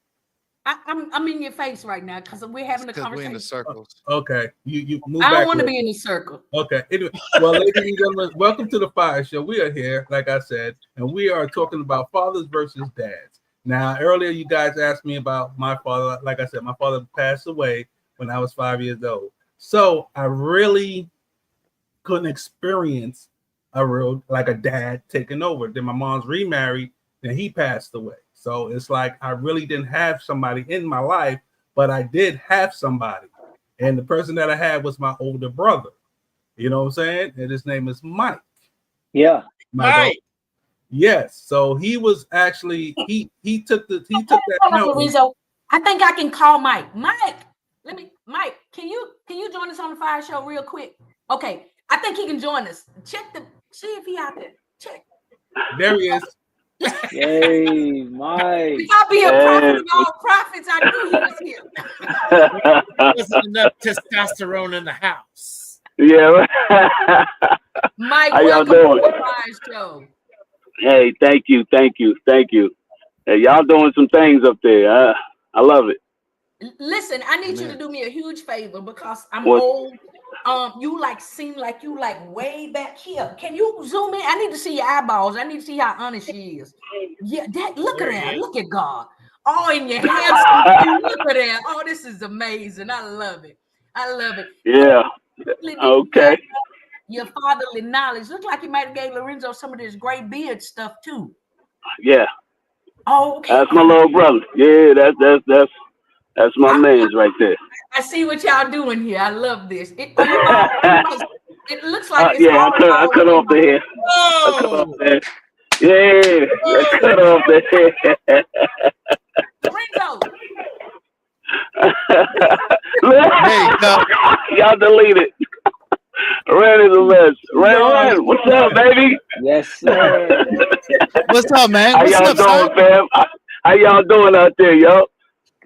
I'm in your face right now because we're having a conversation. We're in the circles. Okay, you move back. I don't want to be in the circle. Okay. Anyway, well, ladies and gentlemen, welcome to the FIYAH Show. We are here, like I said, and we are talking about fathers versus dads. Now, earlier you guys asked me about my father. Like I said, my father passed away when I was 5 years old. So I really couldn't experience a dad taking over. Then my mom's remarried, and he passed away. So it's like I really didn't have somebody in my life, but I did have somebody. And the person that I had was my older brother. You know what I'm saying? And his name is Mike. Yeah. Mike. Yes. So he was actually he took that note. I think I can call Mike. Mike, can you join us on the FIYAH Show real quick? Okay. I think he can join us. See if he out there. Check. There he is. Hey, Mike. I'll be a prophet of all prophets. I knew he was here. There's enough testosterone in the house. Yeah. Mike, how y'all doing? To the FIYAH Show. Hey, thank you. Hey, y'all doing some things up there. I love it. Listen, I need you to do me a huge favor because I'm old. You seem like you way back here. Can you zoom in? I need to see your eyeballs. I need to see how honest she is. Yeah, look at that. Look at God. Oh, in your hands. Look at that. Oh, this is amazing. I love it. Yeah. Okay. Your fatherly knowledge. Look like you might have gave Lorenzo some of this gray beard stuff too. Yeah. Oh, okay. That's my little brother. Yeah, that's my man's right there. I see what y'all doing here. I love this. It looks like it's I cut off the hair. Yeah, I cut off the hair. Lorenzo. Y'all delete it. Ran is a mess. Ran, what's up, baby? Yes, sir. What's up, man? How y'all doing, fam? How y'all doing out there, yo?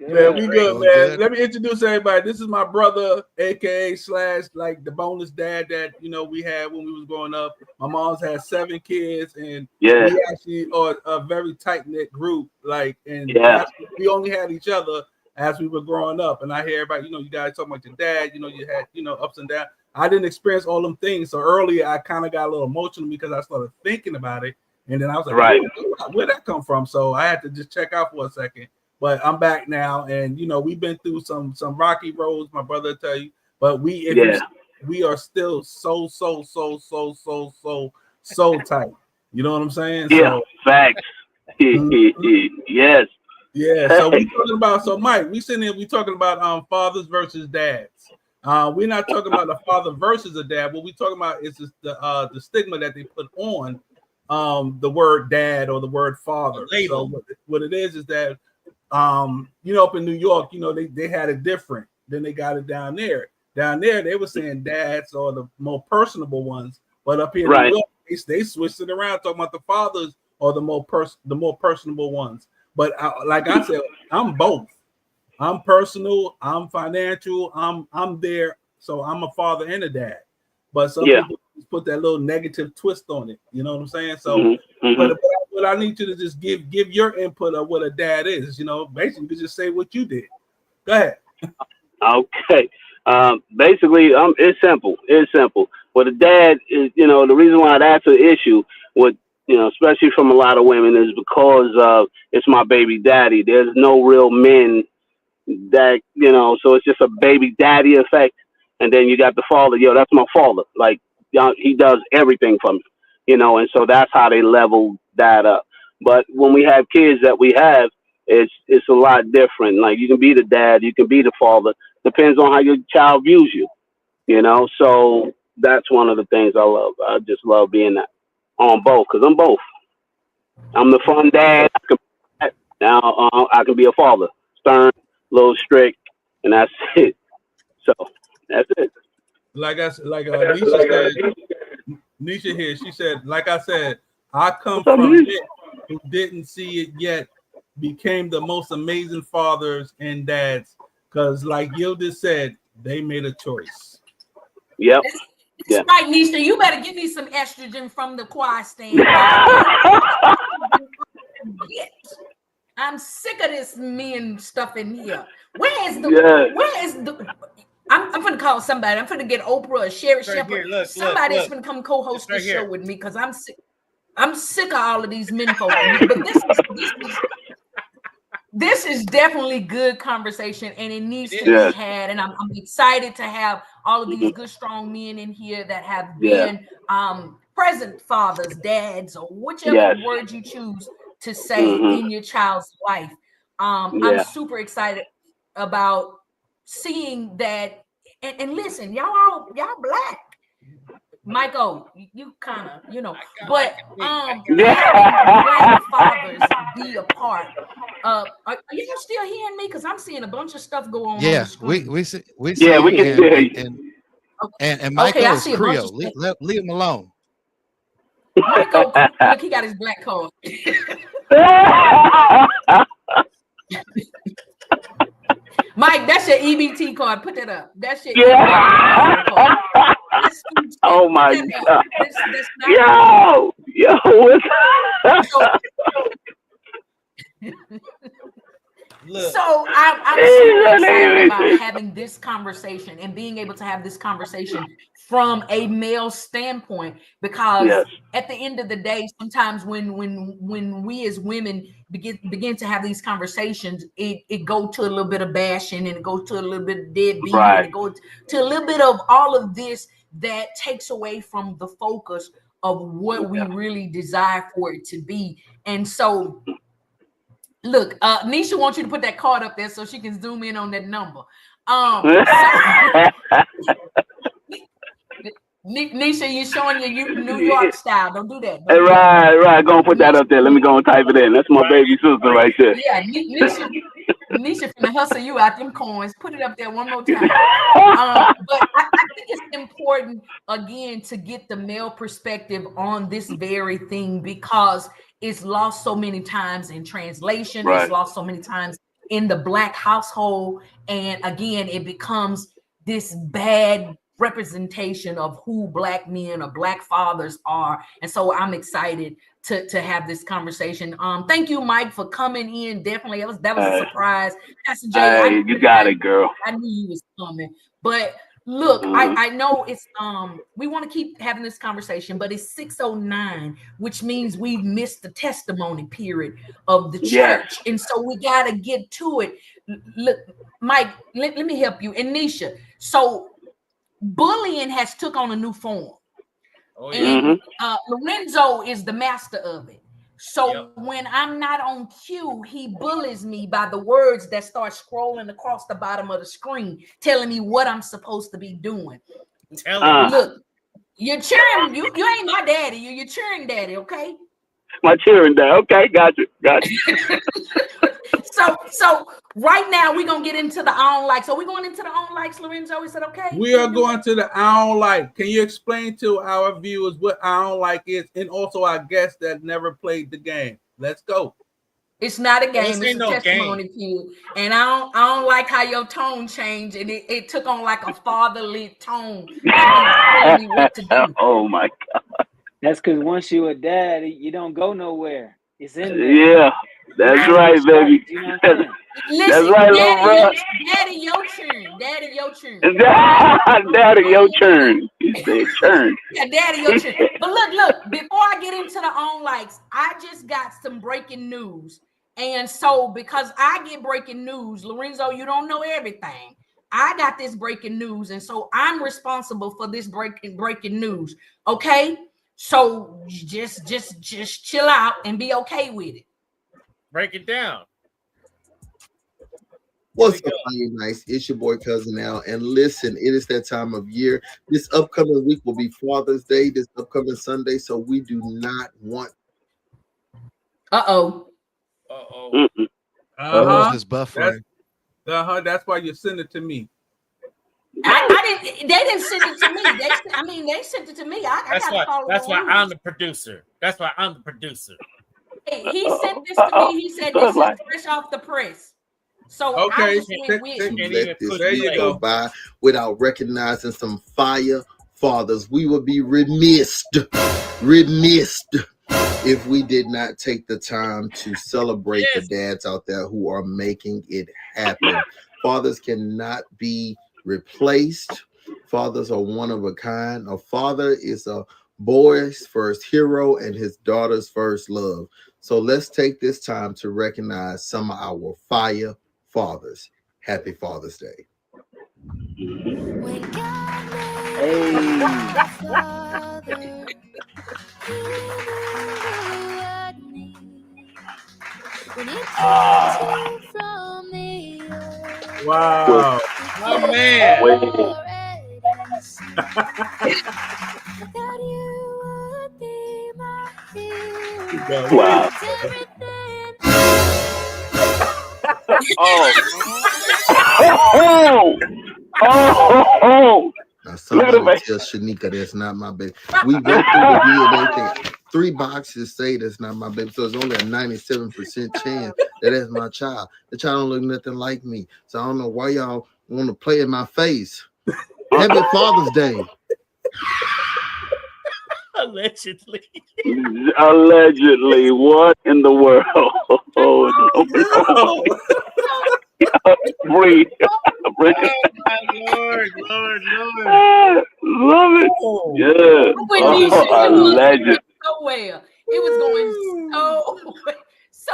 Man, we good, man. Let me introduce everybody. This is my brother, aka / like the bonus dad that we had when we was growing up. My mom's had 7 kids, and we actually are a very tight knit group. We only had each other as we were growing up. And I hear everybody, you guys talking about your dad. You had ups and downs. I didn't experience all them things, so earlier I kind of got a little emotional because I started thinking about it, and then I was like, where'd that come from? So I had to just check out for a second. But I'm back now, and we've been through some rocky roads. My brother will tell you, but we are still so tight. You know what I'm saying? Yeah, facts. Yes. Yeah. So we talking about Mike. We sitting here. We talking about fathers versus dads. We're not talking about a father versus a dad. What we talking about is the stigma that they put on the word dad or the word father. So what it is that. Up in New York, they had it different. Then they got it down there. Down there, they were saying dads are the more personable ones, but up here in New York, they switched it around, talking about the fathers are the more personable ones. But like I said, I'm both. I'm personal. I'm financial. I'm there. So I'm a father and a dad. But some people put that little negative twist on it. You know what I'm saying? So, but I need you to just give your input of what a dad is. Basically, you just say what you did. Go ahead. Okay. Basically, it's simple. It's simple. What a dad is, the reason why that's an issue with, especially from a lot of women, is because it's my baby daddy. There's no real men that, so it's just a baby daddy effect. And then you got the father. That's my father. Like, he does everything for me, and so that's how they level that up. But when we have kids that we have, it's a lot different. Like, you can be the dad, you can be the father. Depends on how your child views you, So that's one of the things I love. I just love being that on both, because I'm both. I'm the fun dad. Now I can be a father, stern, a little strict, and that's it. So that's it. Like Nisha said, Nisha here, she said, like I said, I come from it who didn't see it yet, became the most amazing fathers and dads, because like Yildiz said, they made a choice. Yep. That's right, Nisha. You better give me some estrogen from the choir stand. I'm sick of this men stuff in here. Where is the I'm gonna call somebody. I'm gonna get Oprah or Sherry Shepherd. Somebody's gonna come co-host the show with me, because I'm sick. I'm sick of all of these men folk. But this is definitely good conversation, and it needs to be had. And I'm excited to have all of these good, strong men in here that have been present fathers, dads, or whichever word you choose to say in your child's life. I'm super excited about seeing that. And listen, y'all black. Michael, you kind of, but having grandfathers be a part of. Are you still hearing me? Because I'm seeing a bunch of stuff go on. Yeah, the screen. we see we can hear you. And Michael is Creole. Leave him alone. Michael, look, he got his black card. Mike, that's your EBT card. Put that up. That's your EBT card. Oh my God. Yo, what's So I'm super excited about having this conversation and being able to have this conversation from a male standpoint, because at the end of the day, sometimes when we as women begin to have these conversations, it go to a little bit of bashing, and it goes to a little bit of deadbeat, and it goes to a little bit of all of this that takes away from the focus of what we really desire for it to be. And so look, Nisha wants you to put that card up there so she can zoom in on that number. Nisha, you're showing your New York style. Don't do that. Right. Go and put that up there. Let me go and type it in. That's my baby sister right there. Yeah, Nisha finna hustle you out them coins. Put it up there one more time. But I think it's important, again, to get the male perspective on this very thing, because it's lost so many times in translation. It's lost so many times in the Black household. And again, it becomes this bad representation of who Black men or Black fathers are. And so I'm excited to have this conversation. Thank you, Mike, for coming in. Definitely, that was a surprise. Pastor Jay, you got it, girl. I knew you was coming. But look, I know it's we want to keep having this conversation, but it's 6:09, which means we've missed the testimony period of the church, and so we got to get to it. Look, Mike, let me help you, and Nisha. So bullying has took on a new form. And Lorenzo is the master of it. So when I'm not on cue, he bullies me by the words that start scrolling across the bottom of the screen, telling me what I'm supposed to be doing. Look, you're cheering. You ain't my daddy. You're cheering daddy, okay? My cheering dad. Okay, got you. So right now we're gonna get into the I don't like. So we're going into the I don't likes, Lorenzo. Is that okay? We are going to the I don't like. Can you explain to our viewers what I don't like is, and also our guests that never played the game? Let's go. It's not a game. It's a testimony period. And I don't like how your tone changed, and it took on like a fatherly tone. Telling me what to do. Oh my God. That's because once you're a dad, you don't go nowhere. It's in there. Yeah, that's right, baby. You know what I'm saying? Listen, that's right, Daddy, your turn. Daddy, your turn. Daddy, your turn. You said turn. Yeah, Daddy, your turn. But look, before I get into the on likes, I just got some breaking news. And so because I get breaking news, Lorenzo, you don't know everything. I got this breaking news, and so I'm responsible for this breaking news. Okay? So just chill out and be okay with it. Break it down. What's up, nice? It's your boy Cousin Al, and listen, it is that time of year. This upcoming week will be Father's Day. This upcoming Sunday, so we do not want. This buffering. That's why you send it to me. I didn't. They didn't send it to me. They sent it to me. That's why I'm the producer. That's why I'm the producer. Hey, he sent this to me. He said this is fresh off the press. So I just went with let this week go by without recognizing some fire fathers. We would be remiss if we did not take the time to celebrate the dads out there who are making it happen. Fathers cannot be replaced. Fathers are one of a kind. A father is a boy's first hero and his daughter's first love. So let's take this time to recognize some of our fire fathers. Happy Father's Day. Wow. Oh man. Wow. Now somebody tell Shanika that's not my baby. We went through the DNA thing. 3 boxes say that's not my baby, so it's only a 97% chance that that's my child. The child don't look nothing like me, so I don't know why y'all want to play in my face. Happy Father's Day. Allegedly. Allegedly. What in the world? Oh, no. Breathe. Lord. Love it. Yeah. Alleged. So well. It was going so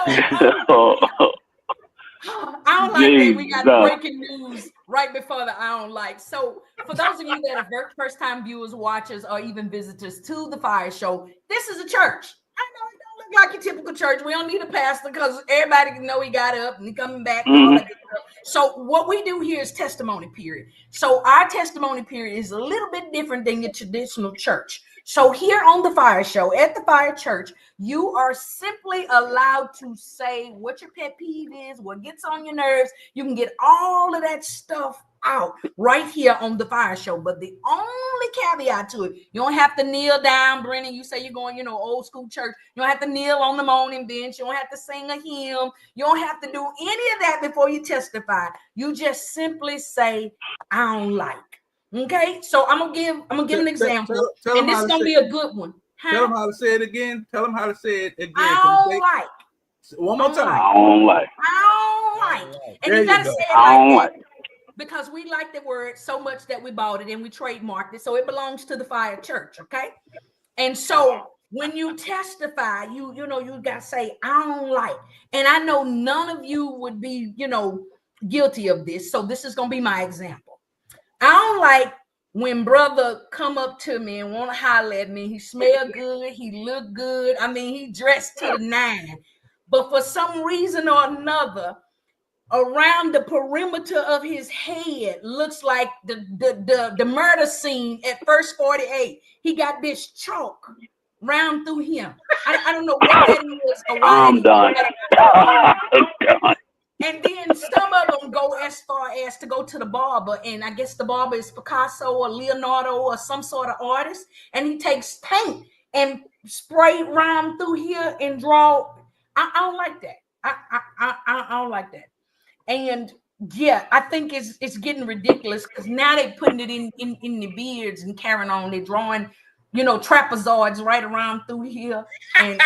I don't like that we got breaking news right before the I don't like. So for those of you that are first time viewers, watchers, or even visitors to the Fire Show, this is a church. I know it don't look like your typical church. We don't need a pastor because everybody can know he got up and he coming back and all that good stuff. So what we do here is testimony period. So our testimony period is a little bit different than your traditional church. So here on the Fire Show, at the Fire Church, you are simply allowed to say what your pet peeve is, what gets on your nerves. You can get all of that stuff out right here on the Fire Show. But the only a caveat to it. You don't have to kneel down, Brennan. You say you're going, old school church. You don't have to kneel on the moaning bench. You don't have to sing a hymn. You don't have to do any of that before you testify. You just simply say, I don't like. Okay, so I'm gonna give an example, and this is gonna be a good one. Tell them how to say it again. Tell them how to say it again. I don't like. One more time. I don't like. And you gotta say it like that because we like the word so much that we bought it and we trademarked it, so it belongs to the FIYAH Church. Okay, and so when you testify, you gotta say I don't like. And I know none of you would be guilty of this, so this is gonna be my example. I don't like when brother come up to me and want to holler at me. He smell good. He look good. I mean, he dressed to the nine. But for some reason or another, around the perimeter of his head looks like the murder scene at First 48. He got this chalk round through him. I don't know what that is. I'm done. And then some of them go as far as to go to the barber, and I guess the barber is Picasso or Leonardo or some sort of artist, and he takes paint and spray round through here and draw. I don't like that. I don't like that. And yeah, I think it's getting ridiculous because now they're putting it in the beards and carrying on. They're drawing, trapezoids right around through here, and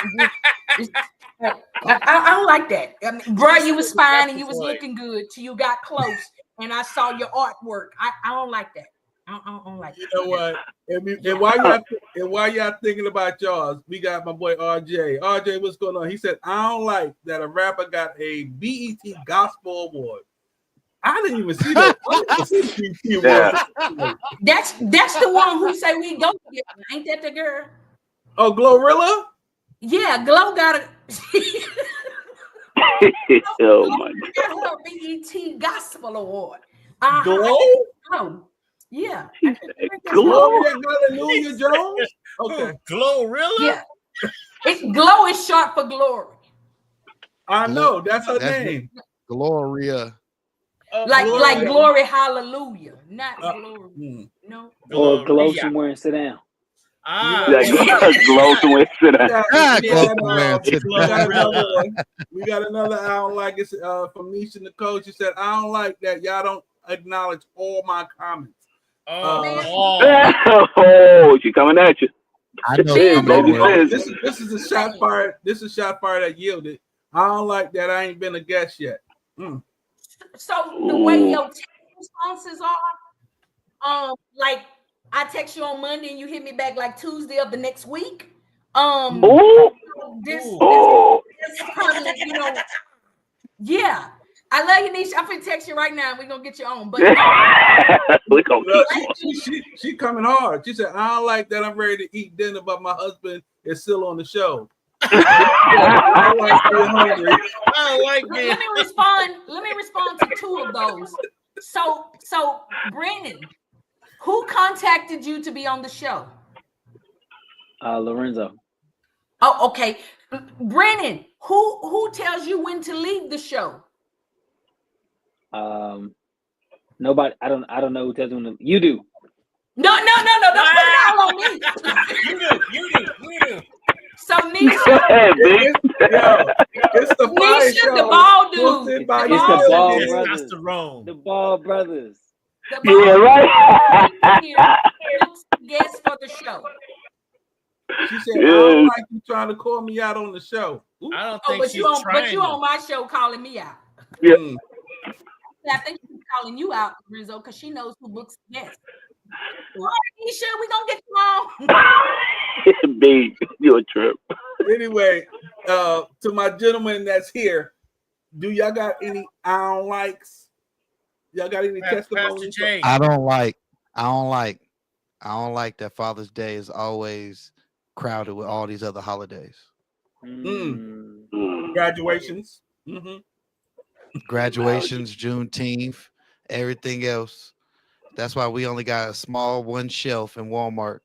I don't like that. I mean, bro, you was fine and you was looking good till you got close and I saw your artwork. I don't like that. I don't like that. You know what? And while y'all thinking about y'all, we got my boy RJ. RJ, what's going on? He said, I don't like that a rapper got a BET Gospel Award. I didn't even see that. That's the one who say we go together. Ain't that the girl? Oh, Glorilla? Yeah, Glow got it. Oh my God! Her BET Gospel Award. Glow? Yeah. Gloria Hallelujah Jones? Okay. Glorilla? Yeah. Glow is short for glory. I know. That's her name. Gloria. Like Glory Hallelujah. Not Glory. No. Or Glow somewhere and sit down. Glow somewhere sit down. We got another I don't like it from Nisha Nicole. She said, I don't like that y'all don't acknowledge all my comments. Oh, she coming at you. I know. This is a shot fired. This is a shot fired that yielded. I don't like that I ain't been a guest yet. So the way your text responses are, like I text you on Monday and you hit me back like Tuesday of the next week. This probably, yeah. I love you, Nisha. I'm finna text you right now. We're gonna get you on. But she coming hard. She said, I don't like that I'm ready to eat dinner, but my husband is still on the show. I like being hungry. Let me respond to two of those. So Brandon, who contacted you to be on the show? Lorenzo. Oh, okay. Brandon, who tells you when to leave the show? Nobody. I don't know who tells me when. You do. No. Don't put it all on me. You do. So Nisha, it's the Nisha, the ball dude. It's the Ball brothers. The Ball brothers. Yeah, right. Guest for the show. She said, I don't like you trying to call me out on the show. I don't think she's trying. But you on my show calling me out. Yeah. I think she's calling you out, Rizzo, because she knows who books guests. Well, Nisha, we gonna get you on. Babe, you're a trip. Anyway, to my gentleman that's here, do y'all got any I don't likes? Y'all got any testimonies? I don't like that Father's Day is always crowded with all these other holidays. Graduations. Graduations, Juneteenth, everything else. That's why we only got a small one shelf in Walmart.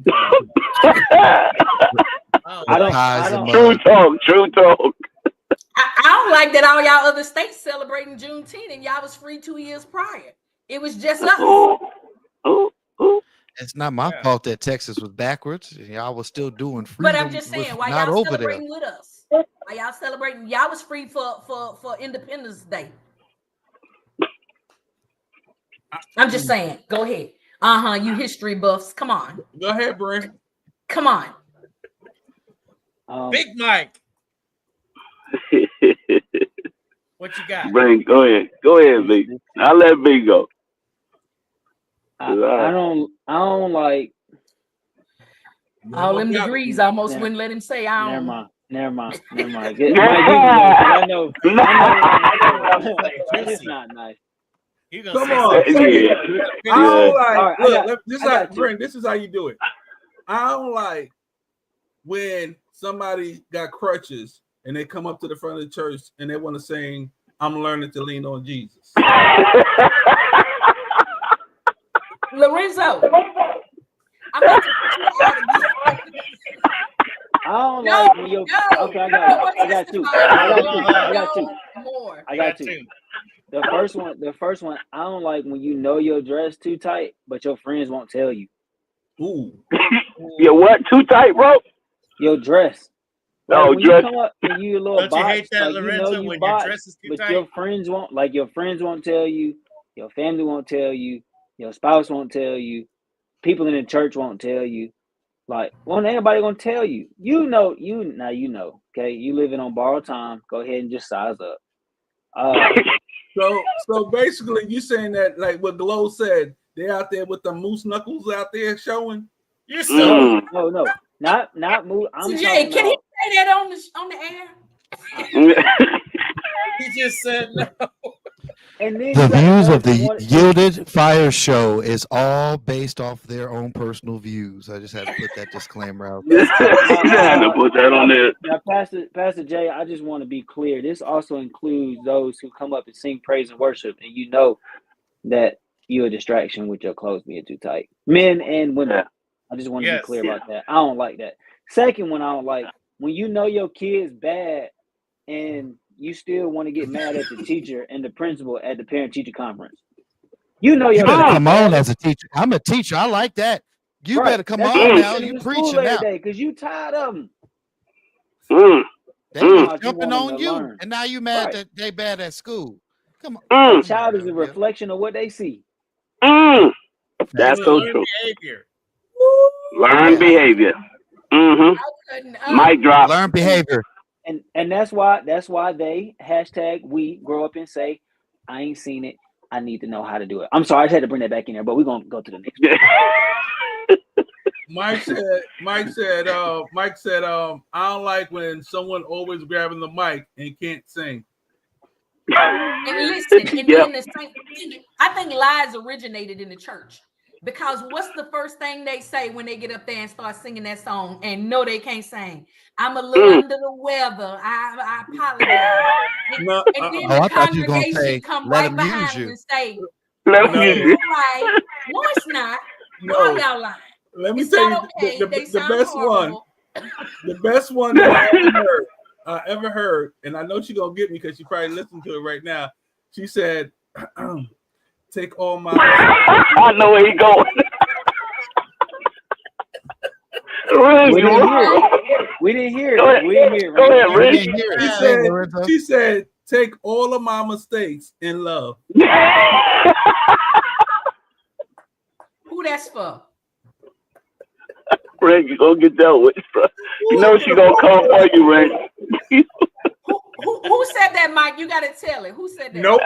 True talk. I don't like that all y'all other states celebrating Juneteenth and y'all was free 2 years prior. It was just us. It's not my fault that Texas was backwards. Y'all was still doing freedom. But I'm just saying, why not y'all over celebrating with us? Why y'all celebrating? Y'all was free for Independence Day. I'm just saying. Go ahead. You history buffs. Come on. Go ahead, Brent. Come on. Big Mike. What you got? Brent, go ahead. Go ahead, B. I'll let B go. I don't like all them degrees. I almost wouldn't let him say I don't. Never mind. Mike, you can go, 'cause I know. It's not nice. Come on. I don't like. Look, Brent, this is how you do it. I don't like when somebody got crutches and they come up to the front of the church and they want to sing, "I'm learning to lean on Jesus." Lorenzo, I'm about to put you out again. I don't like when you. Okay, I got two. I got two. The first one. I don't like when you know your dress too tight, but your friends won't tell you. Ooh. Your what? Too tight, bro? Your dress. Like when dress. you come up and you a little Don't you hate box, that, like Lorenzo, you when box, your dress is too but tight? your friends won't tell you, your family won't tell you, your spouse won't tell you, people in the church won't tell you. Like, won't anybody gonna tell you? You know. Okay, you living on borrowed time. Go ahead and just size up. So basically, you saying that like what Glow said, they out there with the moose knuckles out there showing. You're so no, not moose. I'm Jay, talking can about. he say that on the air? He just said no. And then The views of the Yielded Fire Show is all based off their own personal views. I just had to put that disclaimer out. You had to put that on there. Now, Pastor Jay, I just want to be clear. This also includes those who come up and sing praise and worship, and you know that you're a distraction with your clothes being too tight. Men and women. I just want to be clear about that. I don't like that. Second one, I don't like when you know your kid's bad and you still want to get mad at the teacher and the principal at the parent-teacher conference. You know your better come on as a teacher. I'm a teacher. I like that. You better come on now. You preaching now because you tired of them. They was jumping on you, and now you mad that they bad at school. Come on. A child is a reflection of what they see. That's so true. Behavior. Learn behavior. Mic drop. Learn behavior. And that's why they #we grow up and say, I ain't seen it. I need to know how to do it. I'm sorry, I just had to bring that back in there, but we're gonna go to the next one. Mike said, I don't like when someone always grabbing the mic and can't sing. And listen, and then the same thing, I think lies originated in the church. Because what's the first thing they say when they get up there and start singing that song and know they can't sing? I'm a little under the weather. I apologize. And then the congregation come right behind them and say, let me use you. Right. No, it's not. Why y'all lying? Let me it's tell you okay. the best horrible. The best one that I ever heard, and I know she's gonna get me because she probably listened to it right now. She said, take all my I know where he going. We didn't hear it. Go ahead, Rick. She said, take all of my mistakes in love. Who that's for? Rick, you gonna get dealt with, bro. You know she gonna come for you, Rick. Who said that, Mike? You gotta tell it. Who said that? Nope.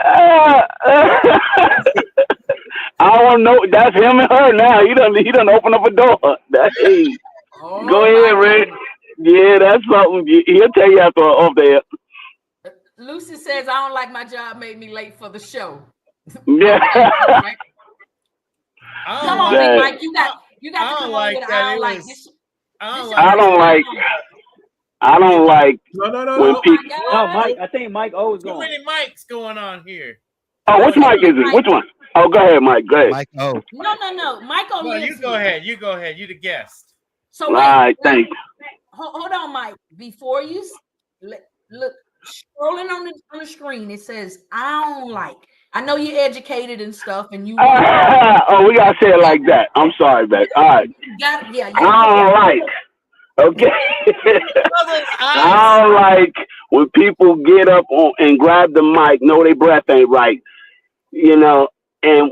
I don't know. That's him and her now. He done open up a door. That's hey. Go ahead, Rick. Yeah, that's something. He'll tell you after off there. Lucy says, I don't like my job made me late for the show. Yeah. Come on, Big Mike. You got to come on with I don't like this. I don't like when people. No, Mike. I think Mike O is going. Too many mics going on here. Oh, which mic is it? Which one? Oh, go ahead, Mike. Go ahead. Mike O. No. Michael. No, you go ahead. You go ahead. You the guest. So all right, thanks. Hold on, Mike. Before you look, scrolling on the screen, it says I don't like. I know you're educated and stuff, and you. Oh, we gotta say it like that. I'm sorry, man. All right. Yeah. I don't like. Okay. I don't like when people get up on and grab the mic, know their breath ain't right, you know, and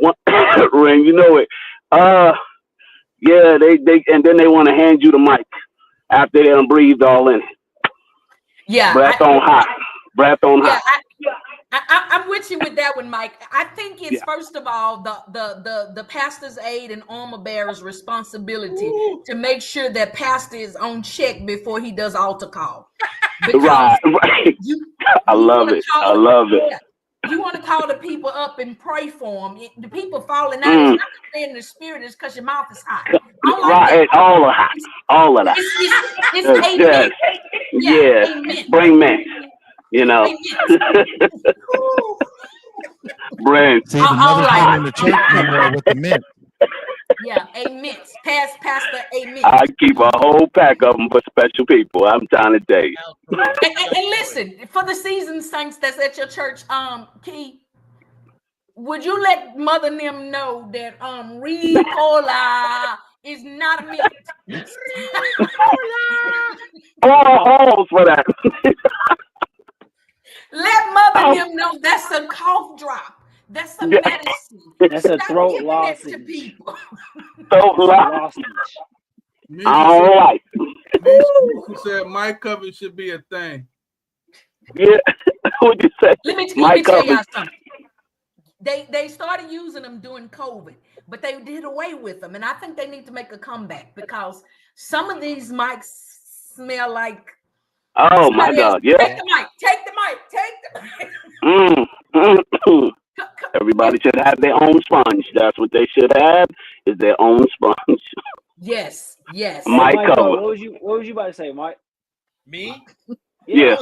when you know it, yeah, they and then they want to hand you the mic after they done breathed all in it. Yeah. Breath on hot. I'm with you with that one, Mike. I think it's first of all the pastor's aide and armor bearer's responsibility to make sure that pastor is on check before he does altar call. Right. I love it. Yeah, you want to call the people up and pray for them. The people falling out. It's not to in the spirit. It's because your mouth is hot. Right. All of hot. All of that. It's amen. Yeah. Amen. Bring men. You know. Brand. See, the mothers come in the church anymore with the men. Yeah, amen. Pastor, amen. I keep a whole pack of them for special people. I'm trying to tell you. And listen, for the seasoned saints that's at your church, Key, would you let Mother and them know that Ricola is not a mint? All for that. Let Mother and them know that's a cough drop. That's a medicine. That's a throat lozenge. To people. Throat lozenge. I don't like. Nisha said my cover should be a thing. Yeah. What'd you say? Let me tell y'all something. They started using them during COVID, but they did away with them, and I think they need to make a comeback because some of these mics smell like. Oh my God! Yeah. Take the mic. Everybody should have their own sponge. That's what they should have, is their own sponge. Yes. Mic cover. What was you about to say, Mike? Me? Yeah.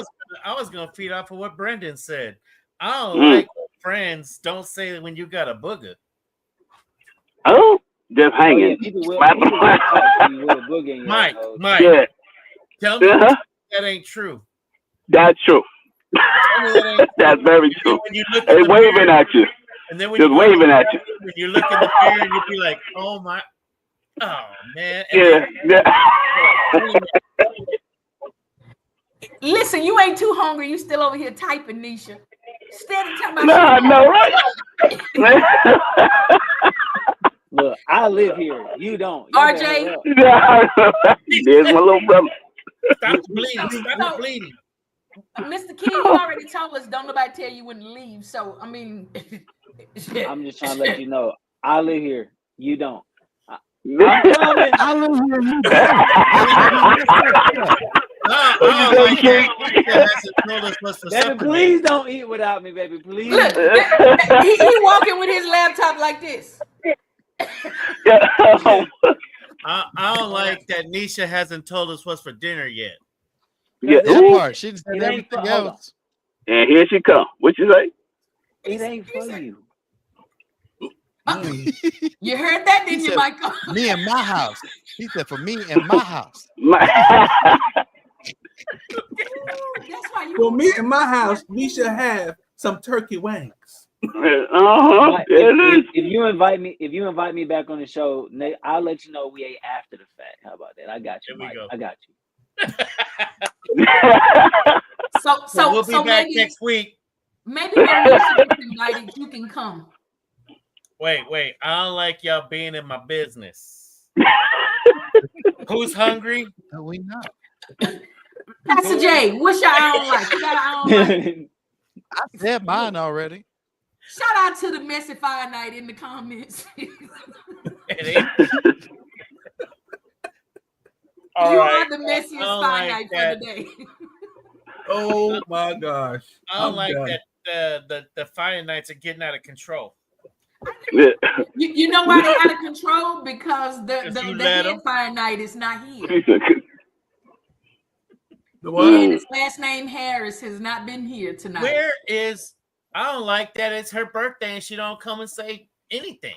I was gonna feed off of what Brendan said. I don't like when friends don't say that when you got a booger. Oh, just hanging. Mike. Yeah. Tell me that ain't true. That's true. That's very true. They waving at you. And then when just waving at you. When you look in the mirror, you be like, "Oh my, oh man." Listen, you ain't too hungry. You still over here typing, Nisha. Steady talking about. No, right? Look, I live here. You don't. RJ. There's my little brother. Stop bleeding. Stop bleeding. Mr. Key, you already told us don't nobody tell you when to leave. So I mean, I'm just trying to let you know. I live here. You don't. I'm coming. I live here. You don't. Baby, please don't eat without me, baby. Please. Look, he walking with his laptop like this. I don't like that Nisha hasn't told us what's for dinner yet. Yeah, that part. She said everything else. And here she come. What you say? It ain't for you. You heard that, didn't you, Michael? Me and my house. He said for me and my house. For me and my house, we should have some turkey wings. If you invite me back on the show, I'll let you know we ate after the fact. How about that? I got you, Mike. I got you. So we'll be back next week. Maybe when Nisha gets invited, you can come. Wait. I don't like y'all being in my business. Who's hungry? No, we not. Pastor J, what's your I don't like? You got an I don't like? I said mine already. Shout out to the messy fire night in the comments. Are the messiest fire night for the day. Oh my gosh. I don't like that the fire nights are getting out of control. You know why they're out of control? Because the head fire night is not here. And his last name Harris has not been here tonight. Where is? I don't like that it's her birthday and she don't come and say anything.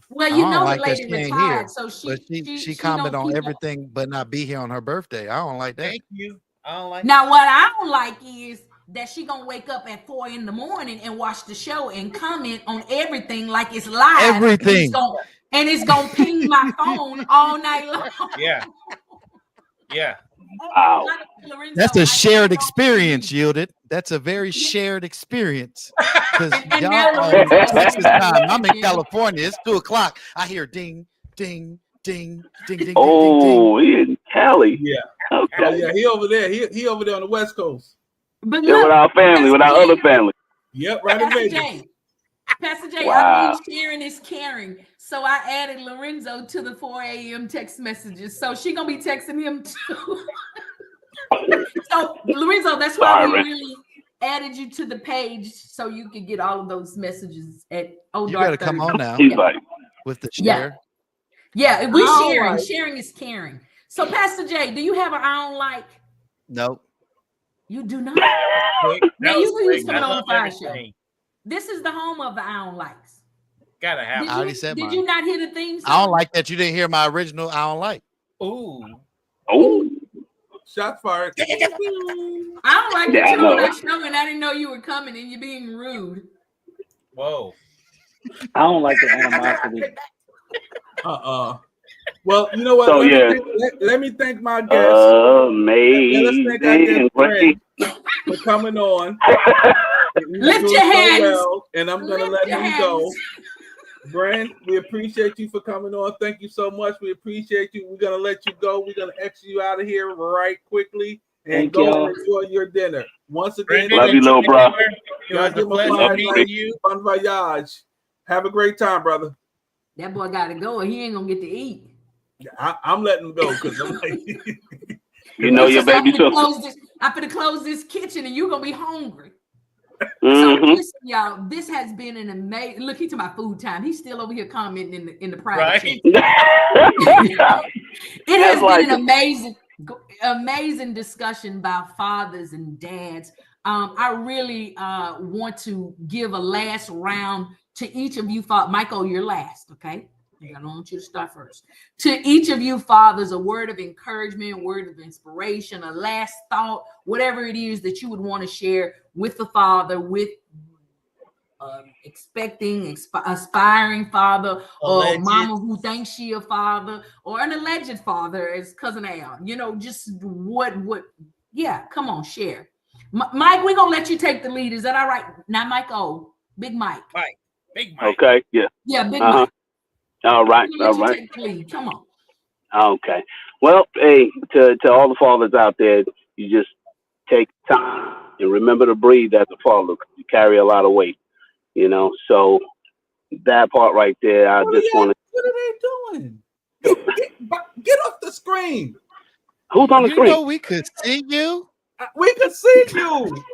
Well, you know, like the lady retired, so she comment on everything, but not be here on her birthday. I don't like that. Thank you. I don't like. Now, what I don't like is that she gonna wake up at 4 in the morning and watch the show and comment on everything like it's live. Everything. And it's gonna ping my phone all night long. Yeah. Yeah. Wow. That's a shared experience, Yielded. That's a very shared experience. Because y'all are in Texas time. I'm in California. It's 2:00. I hear ding, ding, ding, ding, ding, oh, he in Cali. Yeah. Okay. Oh, yeah, he over there. He over there on the West Coast. But yeah, with our family, with our other family. Yep, right in Vegas. Pastor J, wow. I believe sharing is caring. So I added Lorenzo to the 4 a.m. text messages. So she gonna be texting him too. So Lorenzo, that's why we really added you to the page so you could get all of those messages at You better come on now. With the share. Yeah, we sharing. Right. Sharing is caring. So Pastor J, do you have an I don't like? Nope. You do not. Now you was coming on the Fire Show. This is the home of the I don't likes. Gotta have. I already said mine. Did you not hear the theme song? I don't like that you didn't hear my original I don't like. Ooh. Oh. Shots fired. I don't like that you were on that show and I didn't know you were coming and you're being rude. Whoa. I don't like the animosity. Well, you know what? So, let me thank my guests. Amazing. Let's thank our guest for coming on. Lift your hands. Well, and I'm going to let him go. Brand, we appreciate you for coming on. Thank you so much. We appreciate you. We're going to let you go. We're going to exit you out of here right quickly and go and enjoy your dinner. Once again, love you, little bro. It was a pleasure meeting you. Bon voyage. Have a great time, brother. That boy got to go or he ain't going to get to eat. I'm letting him go because I'm like, you know your baby too. I'm going to close this kitchen and you're going to be hungry. Mm-hmm. So listen, y'all, this has been an amazing look. He's to my food time. He's still over here commenting in the private. Right. It has been an amazing discussion by fathers and dads. I really want to give a last round to each of you. Michael, you're last, okay? I don't want you to start first. To each of you fathers, a word of encouragement, word of inspiration, a last thought, whatever it is that you would want to share with the father, with aspiring father, or mama who thinks she a father, or an alleged father, as Cousin Al. You know, just what? Yeah, come on, share. Mike, we're gonna let you take the lead. Is that all right? Not Mike O, Big Mike. Big Mike. Okay, yeah. Yeah, Big Mike. All right, all right. Take the lead. Come on. Okay. Well, hey, to all the fathers out there, you just take time and remember to breathe as a father. You carry a lot of weight, you know. So that part right there, I just want to. What are they doing? Get off the screen. Who's on the screen? You know we could see you. We could see you.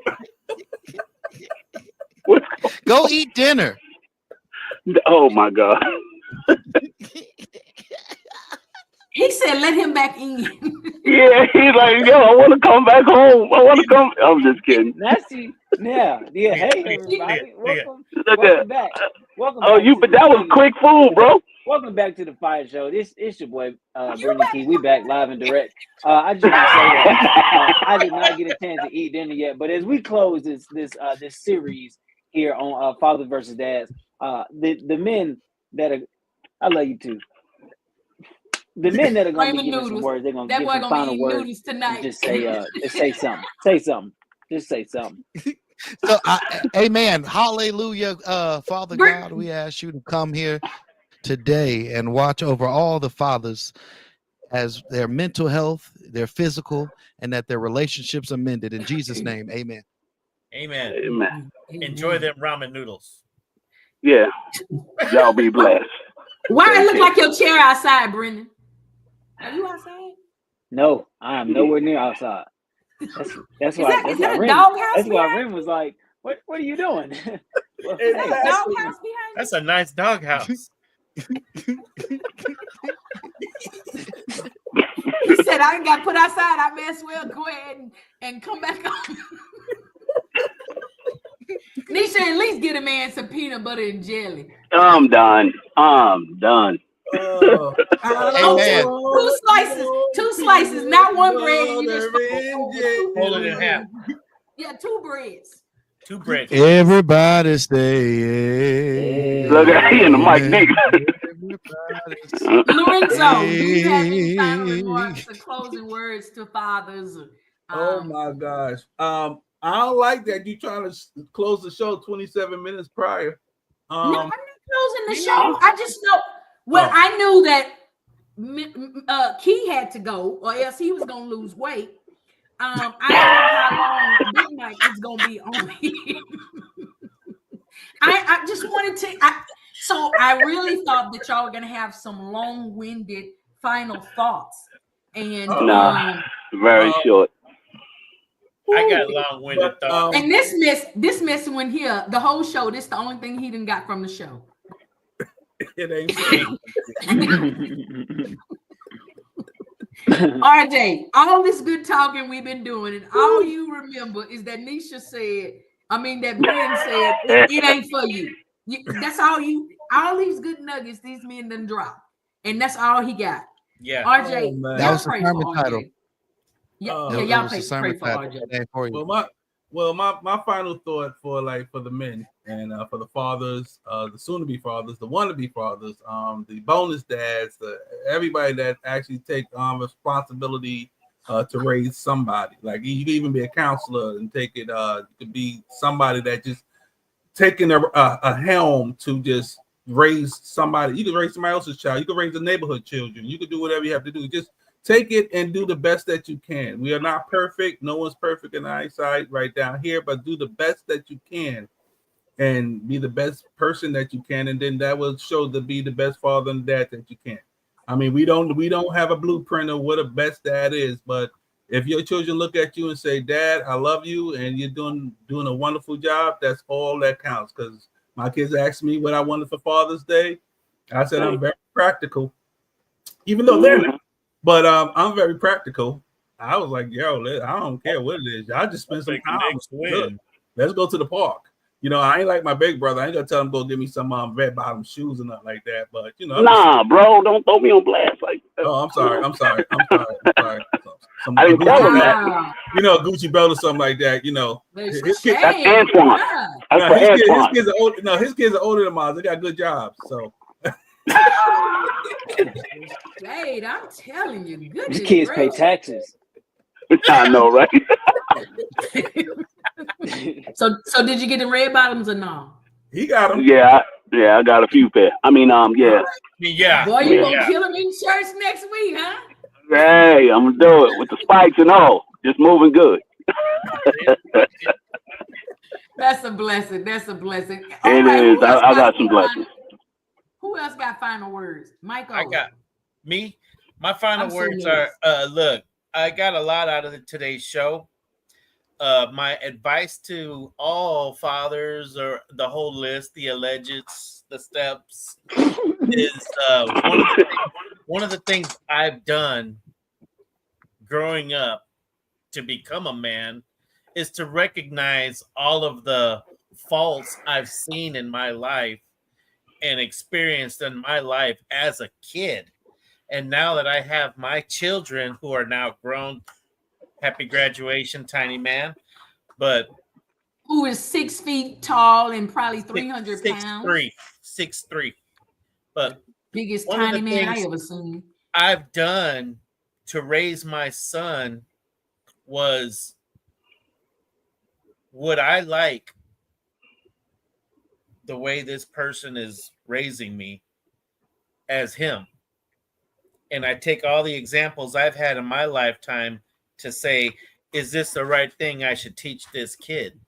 Go eat dinner. Oh my God. He said, "Let him back in." Yeah, he's like, "Yo, I want to come back home. I want to come." I'm just kidding. Nasty. Yeah. Hey, everybody. Welcome back. Welcome. Oh, back but that was quick food, bro. Welcome back to the Fire Show. It's your boy, Brendan Key. We back live and direct. I just want to say that I did not get a chance to eat dinner yet, but as we close this series here on Fathers versus Dads, the men that are, I love you too. The men that are going to be giving some words, they're going to give some final words tonight. Just say something. Say something. Just say something. So, amen. Hallelujah. Father God, we ask you to come here today and watch over all the fathers as their mental health, their physical, and that their relationships are mended. In Jesus' name, amen. Amen. Amen. Enjoy them ramen noodles. Yeah. Y'all be blessed. Why it look like your chair outside, Brendan? Are you outside? No, I am nowhere near outside. That's why. Is that a doghouse? That's why Ren was like, "What are you doing?" Well, hey, doghouse behind you? That's a nice doghouse. He said, "I ain't got put outside. I may as well go ahead and come back on." Nisha, at least get a man some peanut butter and jelly. I'm done. Amen. Two slices, not one bread. You just hold it in half. Yeah, 2 breads. 2 breads. Everybody say. Look at in the mic, nigga. Lorenzo, do you have any final remarks or closing words to fathers? Oh my gosh. I don't like that you trying to close the show 27 minutes prior. No, I'm not closing the show. I just know. Well, I knew that Key had to go, or else he was gonna lose weight. I don't know how long Big Mike is gonna be on here. I just wanted to. So I really thought that y'all were gonna have some long-winded final thoughts, and very short. I got long-winded thoughts. And this miss went here the whole show. This is the only thing he didn't got from the show. It ain't. RJ, all this good talking we've been doing, and all you remember is that Nisha said, that Ben said, it ain't for you. That's all these good nuggets these men done drop. And that's all he got. Yeah. RJ, that was the sermon title. Y'all pray for RJ. Well, my final thought for the men and for the fathers, the soon-to-be fathers, the wanna-be fathers, the bonus dads, everybody that actually take responsibility to raise somebody. Like you can even be a counselor and take it. You could be somebody that just taking a helm to just raise somebody. You can raise somebody else's child. You can raise the neighborhood children. You can do whatever you have to do. Just take it and do the best that you can. We are not perfect. No one's perfect in eyesight right down here, but do the best that you can and be the best person that you can. And then that will show to be the best father and dad that you can. We don't have a blueprint of what a best dad is, but if your children look at you and say, Dad, I love you, and you're doing a wonderful job, that's all that counts. Because my kids asked me what I wanted for Father's Day. I said, I'm very practical, even though they're not. But I'm very practical. I was like, yo, I don't care what it is. I just spend some time. Let's go to the park. I ain't like my big brother. I ain't gonna tell him go give me some red bottom shoes or nothing like that. But bro, don't throw me on blast like that. Oh, I'm sorry. I didn't tell him that. Gucci belt or something like that. That's Antoine. His kids are older than mine. They got good jobs. So. Hey, I'm telling you, these kids pay taxes. I know, right? So did you get the red bottoms or no? He got them. Yeah, I got a few pair. Yeah. Yeah. Boy, you gonna kill him in church next week, huh? Hey, I'm gonna do it with the spikes and all. Just moving good. That's a blessing. It is. I got some blessings. Who else got final words? Michael. I got me. My final words are look, I got a lot out of today's show. My advice to all fathers or the whole list, the allegeds, the steps, is one of the things I've done growing up to become a man is to recognize all of the faults I've seen in my life and experienced in my life as a kid. And now that I have my children who are now grown, happy graduation, tiny man, but who is 6 feet tall and probably 300 pounds. 6'3". But biggest tiny man I ever seen. I've done to raise my son was, would I like the way this person is raising me as him? And I take all the examples I've had in my lifetime to say, is this the right thing I should teach this kid?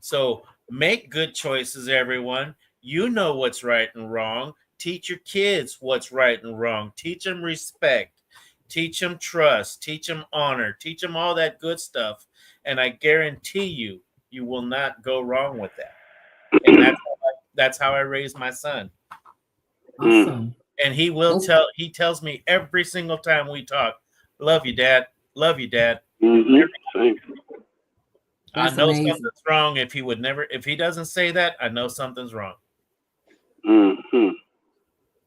So make good choices, everyone. You know what's right and wrong. Teach your kids what's right and wrong. Teach them respect. Teach them trust. Teach them honor. Teach them all that good stuff. And I guarantee you, you will not go wrong with that. And that's how I raised my son. Awesome. And he tells me every single time we talk, love you, Dad. Love you, Dad. Mm-hmm. I know something's wrong if he doesn't say that, I know something's wrong. Mm-hmm.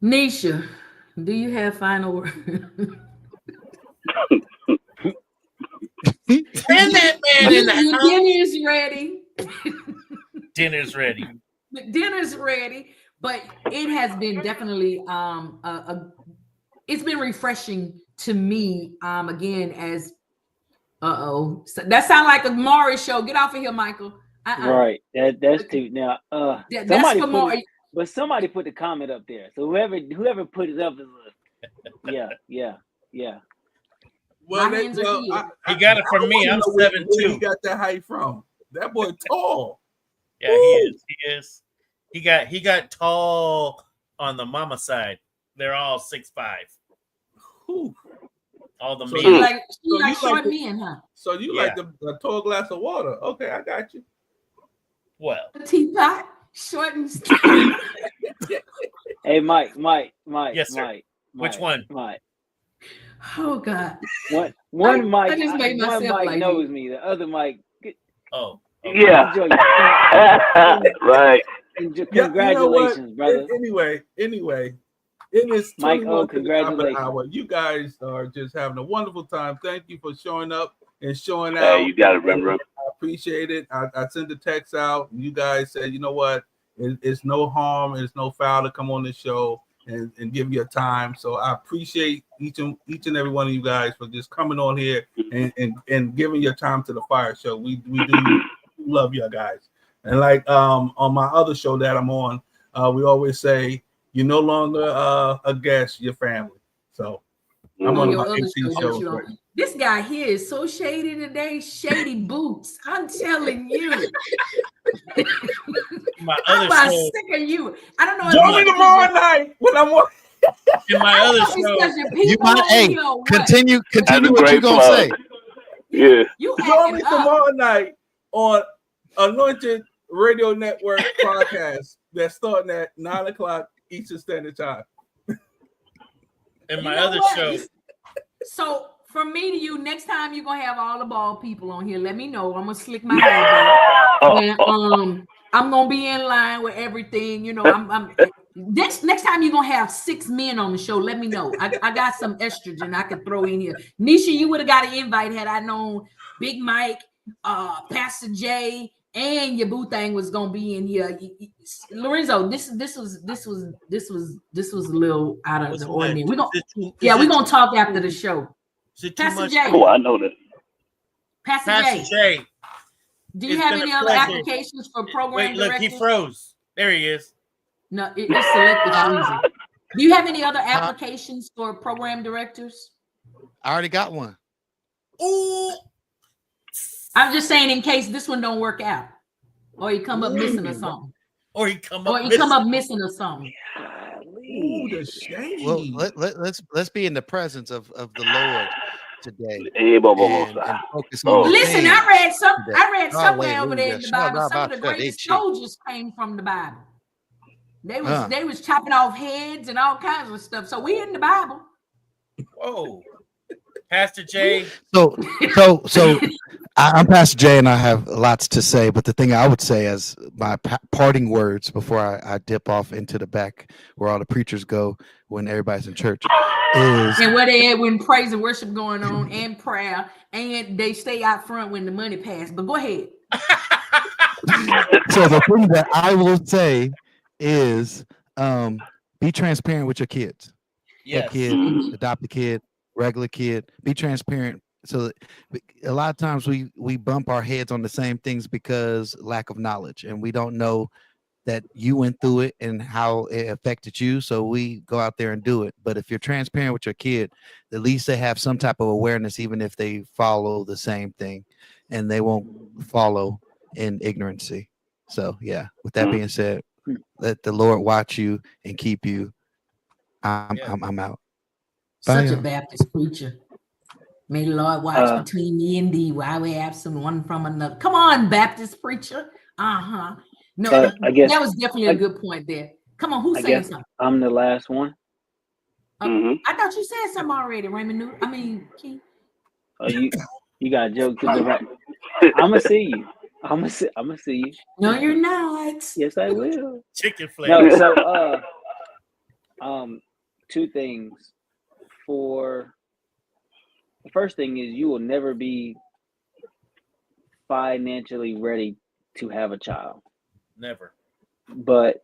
Nisha, do you have final words? Send that man in the house. Dinner's ready. Dinner's ready. Dinner's ready. But it has been definitely it's been refreshing to me. Again, as so that sounds like a Maury show. Get off of here, Michael. Right. That's too now. That's for Maury. But somebody put the comment up there. So whoever put it up is yeah. Well, he got it from me. I'm 7'2". Where he got that height from? That boy tall. Yeah, he is. He got tall on the mama side. They're all 6'5". All the men. You like short men, huh? So you like the tall glass of water? Okay, I got you. Well, a teapot, short and skinny. Hey, Mike. Yes, sir. Mike. Which one? Mike. Oh God. One Mike. I just made one myself Mike like knows me. The other Mike. Oh. Okay. Yeah. Right. Congratulations, brother. Anyway, in this Mike, 21 congratulations. hour, you guys are just having a wonderful time. Thank you for showing up and showing out. Hey, you got to remember. I appreciate it. I sent the text out, and you guys said, you know what? It's no harm, it's no foul to come on the show and give your time. So I appreciate each and every one of you guys for just coming on here and giving your time to the Fire Show. We do love you guys. And like on my other show that I'm on, we always say you're no longer a guest, you're family. So I'm on my 18 shows right now. This guy here is so shady today. Shady boots. I'm telling you. I'm about sick of you. I don't know. Join me tomorrow night when I'm on. In my other show. You might continue what you're gonna say. Yeah. Join me tomorrow night on Anointed Radio Network podcast that's starting at 9:00 Eastern Standard Time. In my other show. So from me to you, next time you're gonna have all the ball people on here. Let me know. I'm gonna slick my hair back. And, I'm gonna be in line with everything. You know, I'm next time you're gonna have 6 men on the show. Let me know. I got some estrogen I could throw in here. Nisha, you would have got an invite had I known Big Mike, Pastor J, and your boo thing was gonna be in here. Lorenzo, this was a little out of the ordinary. We're gonna talk after the show. Pastor J. Oh, I know that. Pastor J. Do you have any other applications for program directors? Look, he froze. There he is. No, it's selective freezing. Do you have any other applications for program directors? I already got one. Ooh. I'm just saying in case this one don't work out. Or you come up missing a song. Or you come up missing a song. Ooh, the shade. Well, let's be in the presence of the Lord today. And focus on listen, I read somewhere over there in the Hallelujah. Bible. Some of the greatest soldiers came from the Bible. They was chopping off heads and all kinds of stuff. So we in the Bible. Whoa. Pastor J. So I'm Pastor J, and I have lots to say. But the thing I would say as my parting words before I dip off into the back where all the preachers go when everybody's in church is, and where they at when praise and worship going on and prayer, and they stay out front when the money passes. But go ahead. So the thing that I will say is, be transparent with your kids. Yes. Kid, adopt a kid, regular kid. Be transparent. So a lot of times we bump our heads on the same things because lack of knowledge, and we don't know that you went through it and how it affected you. So we go out there and do it. But if you're transparent with your kid, at least they have some type of awareness, even if they follow the same thing, and they won't follow in ignorancy. So yeah, with that being said, let the Lord watch you and keep you. I'm out. Such a Baptist preacher. May the Lord watch between me and thee while we absent one from another. Come on, Baptist preacher. No, I guess that was definitely a good point there. Come on, who's saying something? I'm the last one. I thought you said something already, Raymond Newt. I mean, Keith. Oh, you got a joke to the right. I'ma see you. I'ma see you. No, you're not. Yes, I will. Chicken flavor. No, so two things. For the first thing is you will never be financially ready to have a child. Never. But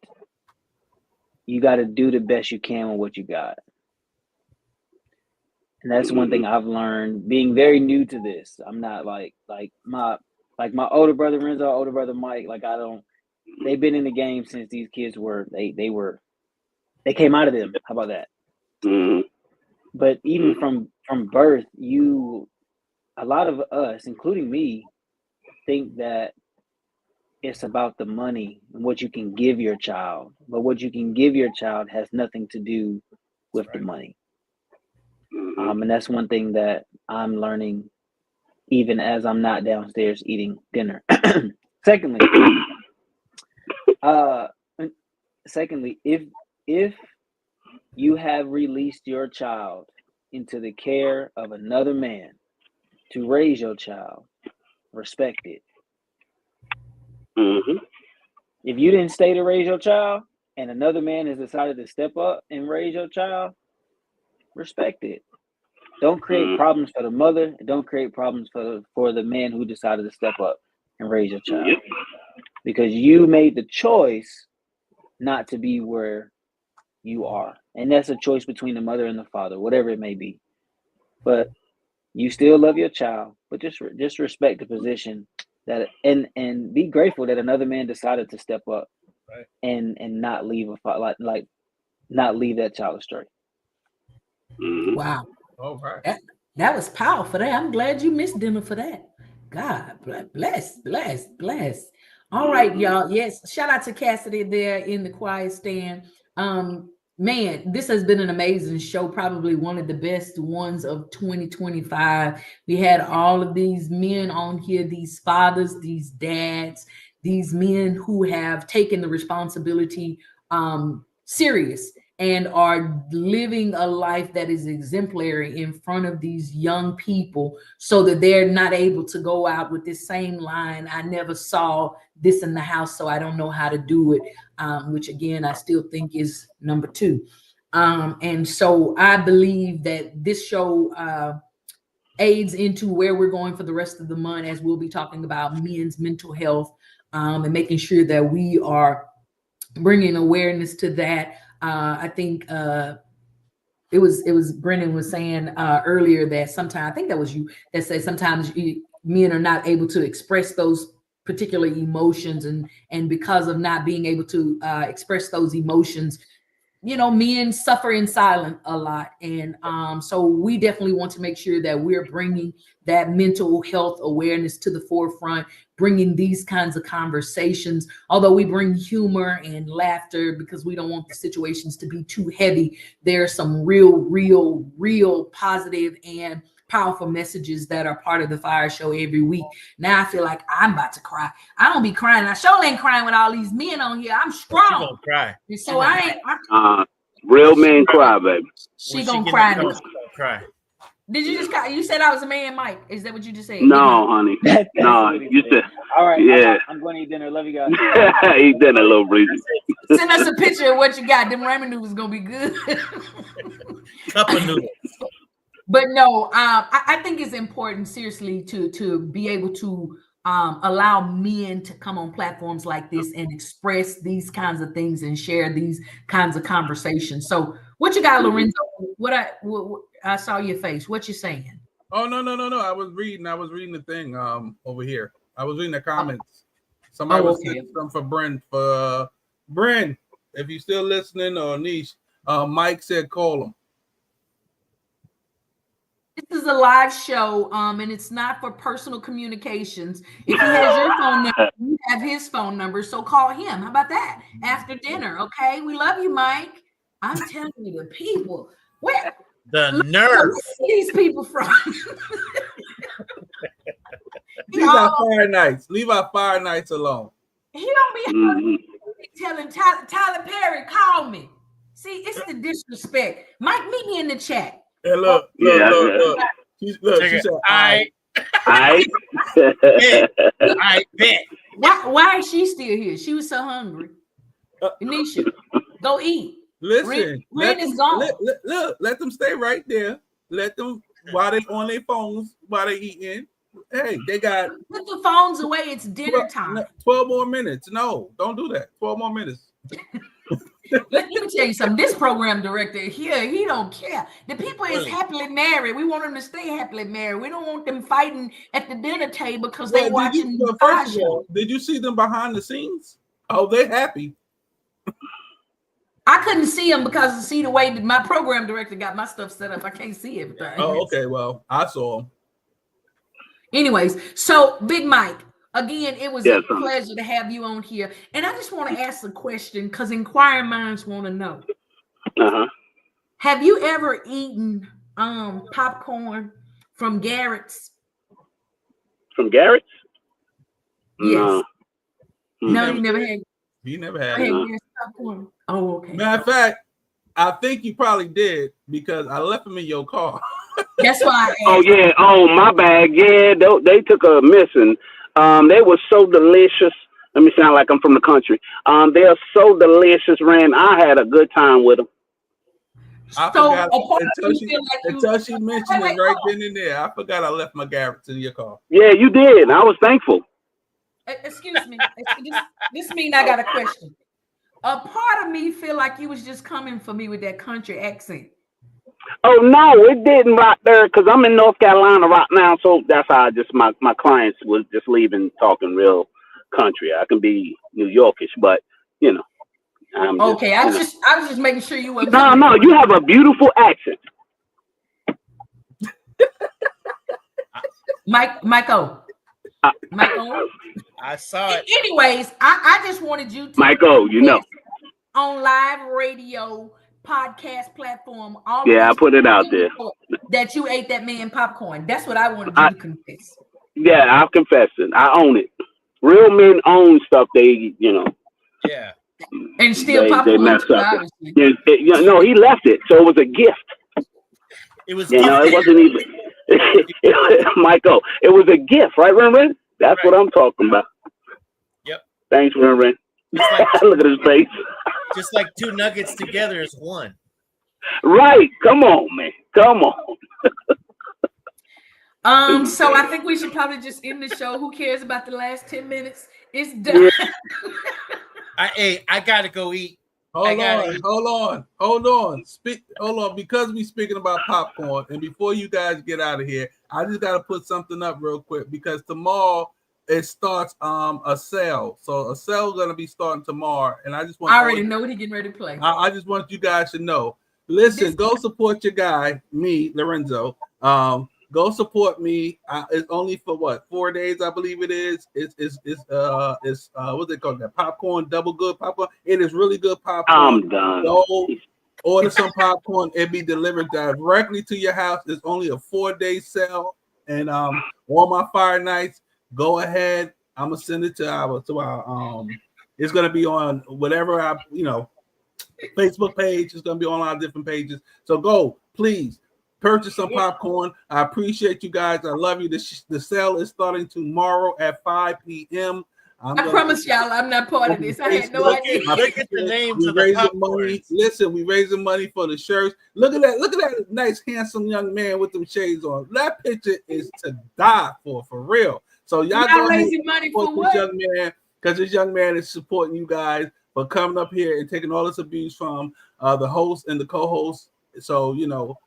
you got to do the best you can with what you got. And that's one thing I've learned being very new to this. I'm not like my older brother Renzo, older brother Mike. Like they've been in the game since these kids were they came out of them. How about that? Mm-hmm. But even from birth, a lot of us, including me, think that it's about the money and what you can give your child. But what you can give your child has nothing to do with the money. And that's one thing that I'm learning, even as I'm not downstairs eating dinner. Secondly, if you have released your child into the care of another man to raise your child, respect it. Mm-hmm. If you didn't stay to raise your child and another man has decided to step up and raise your child, respect it. Don't create problems for the mother. Don't create problems for the man who decided to step up and raise your child. Yep. Because you made the choice not to be where you are. And that's a choice between the mother and the father, whatever it may be. But you still love your child, but just respect the position that and be grateful that another man decided to step up, right, and not leave not leave that child astray. Mm-hmm. Wow. All right. That was powerful. I'm glad you missed dinner for that. God bless. All right, y'all. Yes, shout out to Cassidy there in the quiet stand. Man, this has been an amazing show, probably one of the best ones of 2025. We had all of these men on here, these fathers, these dads, these men who have taken the responsibility serious and are living a life that is exemplary in front of these young people so that they're not able to go out with this same line, I never saw this in the house, so I don't know how to do it, which again, I still think is number 2. And so I believe that this show aids into where we're going for the rest of the month, as we'll be talking about men's mental health and making sure that we are bringing awareness to that. I think it was Brennan was saying earlier that sometimes, I think that was you that said sometimes men are not able to express those particular emotions, and because of not being able to express those emotions, men suffer in silence a lot. And so we definitely want to make sure that we're bringing that mental health awareness to the forefront, bringing these kinds of conversations, although we bring humor and laughter because we don't want the situations to be too heavy. There are some real positive and powerful messages that are part of the Fire Show every week. Now I feel like I'm about to cry. I don't be crying. I sure ain't crying with all these men on here. I'm strong. She gonna cry. And so I ain't. Real men cry, baby. She gonna cry. Cry. Did you just cry? You said I was a man, Mike. Is that what you just said? No, honey. No, you said. All right. Yeah. I'm going to eat dinner. Love you guys. Eat dinner, little breezy. Send us a picture of what you got. Them ramen noodles gonna be good. Cup of noodles. But no, I think it's important, seriously, to be able to allow men to come on platforms like this and express these kinds of things and share these kinds of conversations. So, what you got, Lorenzo? What I saw your face. What you saying? Oh no! I was reading the thing over here. I was reading the comments. Somebody was saying something for Bren. For Bren, if you're still listening, or Niche, Mike said call him. This is a live show, and it's not for personal communications. If he has your phone number, you have his phone number, so call him. How about that? After dinner, okay? We love you, Mike. I'm telling you, the people. Where the nerve? These people from? Leave our fire nights. Leave our fire nights alone. He don't be telling Tyler Perry, call me. See, it's the disrespect. Mike, meet me in the chat. Hey, look. She said, I bet. Why is she still here? She was so hungry. Anisha, go eat. Listen, Ren is gone. Let them stay right there. Let them while they on their phones while they eating. Hey, they got put the phones away. It's dinner time. 12 more minutes. No, don't do that. 12 more minutes. Let me tell you something. This program director here, he don't care. The people is happily married. We want them to stay happily married. We don't want them fighting at the dinner table because they watching the first of all, did you see them behind the scenes? Oh, they happy. I couldn't see them because the way that my program director got my stuff set up. I can't see everything. Oh, okay. Well, I saw them. Anyways, so Big Mike, again, it was a pleasure to have you on here. And I just want to ask a question because inquiring minds want to know. Have you ever eaten popcorn from Garrett's? From Garrett's? Yes. No, you never had. He never had it. Popcorn. Oh, okay. Matter of fact, I think you probably did because I left them in your car. That's why. Oh yeah. Oh, my bag. Yeah, they took a missing. They were so delicious. Let me sound like I'm from the country. They are so delicious, Ren. I had a good time with them. I forgot until she mentioned it right then and there. I forgot I left my Garrett's in your car. Yeah, you did. I was thankful. Excuse me. This means I got a question. A part of me feel like you was just coming for me with that country accent. Oh no, it didn't right there because I'm in North Carolina right now, so that's how I just my clients was just leaving talking real country. I can be New Yorkish, but you know, I'm okay. I was just making sure you were. No, you have a beautiful accent, Michael. I saw it. Anyways, I just wanted you to Michael, you know, on live radio podcast platform. Yeah, I put it out there. That you ate that man popcorn. That's what I wanted you to confess. Yeah, I've confessed it. I own it. Real men own stuff they, Yeah. And still they mess up. No, he left it, so it was a gift. It was. It wasn't even. Michael, it was a gift, right, Ren? That's what I'm talking about. Yep. Thanks, Ren. Like look at his face. Just like two nuggets together is one. Right. Come on, man. Come on. So I think we should probably just end the show. Who cares about the last 10 minutes? It's done. Yeah. I gotta go eat. Hold on. Hold on. Because we speaking about popcorn, and before you guys get out of here, I just gotta put something up real quick because tomorrow it starts a sale. So a sale is gonna be starting tomorrow, and I just want. I already know what he's getting ready to play. I just want you guys to know. Listen, go support your guy, me, Lorenzo. Go support me. It's only for what 4 days, I believe it is. It's what's it called? That popcorn, double good popcorn. It is really good popcorn. I'm done. Go order some popcorn. It be delivered directly to your house. It's only a 4-day sale, and all my fire nights. Go ahead. I'm gonna send it to our it's gonna be on whatever Facebook page. It's gonna be on our different pages. So go, please. Purchase some popcorn. I appreciate you guys. I love you. The sale is starting tomorrow at 5 p.m. I promise y'all I'm not part of this. I had no idea. Look at the names of the money. Listen, we raising money for the shirts. Look at that nice, handsome young man with them shades on. That picture is to die for real. So y'all go raising money for what? Young man, because this young man is supporting you guys for coming up here and taking all this abuse from the host and the co-host. So,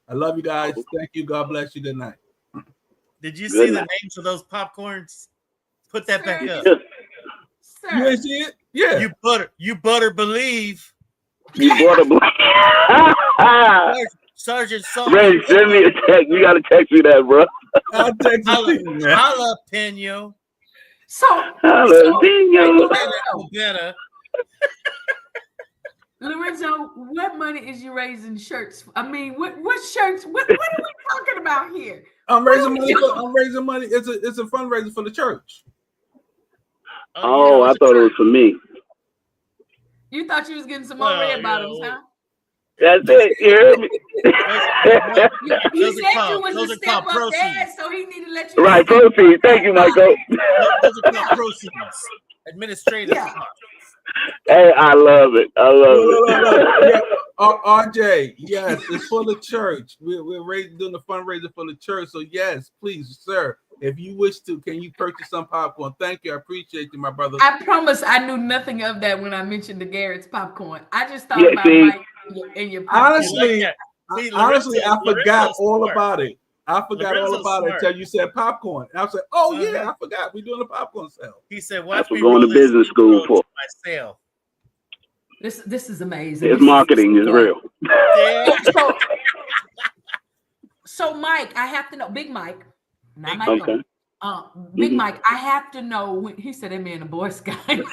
I love you guys. Thank you. God bless you. Good night. Did you see the names of those popcorns? Put that back up. You ain't see it? Yeah. You better believe. You better believe. Sergeant Ray, send me a text. You got to text me that, bro. I'll text you, man. Holla, Peno. Better. Lorenzo, what money is you raising shirts? I mean, what shirts? What are we talking about here? I'm raising money. It's a fundraiser for the church. Oh, I thought it was for me. You thought you was getting some more red bottoms, huh? That's it. You heard me? He said you was a step up dad, so he needed to let you. Right, proceeds. Thank you, Michael. Those are called proceeds. Administrative. Hey, I love it. Yeah. RJ, yes, it's for the church. We're doing the fundraiser for the church. So yes, please, sir, If you wish to, can you purchase some popcorn? Thank you. I appreciate you, my brother. I promise I knew nothing of that when I mentioned the Garrett's popcorn. I just thought about Mike and your popcorn. Honestly, I forgot all about it. I forgot all about it until you said popcorn. And I said, "Oh yeah, I forgot. We're doing a popcorn sale." He said, "Watch me going to business school for my sale." This is amazing. His marketing is real. So Mike, I have to know, Big Mike, not Mike. Okay. Big Mike, I have to know when he said that man a Boy Scout. Block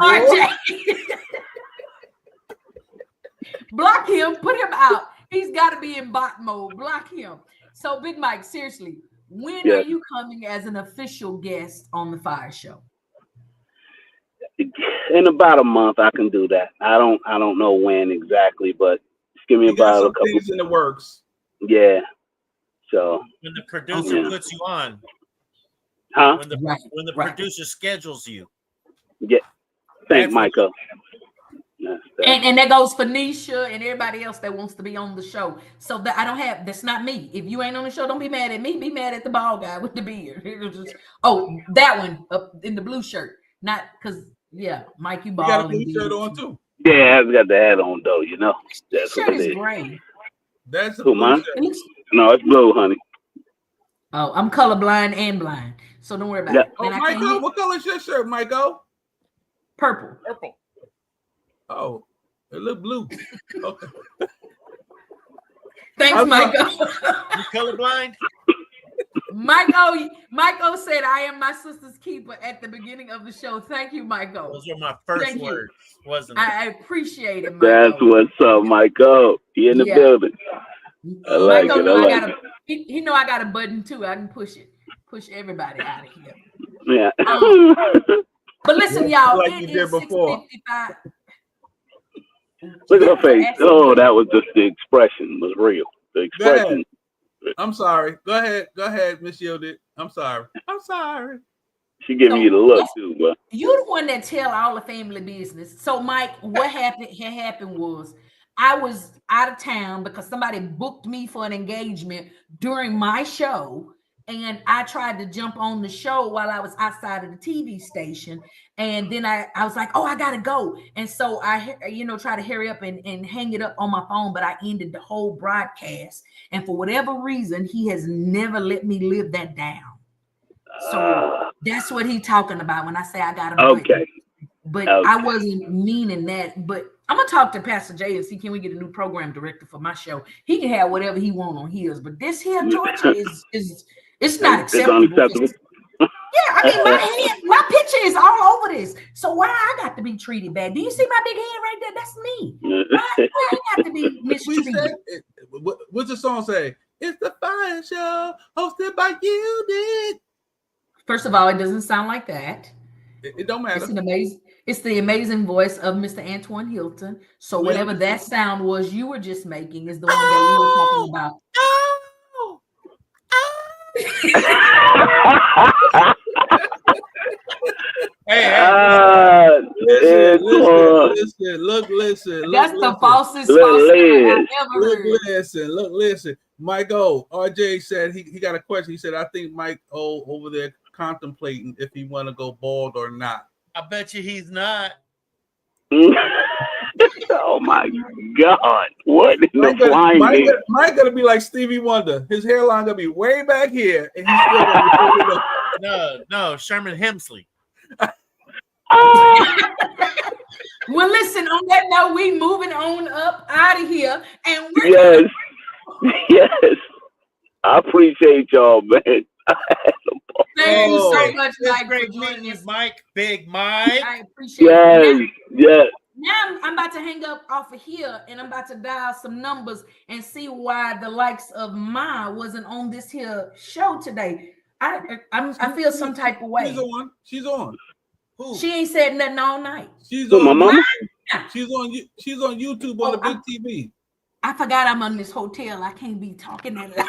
RJ. Block him, put him out. He's got to be in bot mode. Block him. So Big Mike, seriously, when are you coming as an official guest on the Fire Show? In about a month, I can do that. I don't know when exactly, but just give me about a couple things in the works. Yeah. So when the producer puts you on, huh? When the producer schedules you, yeah. Thank Michael. And that goes for Nisha and everybody else that wants to be on the show. So that I don't have, that's not me. If you ain't on the show, don't be mad at me. Be mad at the bald guy with the beard. That one up in the blue shirt. Not because, Mike, you bald. You got a blue shirt on too. Yeah, I've got the hat on though. You know, this shirt is gray. That's who mine? No, it's blue, honey. Oh, I'm colorblind and blind, so don't worry about it. Oh, Michael, what color is your shirt, Michael? Purple. Oh, it look blue. Okay. Thanks, Michael. You colorblind? Michael said, "I am my sister's keeper" at the beginning of the show. Thank you, Michael. Those were my first words, wasn't it? I appreciate it, Michael. That's what's up, Michael. He in the building. I like Michael it. He know I got a button too. I can push everybody out of here. Yeah. But listen, y'all, like you did before. 6:55. Look at her face. Oh, that was just the expression was real. The expression. I'm sorry. Go ahead, Miss Yielded. I'm sorry. She giving you the look too, but You're the one that tell all the family business. So, Mike, what happened was I was out of town because somebody booked me for an engagement during my show. And I tried to jump on the show while I was outside of the TV station. And then I was like, oh, I got to go. And so I, try to hurry up and hang it up on my phone. But I ended the whole broadcast. And for whatever reason, he has never let me live that down. So that's what he's talking about when I say I got to go. Okay. But I wasn't meaning that. But I'm going to talk to Pastor Jay and see, can we get a new program director for my show? He can have whatever he wants on his. But this here, Georgia, is it's not acceptable. It's unacceptable. Yeah, I mean, my picture is all over this. So why I got to be treated bad? Do you see my big hand right there? That's me. Why I got to be mistreated? What's the song say? It's the Fire Show hosted by you, Dick. First of all, it doesn't sound like that. It don't matter. It's the amazing voice of Mr. Antoine Hilton. So whatever that sound was you were just making is the one that we were talking about. Listen. That's the falsest I ever heard. Listen. Michael, RJ said he got a question. He said, I think Mike over there contemplating if he want to go bald or not. I bet you he's not. Oh my God! What in the flying? Mike gonna be like Stevie Wonder. His hairline gonna be way back here, and he's still gonna be No, Sherman Hemsley. Well, listen. On that note, we moving on up out of here, and we're yes. I appreciate y'all, man. Thank you so much, Mike, for joining us, Mike. Big Mike. I appreciate it. Yes. Now I'm about to hang up off of here and I'm about to dial some numbers and see why the likes of Ma wasn't on this here show today. I feel some type of way. She's on. Who? She ain't said nothing all night. She's on. My mama? She's on YouTube on the big TV. I forgot I'm on this hotel. I can't be talking that loud.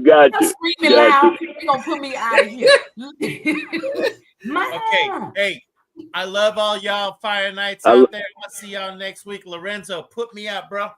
Gotcha. Screaming loud. You're gonna put me out of here. Okay, hey, I love all y'all Fire Nights out there. I'll see y'all next week. Lorenzo, put me out, bro.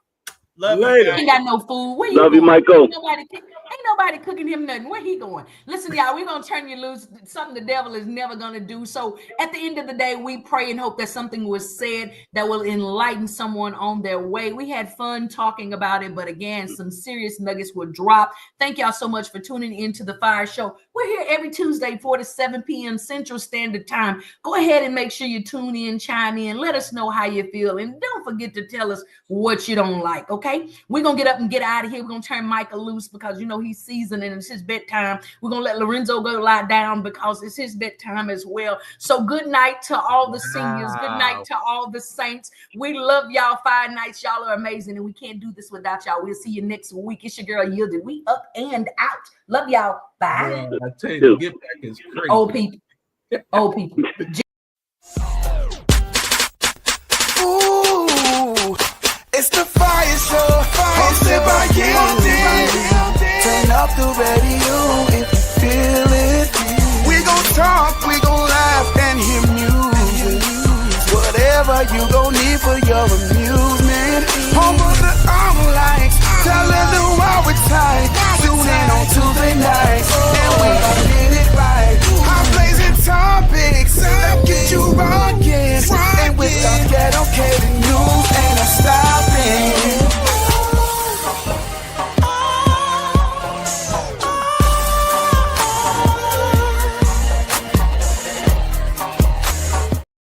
Love Later. you guys. Ain't got no food. Where you Love you, going? Michael. Ain't nobody cooking him nothing. Where he going? Listen, y'all, we're gonna turn you loose. Something the devil is never gonna do. So at the end of the day, we pray and hope that something was said that will enlighten someone on their way. We had fun talking about it, but again, some serious nuggets were dropped. Thank y'all so much for tuning into the Fire Show. We're here every Tuesday, 4 to 7 p.m. Central Standard Time. Go ahead and make sure you tune in, chime in, let us know how you feel, and don't forget to tell us what you don't like. Okay, we're gonna get up and get out of here. We're gonna turn Michael loose because you know he's seasoned and it's his bedtime. We're gonna let Lorenzo go lie down because it's his bedtime as well. So good night to all the seniors. Good night to all the saints. We love y'all. 5 nights. Y'all are amazing, and we can't do this without y'all. We'll see you next week. It's your girl Yielded. We up and out. Love y'all. Bye. Yeah, I tell you, the get back is crazy. Old people. Old people. Ooh, it's the Fire Show, hosted by Yielded. Turn up the radio if you feel it. We gon' talk, we gon' laugh and hear music. Whatever you gon' need for your amusement. Home of the armor lights, telling the world we're tight. Tune in on Tuesday nights.